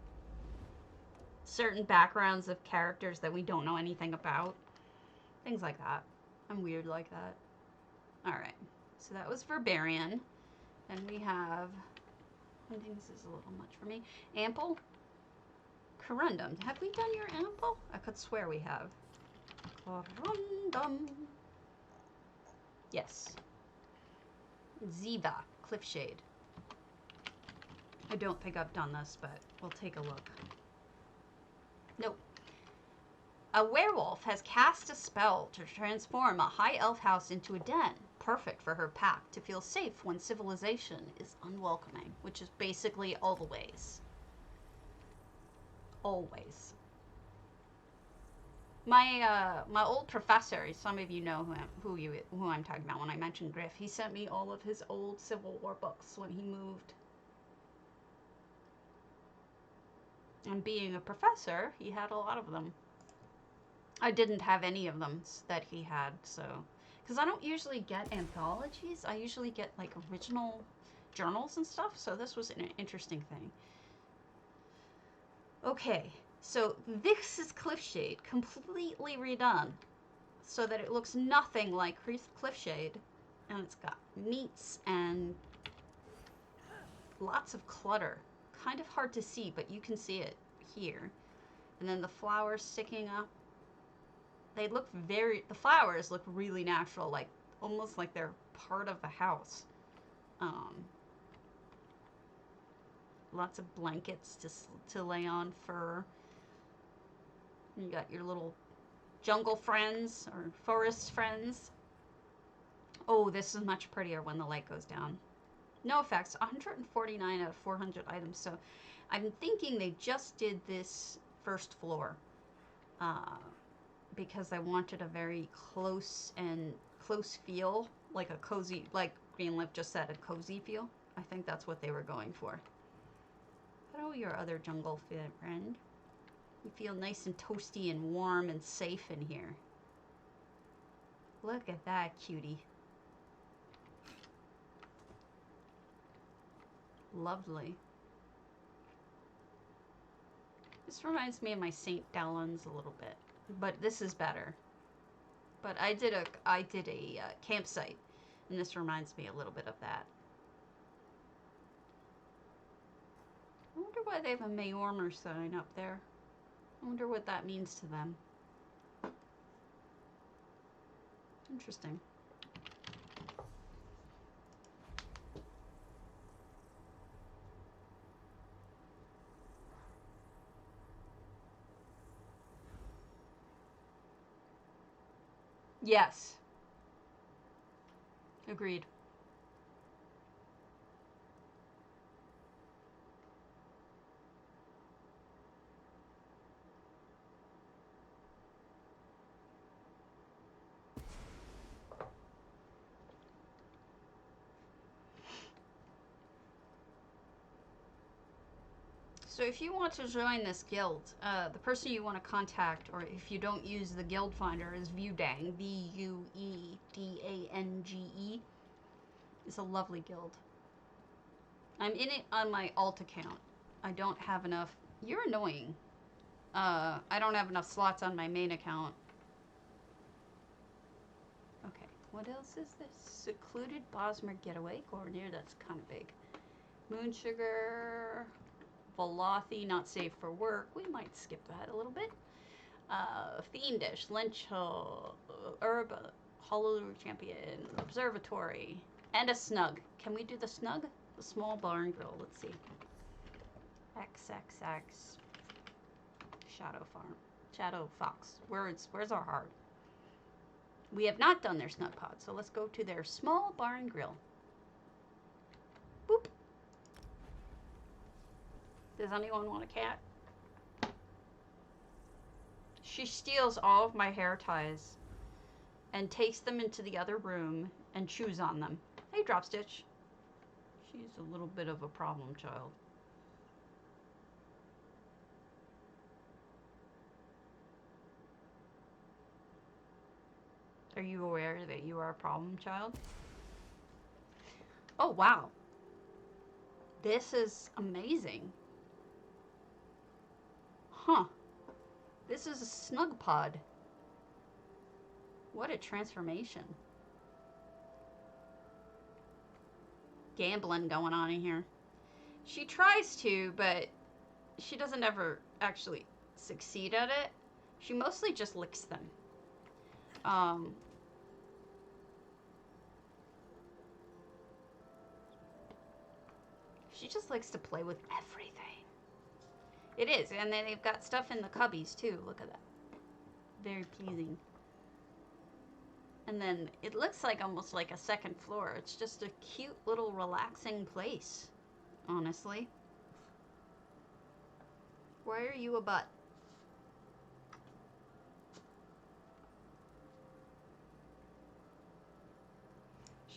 certain backgrounds of characters that we don't know anything about. Things like that. I'm weird like that. Alright. So that was Verbarian. And we have... I think this is a little much for me. Ample? Corundum. Have we done your ample? I could swear we have. Corundum. Yes. Ziva. Cliffshade. I don't think I've done this, but we'll take a look. Nope. A werewolf has cast a spell to transform a high elf house into a den. Perfect for her pack to feel safe when civilization is unwelcoming, which is basically always. Always. My old professor, some of you know who I'm talking about when I mentioned Griff, he sent me all of his old Civil War books when he moved. And being a professor, he had a lot of them. I didn't have any of them that he had, so... Because I don't usually get anthologies. I usually get, like, original journals and stuff, so this was an interesting thing. Okay, so this is Cliffshade, completely redone, so that it looks nothing like Cliffshade. And it's got meats and lots of clutter. Kind of hard to see, but you can see it here. And then the flowers sticking up. They look the flowers look really natural, like, almost like they're part of the house. Lots of blankets to lay on, fur. You got your little jungle friends, or forest friends. Oh, this is much prettier when the light goes down. No effects, 149 out of 400 items, so I'm thinking they just did this first floor. Because I wanted a very close feel, like a cozy, like Greenleaf just said, a cozy feel. I think that's what they were going for. Hello, your other jungle friend. You feel nice and toasty and warm and safe in here. Look at that cutie. Lovely. This reminds me of my St. Dallins a little bit, but this is better. But I did a campsite, and this reminds me a little bit of that. I wonder why they have a Mayormer sign up there. I wonder what that means to them. Interesting. Yes. Agreed. So if you want to join this guild, the person you want to contact, or if you don't use the guild finder, is Viewdang, Vuedange. It's a lovely guild. I'm in it on my alt account. I don't have enough. You're annoying. I don't have enough slots on my main account. Okay, what else is this? Secluded Bosmer Getaway. Gornir, that's kind of big. Moon Sugar. Velothi, not safe for work. We might skip that a little bit. Fiendish, Lencho, Herb, Hollow Champion, Observatory, and a Snug. Can we do the Snug? The small barn grill. Let's see. XXX. Shadow Farm. Shadow Fox. Where's our heart? We have not done their Snug pod, so let's go to their small barn grill. Boop. Does anyone want a cat? She steals all of my hair ties and takes them into the other room and chews on them. Hey, Drop Stitch. She's a little bit of a problem child. Are you aware that you are a problem child? Oh, wow. This is amazing. Huh. This is a snug pod. What a transformation. Gambling going on in here. She tries to, but she doesn't ever actually succeed at it. She mostly just licks them. She just likes to play with everything. It is, and then they've got stuff in the cubbies too. Look at that. Very pleasing. And then it looks like almost like a second floor. It's just a cute little relaxing place, honestly. Why are you a butt?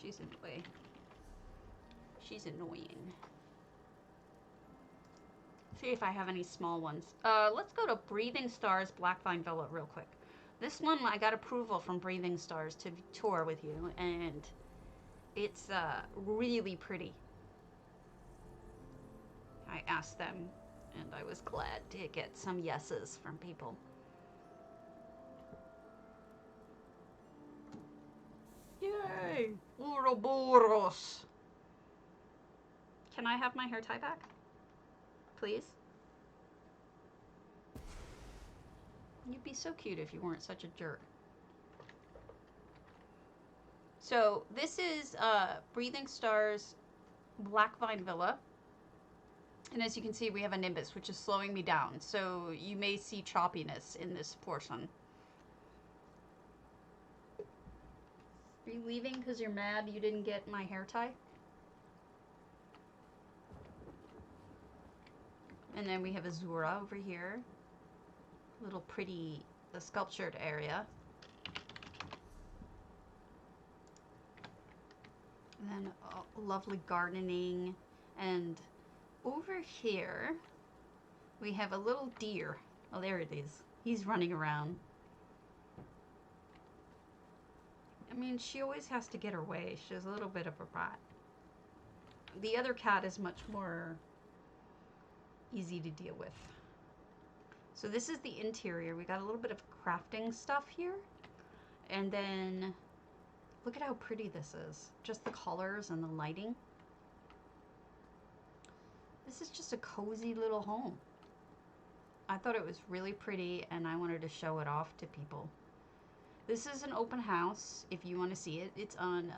She's in the way. She's annoying. See if I have any small ones. Let's go to Breathing Stars Blackvine Villa real quick. This one, I got approval from Breathing Stars to tour with you, and it's really pretty. I asked them, and I was glad to get some yeses from people. Yay! Ouroboros! Can I have my hair tie back? Please? You'd be so cute if you weren't such a jerk. So this is Breathing Stars Blackvine Villa. And as you can see, we have a Nimbus, which is slowing me down. So you may see choppiness in this portion. Are you leaving because you're mad you didn't get my hair tie? And then we have Azura over here. Little pretty sculptured area. And then lovely gardening. And over here, we have a little deer. Oh, there it is. He's running around. I mean, she always has to get her way. She's a little bit of a brat. The other cat is much more easy to deal with. So this is the interior. We got a little bit of crafting stuff here. And then look at how pretty this is. Just the colors and the lighting. This is just a cozy little home. I thought it was really pretty and I wanted to show it off to people. This is an open house if you want to see it. It's on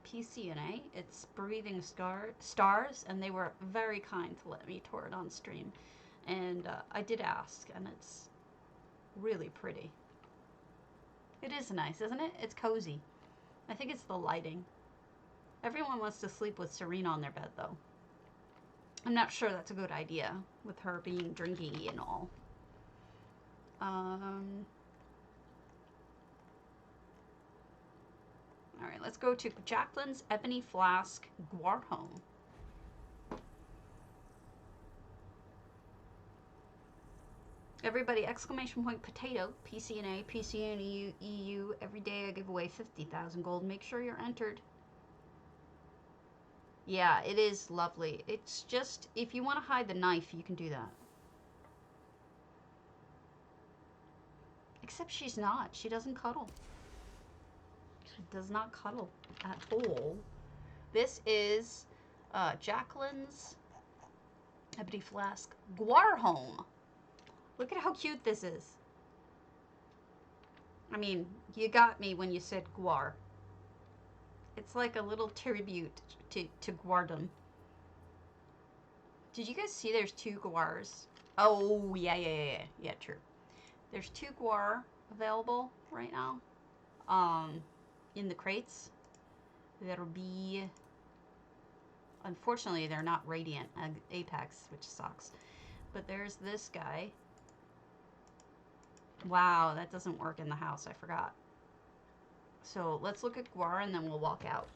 PCNA. It's Breathing Stars, and they were very kind to let me tour it on stream. And I did ask, and it's really pretty. It is nice, isn't it? It's cozy. I think it's the lighting. Everyone wants to sleep with Serena on their bed, though. I'm not sure that's a good idea with her being drinky and all. All right, let's go to Jacqueline's Ebony Flask Guar Home. Everybody, exclamation point potato, PCNA, PCNE, EU. Every day I give away 50,000 gold. Make sure you're entered. Yeah, it is lovely. It's just, if you want to hide the knife, you can do that. Except she's not. She doesn't cuddle. She does not cuddle at all. This is Jacqueline's Ebony Flask Guar Home. Look at how cute this is. I mean, you got me when you said Guar. It's like a little tribute to Guardum. Did you guys see there's 2 Guars? Oh, yeah, true. There's 2 Guar available right now. In the crates. There'll be... Unfortunately, they're not Radiant Apex, which sucks. But there's this guy. Wow, that doesn't work in the house. I forgot. So let's look at Guar and then we'll walk out.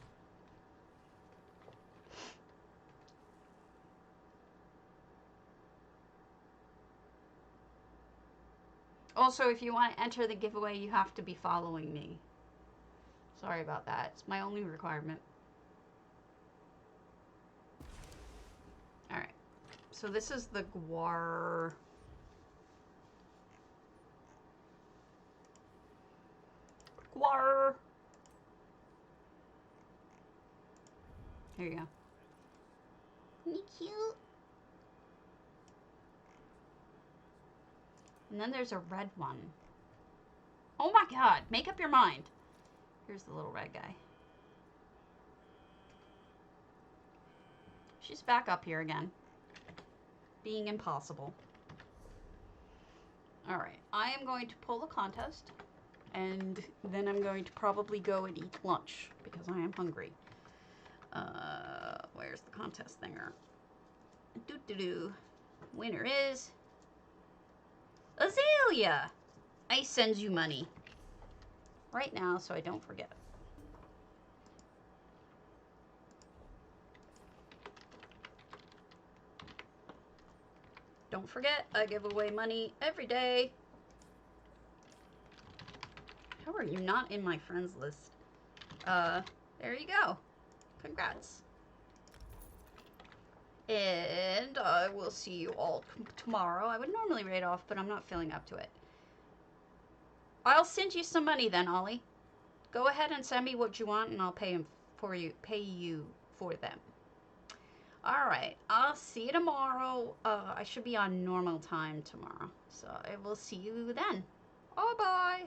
Also, if you want to enter the giveaway, you have to be following me. Sorry about that. It's my only requirement. Alright. So this is the Guar... Guar! Here you go. Isn't he cute? And then there's a red one. Oh my god, make up your mind. Here's the little red guy. She's back up here again. Being impossible. Alright, I am going to pull the contest. And then I'm going to probably go and eat lunch. Because I am hungry. Where's the contest thinger? Doo-doo-doo. Winner is... Azalea! I send you money. Right now, so I don't forget. Don't forget, I give away money every day. How are you not in my friends list? There you go. Congrats. And I will see you all tomorrow. I would normally raid off, but I'm not feeling up to it. I'll send you some money then, Ollie. Go ahead and send me what you want, and I'll pay you for them. All right, I'll see you tomorrow. I should be on normal time tomorrow, so I will see you then. Bye bye.